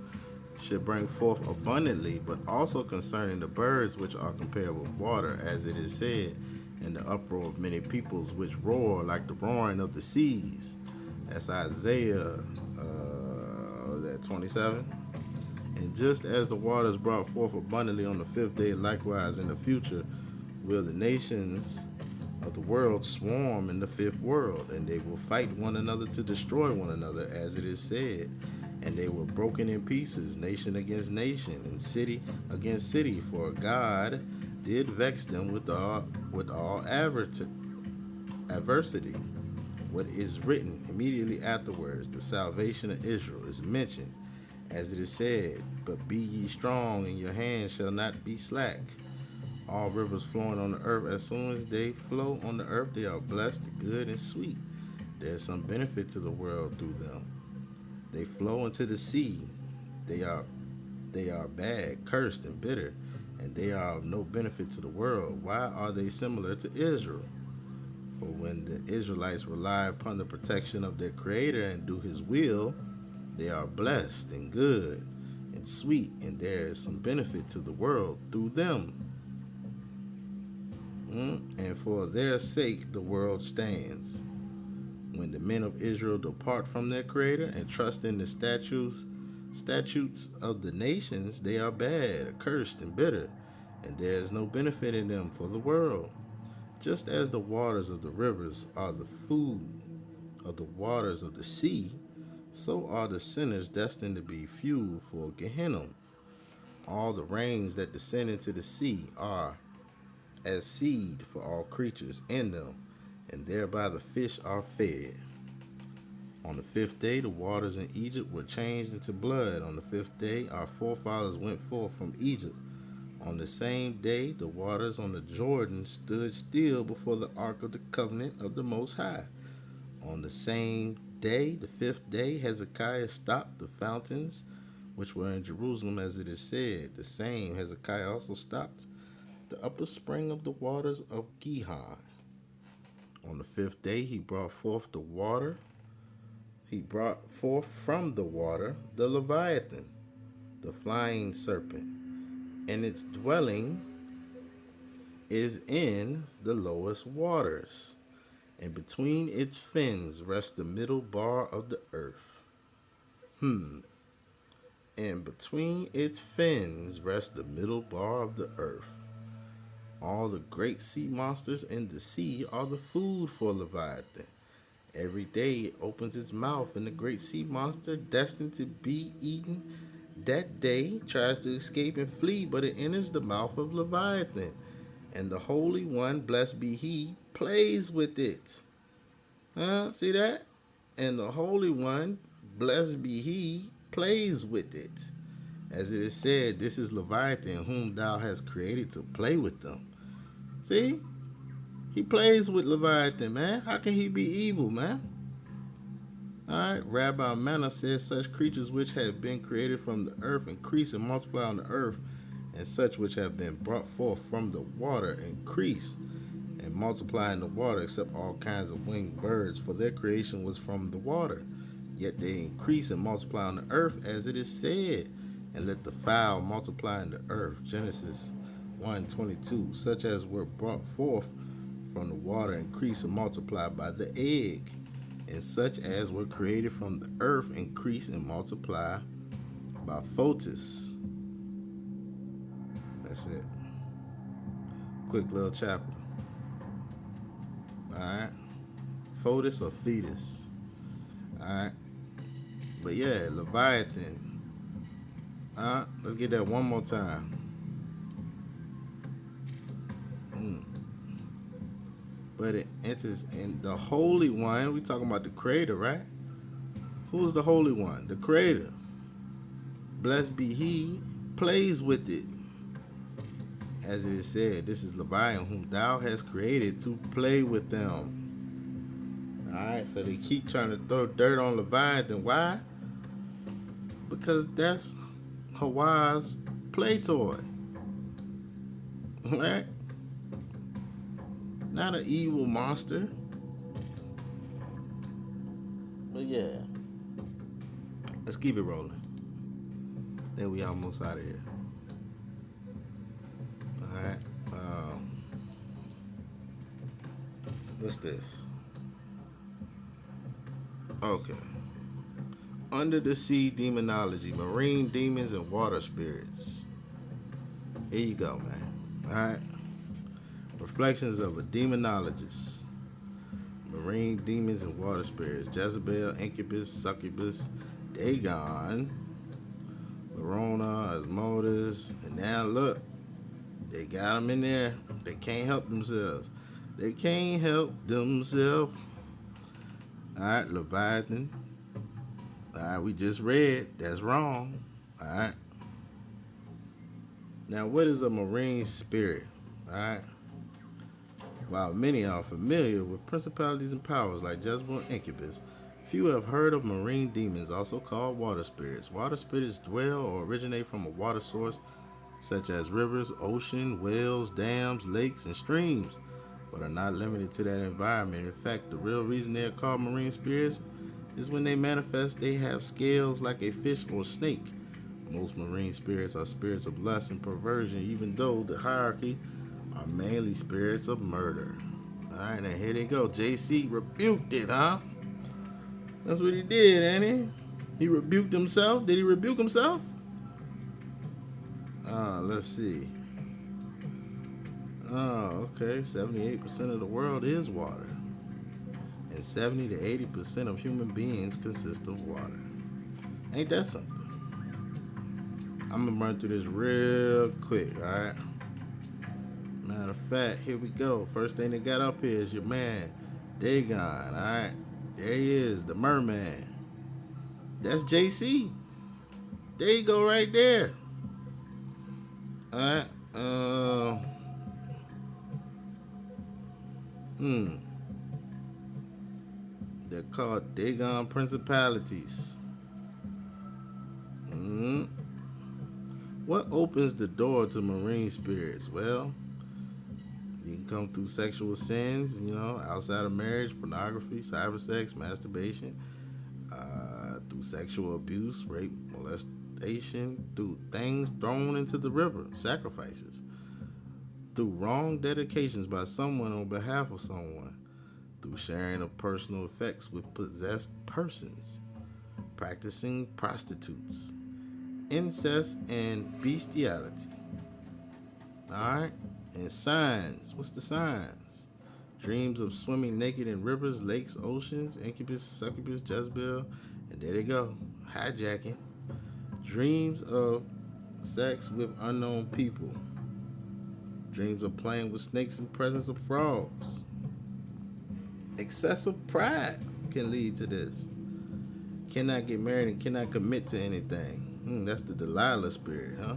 should bring forth abundantly, but also concerning the birds which are compared with water, as it is said, in the uproar of many peoples which roar like the roaring of the seas. That's Isaiah 27. And just as the waters brought forth abundantly on the 5th day, likewise in the future will the nations of the world swarm in the 5th world, and they will fight one another to destroy one another, as it is said. And they were broken in pieces, nation against nation, and city against city, for God did vex them with all adversity. What is written immediately afterwards, the salvation of Israel, is mentioned, as it is said, but be ye strong, and your hands shall not be slack. All rivers flowing on the earth, as soon as they flow on the earth, they are blessed, good, and sweet. There is some benefit to the world through them. They flow into the sea. They are bad, cursed, and bitter, and they are of no benefit to the world. Why are they similar to Israel? For when the Israelites rely upon the protection of their Creator and do His will, they are blessed and good and sweet, and there is some benefit to the world through them. And for their sake the world stands. When the men of Israel depart from their Creator and trust in the statutes of the nations, they are bad, accursed, and bitter, and there is no benefit in them for the world. Just as the waters of the rivers are the food of the waters of the sea, so are the sinners destined to be fuel for Gehenna. All the rains that descend into the sea are as seed for all creatures in them, and thereby the fish are fed. On the 5th day, the waters in Egypt were changed into blood. On the 5th day, our forefathers went forth from Egypt. On the same day, the waters on the Jordan stood still before the ark of the covenant of the Most High. On the same day, the 5th day, Hezekiah stopped the fountains which were in Jerusalem, as it is said. The same Hezekiah also stopped the upper spring of the waters of Gihon. On the 5th day he brought forth the water. He brought forth from the water the Leviathan, the flying serpent, and its dwelling is in the lowest waters, and between its fins rests the middle bar of the earth. And between its fins rests the middle bar of the earth. All the great sea monsters in the sea are the food for Leviathan. Every day it opens its mouth, and the great sea monster destined to be eaten that day tries to escape and flee, but it enters the mouth of Leviathan. And the Holy One, blessed be He, plays with it. See that? And the Holy One, blessed be He, plays with it. As it is said, this is Leviathan, whom thou hast created to play with them. See? He plays with Leviathan, man. How can he be evil, man? Alright, Rabbi Manna says such creatures which have been created from the earth increase and multiply on the earth, and such which have been brought forth from the water increase and multiply in the water, except all kinds of winged birds, for their creation was from the water. Yet they increase and multiply on the earth, as it is said, and let the fowl multiply in the earth. Genesis 1:22. Such as were brought forth from the water increase and multiply by the egg, and such as were created from the earth increase and multiply by photis. That's it. Quick little chapter. Alright. Photis or fetus. Alright. But yeah, Leviathan. Let's get that one more time. But it enters in the Holy One. We talking about the Creator, right? Who's the Holy One? The Creator. Blessed be He, plays with it. As it is said, this is Leviathan, whom thou hast created to play with them. Alright, so they keep trying to throw dirt on Leviathan. Why? Because that's Hawa's play toy. Right? Not an evil monster. But yeah. Let's keep it rolling. Then we almost out of here. Alright. What's this? Okay. Under the sea demonology, marine demons and water spirits. Here you go, man. Alright. Reflections of a demonologist. Marine demons and water spirits. Jezebel, Incubus, Succubus, Dagon, Verona, Asmodeus. And now look, they got them in there. They can't help themselves. They can't help themselves. Alright, Leviathan. Alright, we just read. That's wrong. Alright. Now, what is a marine spirit? Alright. While many are familiar with principalities and powers like Jezebel and Incubus, few have heard of marine demons, also called water spirits. Water spirits dwell or originate from a water source such as rivers, ocean, wells, dams, lakes, and streams, but are not limited to that environment. In fact, the real reason they are called marine spirits is when they manifest, they have scales like a fish or snake. Most marine spirits are spirits of lust and perversion, even though the hierarchy are mainly spirits of murder. Alright, now here they go. JC rebuked it, huh? That's what he did, ain't he? He rebuked himself. Did he rebuke himself? Let's see. Oh, okay. 78% of the world is water. And 70 to 80% of human beings consist of water. Ain't that something? I'm going to run through this real quick, alright? Matter of fact, here we go. First thing they got up here is your man, Dagon, alright? There he is, the merman. That's JC. There you go right there. Alright. They're called Dagon principalities. What opens the door to marine spirits? Well, You can come through sexual sins, outside of marriage, pornography, cyber sex, masturbation, through sexual abuse, rape, molestation, through things thrown into the river, sacrifices, through wrong dedications by someone on behalf of someone, through sharing of personal effects with possessed persons, practicing prostitutes, incest, and bestiality. Alright? And signs. What's the signs? Dreams of swimming naked in rivers, lakes, oceans, incubus, succubus, Jezebel, and there they go. Hijacking. Dreams of sex with unknown people. Dreams of playing with snakes in presence of frogs. Excessive pride can lead to this. Cannot get married and cannot commit to anything. That's the Delilah spirit, huh?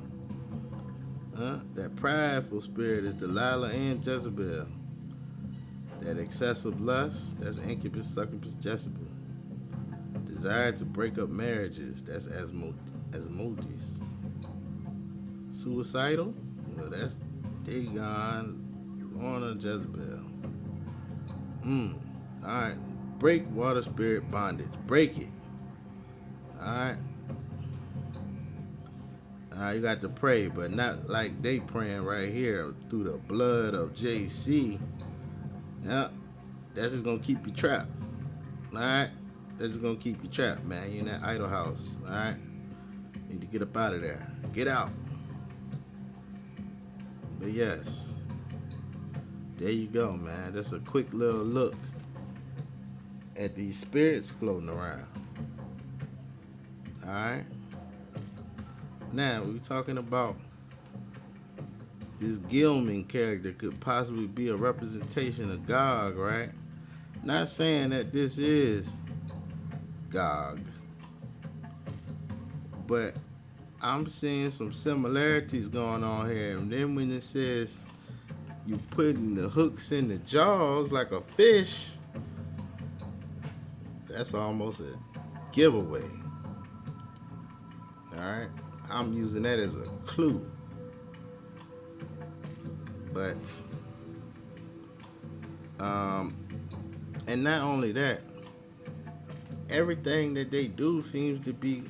That prideful spirit is Delilah and Jezebel. That excessive lust, that's incubus, succubus, Jezebel. Desire to break up marriages, that's Asmodeus. Suicidal, well, that's Dagon, Lorna, Jezebel. Alright. Break water spirit bondage. Break it. Alright. You got to pray, but not like they praying right here through the blood of JC. Yep. That's just gonna keep you trapped. Alright? That's just gonna keep you trapped, man. You're in that idol house. Alright? You need to get up out of there. Get out. But yes. There you go, man. That's a quick little look at these spirits floating around. Alright? Now, we're talking about this Gilman character could possibly be a representation of Gog, right? Not saying that this is Gog, but I'm seeing some similarities going on here. And then when it says you putting the hooks in the jaws like a fish, that's almost a giveaway. Alright? I'm using that as a clue. But and not only that, everything that they do seems to be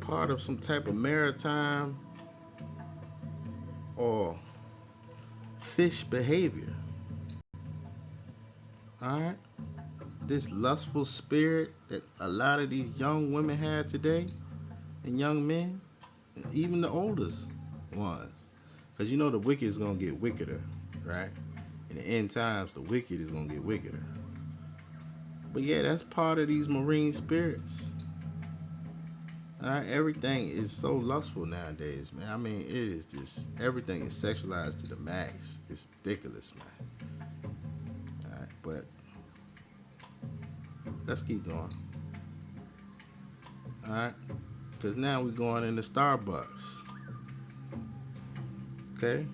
part of some type of maritime or fish behavior. Alright? This lustful spirit that a lot of these young women have today, and young men, even the oldest ones. Because you know the wicked is going to get wickeder, right? In the end times, the wicked is going to get wickeder. But yeah, that's part of these marine spirits. Alright, everything is so lustful nowadays, man. I mean, it is just, everything is sexualized to the max. It's ridiculous, man. Alright, but let's keep going. Alright, because now we're going into Starbucks. Okay?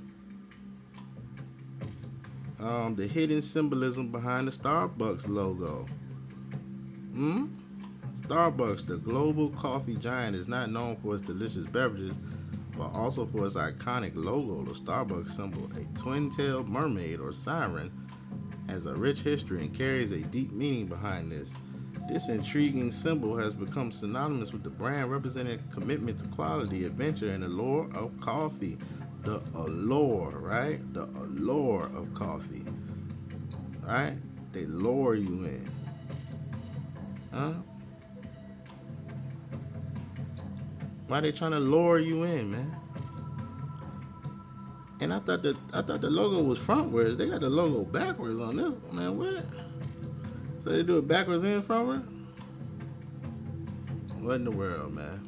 The hidden symbolism behind the Starbucks logo. Starbucks, the global coffee giant, is not known for its delicious beverages, but also for its iconic logo. The Starbucks symbol, a twin-tailed mermaid or siren, has a rich history and carries a deep meaning behind this. This intriguing symbol has become synonymous with the brand, representing commitment to quality, adventure, and allure of coffee. The allure, right? The allure of coffee. Right? They lure you in. Huh? Why they trying to lure you in, man? And I thought the logo was frontwards. They got the logo backwards on this one, man. What? So they do it backwards and frontward? What in the world, man?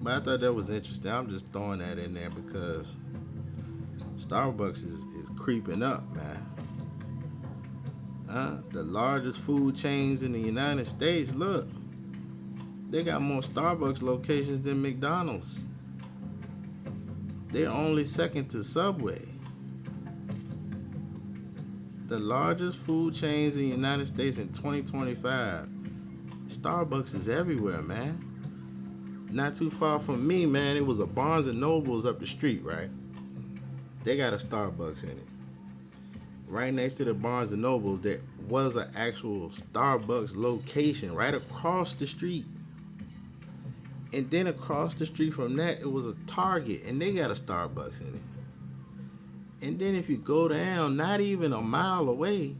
But I thought that was interesting. I'm just throwing that in there because Starbucks is creeping up, man. The largest food chains in the United States, look. They got more Starbucks locations than McDonald's. They're only second to Subway. The largest food chains in the United States in 2025. Starbucks is everywhere, man. Not too far from me, man, it was a Barnes and Nobles up the street, right? They got a Starbucks in it. Right next to the Barnes and Nobles, there was an actual Starbucks location right across the street. And then across the street from that, it was a Target, and they got a Starbucks in it. And then if you go down, not even a mile away,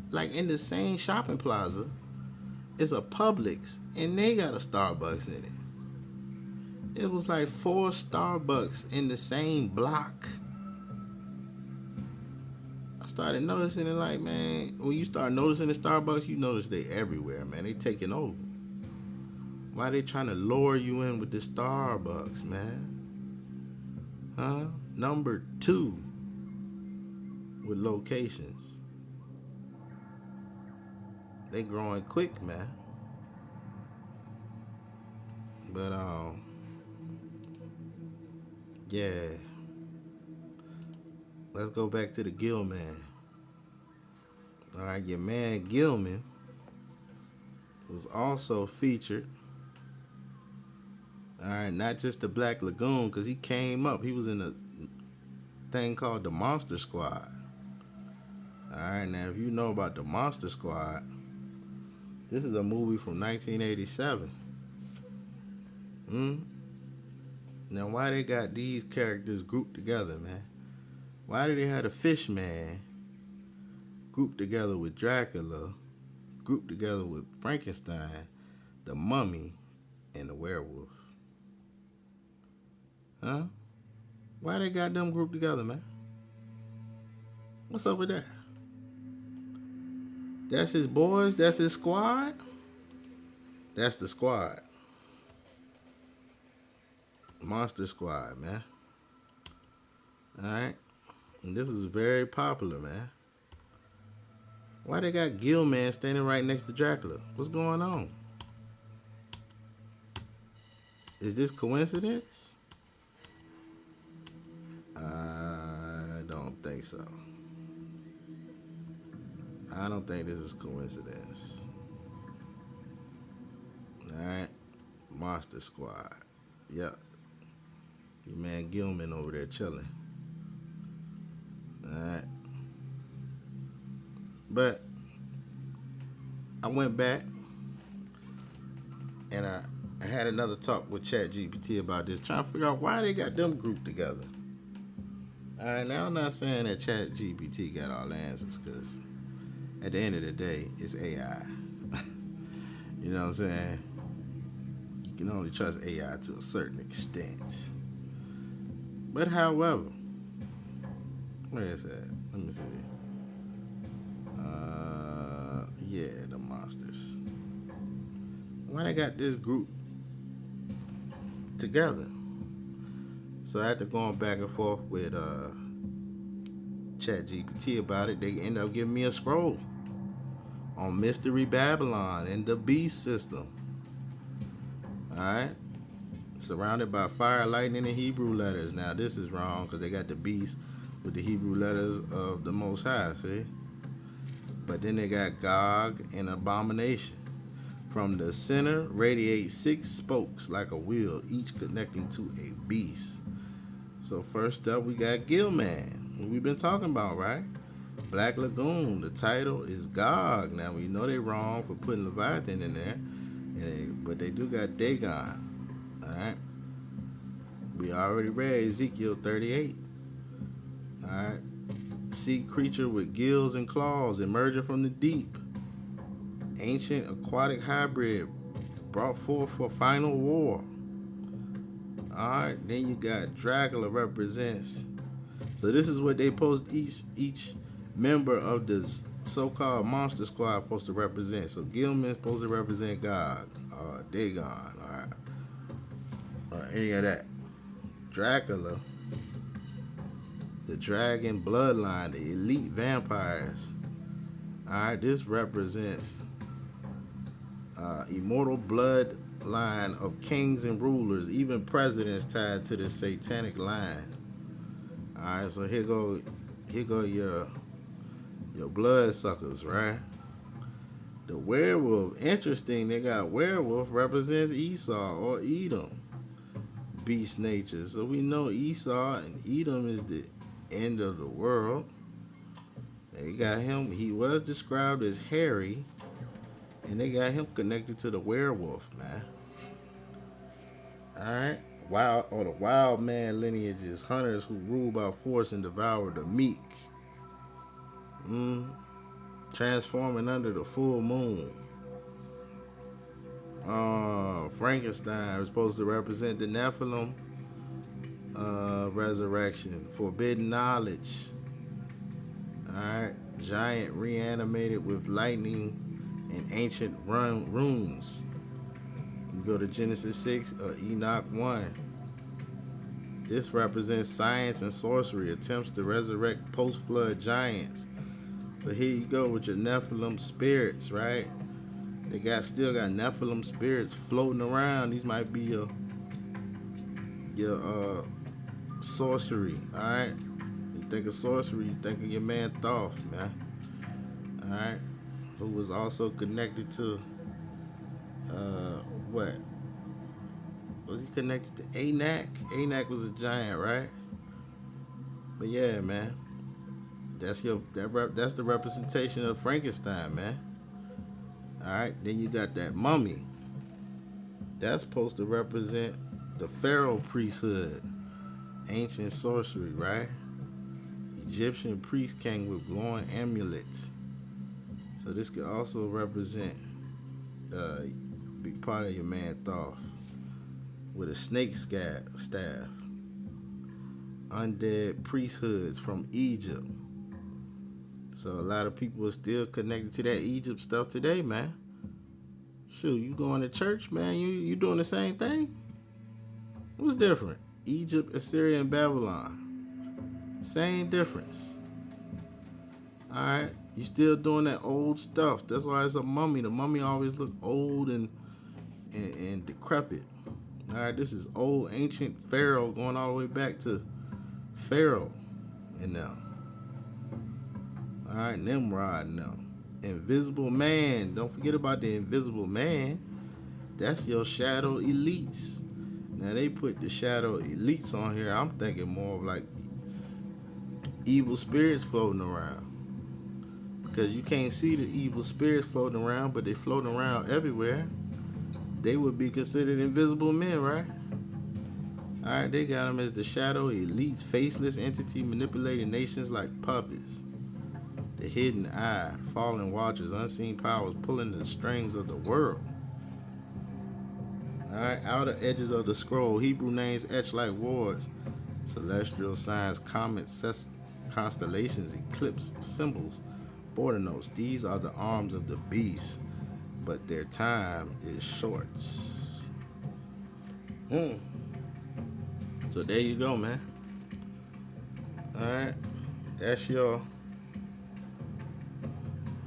like in the same shopping plaza, it's a Publix, and they got a Starbucks in it. It was like 4 Starbucks in the same block. I started noticing it, like, man, when you start noticing the Starbucks, you notice they everywhere, man. They taking over. Why they trying to lure you in with the Starbucks, man? Huh? Number 2 with locations. They growing quick, man. But yeah. Let's go back to the Gill man. All right, your man Gilman was also featured. All right, not just the Black Lagoon, because he came up. He was in a thing called the Monster Squad. All right, now if you know about the Monster Squad, this is a movie from 1987. Now, why they got these characters grouped together, man? Why do they have the Fish Man grouped together with Dracula, grouped together with Frankenstein, the Mummy, and the Werewolf? Huh? Why they got them grouped together, man? What's up with that? That's his boys? That's his squad? That's the squad. Monster Squad, man. Alright? And this is very popular, man. Why they got Gilman standing right next to Dracula? What's going on? Is this coincidence? I don't think so. I don't think this is coincidence. Alright. Monster Squad. Yep. Your man Gilman over there chilling. Alright. But I went back and I had another talk with ChatGPT about this, trying to figure out why they got them grouped together. Alright, now I'm not saying that ChatGPT got all the answers, because at the end of the day, it's AI. You know what I'm saying? You can only trust AI to a certain extent. But however, where is that? Let me see. Yeah, the monsters. Why they got this group together? So after going back and forth with ChatGPT about it, they end up giving me a scroll on Mystery Babylon and the Beast system. Alright? Surrounded by fire, lightning, and Hebrew letters. Now this is wrong because they got the beast with the Hebrew letters of the Most High, see? But then they got Gog and Abomination. From the center radiate 6 spokes like a wheel, each connecting to a beast. So first up, we got Gilman, who we've been talking about, right? Black Lagoon, the title is Gog. Now we know they're wrong for putting Leviathan in there, but they do got Dagon. Alright? We already read Ezekiel 38. Alright? Sea creature with gills and claws emerging from the deep. Ancient aquatic hybrid brought forth for final war. Alright, then you got Dracula represents. So this is what they post each member of this so-called Monster Squad supposed to represent. So Gilman's supposed to represent God, Dagon, alright. Or any of that. Dracula, the dragon bloodline, the elite vampires. Alright, this represents immortal bloodline of kings and rulers, even presidents tied to the satanic line. Alright, so here go your blood suckers, right? The werewolf, interesting, they got werewolf represents Esau or Edom. Beast nature. So we know Esau and Edom is the end of the world. They got him. He was described as hairy, and they got him connected to the werewolf, man. All right. The wild man lineage is hunters who rule by force and devour the meek. Transforming under the full moon. Frankenstein is supposed to represent the Nephilim resurrection, forbidden knowledge. Alright, giant reanimated with lightning and ancient runes. You go to Genesis 6 or Enoch 1. This represents science and sorcery, attempts to resurrect post-flood giants. So here you go with your Nephilim spirits, right? They still got Nephilim spirits floating around. These might be your sorcery, all right? You think of sorcery, you think of your man Thoth, man. All right, who was also connected to what? Was he connected to Anak? Anak was a giant, right? But yeah, man, that's the representation of Frankenstein, man. All right, then you got that mummy. That's supposed to represent the pharaoh priesthood, ancient sorcery, right? Egyptian priest king with glowing amulets. So this could also represent be part of your man Thoth with a snake staff. Undead priesthoods from Egypt. So a lot of people are still connected to that Egypt stuff today, man. Shoot, you going to church, man? You doing the same thing? What's different? Egypt, Assyria, and Babylon. Same difference. Alright? You still doing that old stuff. That's why it's a mummy. The mummy always look old and decrepit. Alright, this is old ancient Pharaoh going all the way back to Pharaoh and them. Alright, Nimrod and them. Invisible man. Don't forget about the invisible man. That's your shadow elites. Now they put the shadow elites on here. I'm thinking more of like evil spirits floating around. Because you can't see the evil spirits floating around, but they floating around everywhere. They would be considered invisible men, right? Alright, they got them as the shadow elites, faceless entity manipulating nations like puppets. The hidden eye, fallen watchers, unseen powers pulling the strings of the world. Alright, outer edges of the scroll, Hebrew names etched like wards, celestial signs, comets, constellations, eclipse symbols, border notes. These are the arms of the beast, but their time is short. So there you go, man. Alright, that's your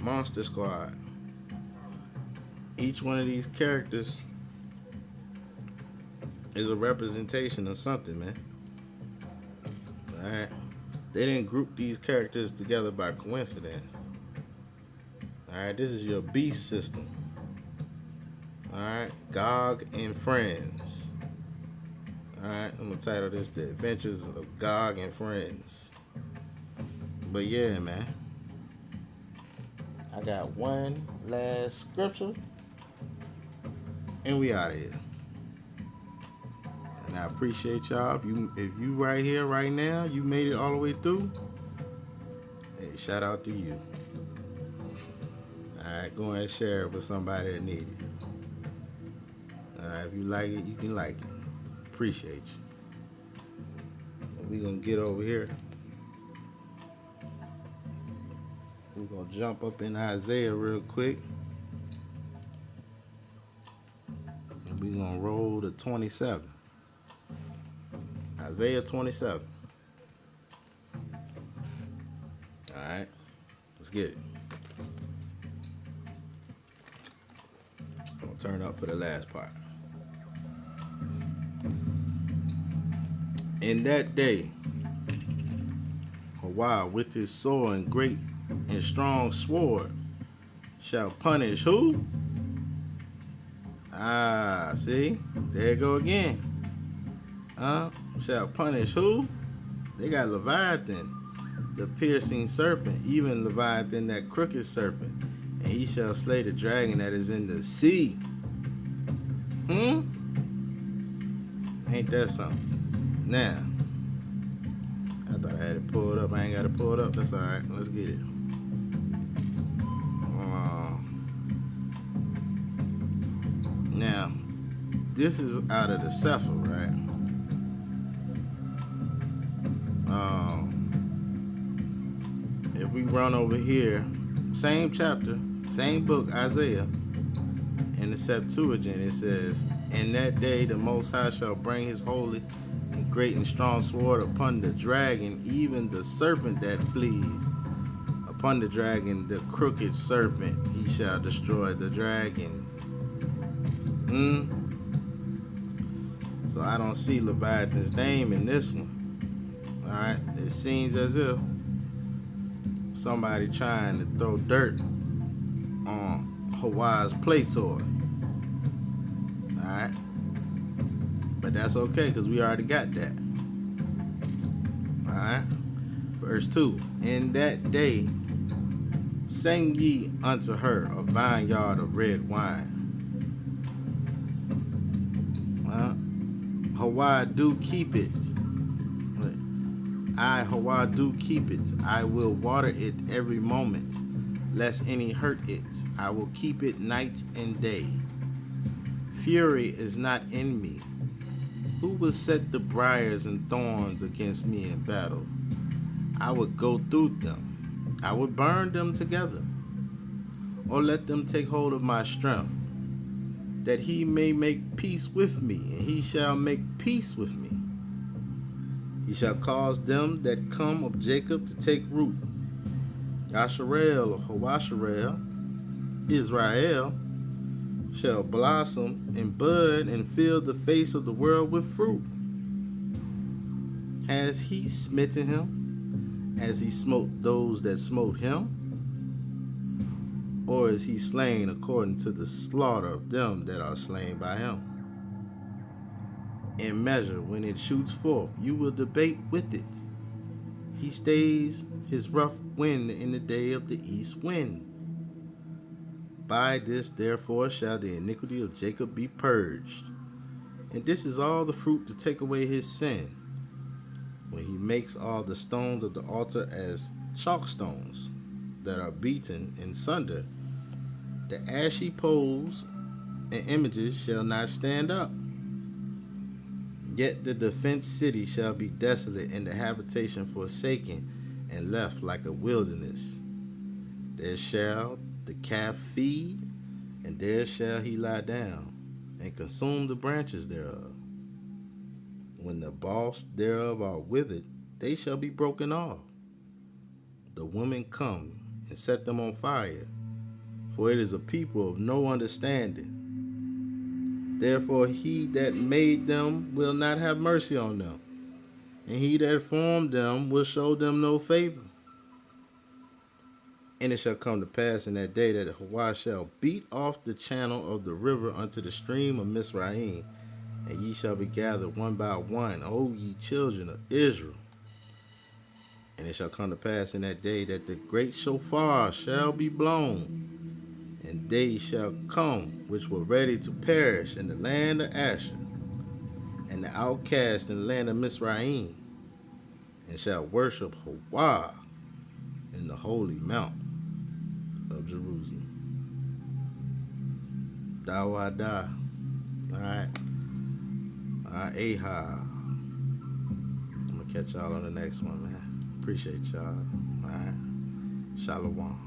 Monster Squad. Each one of these characters is a representation of something, man. Alright, they didn't group these characters together by coincidence. Alright, this is your beast system. Alright, Gog and Friends. Alright, I'm gonna title this The Adventures of Gog and Friends. But yeah, man, I got one last scripture and we out of here. And I appreciate y'all. If you right here right now, you made it all the way through, hey, shout out to you. Alright, go ahead and share it with somebody that needs it. Alright, if you like it, you can like it. Appreciate you. We're gonna get over here. We're gonna jump up in Isaiah real quick. And we're gonna roll to 27. Isaiah 27. Alright, let's get it. I'm gonna turn up for the last part. In that day, Yahweh with his sword and great and strong sword shall punish who? See? There you go again. Shall punish who? They got Leviathan, the piercing serpent, even Leviathan, that crooked serpent. And he shall slay the dragon that is in the sea. Ain't that something? Now, I thought I had it pulled up. I ain't got it pulled up. That's all right. Let's get it. Now, this is out of the Sefer, right? If we run over here, same chapter, same book, Isaiah, in the Septuagint, it says, "In that day the Most High shall bring his holy and great and strong sword upon the dragon, even the serpent that flees. Upon the dragon, the crooked serpent, he shall destroy the dragon." So I don't see Leviathan's name in this one. Alright, it seems as if somebody trying to throw dirt on Hawaii's play toy. Alright, but that's okay because we already got that. Alright, verse 2. "In that day sing ye unto her a vineyard of red wine." Hawaii do keep it. Hawaii do keep it. I will water it every moment, lest any hurt it. I will keep it night and day. Fury is not in me. Who will set the briars and thorns against me in battle? I would go through them. I would burn them together, or let them take hold of my strength, that he may make peace with me, and he shall make peace with me. He shall cause them that come of Jacob to take root. Yasharel or Hawasharel, Israel, shall blossom and bud and fill the face of the world with fruit. Has he smitten him as he smote those that smote him? Or is he slain according to the slaughter of them that are slain by him? In measure, when it shoots forth, you will debate with it. He stays his rough wind in the day of the east wind. By this, therefore, shall the iniquity of Jacob be purged. And this is all the fruit to take away his sin, when he makes all the stones of the altar as chalk stones that are beaten in sunder. The ashy poles and images shall not stand up. Yet the defenced city shall be desolate, and the habitation forsaken and left like a wilderness. There shall the calf feed, and there shall he lie down, and consume the branches thereof. When the boughs thereof are withered, they shall be broken off. The women come and set them on fire, for it is a people of no understanding. Therefore he that made them will not have mercy on them, and he that formed them will show them no favor. And it shall come to pass in that day that Hawaii shall beat off the channel of the river unto the stream of Mizraim, and ye shall be gathered one by one, O ye children of Israel. And it shall come to pass in that day that the great shofar shall be blown, and they shall come which were ready to perish in the land of Asher, and the outcast in the land of Mizraim, and shall worship Hawaii in the holy mount of Jerusalem. Dawada. Alright. Alright, Ahab. I'm gonna catch y'all on the next one, man. Appreciate y'all. Alright. Shalom.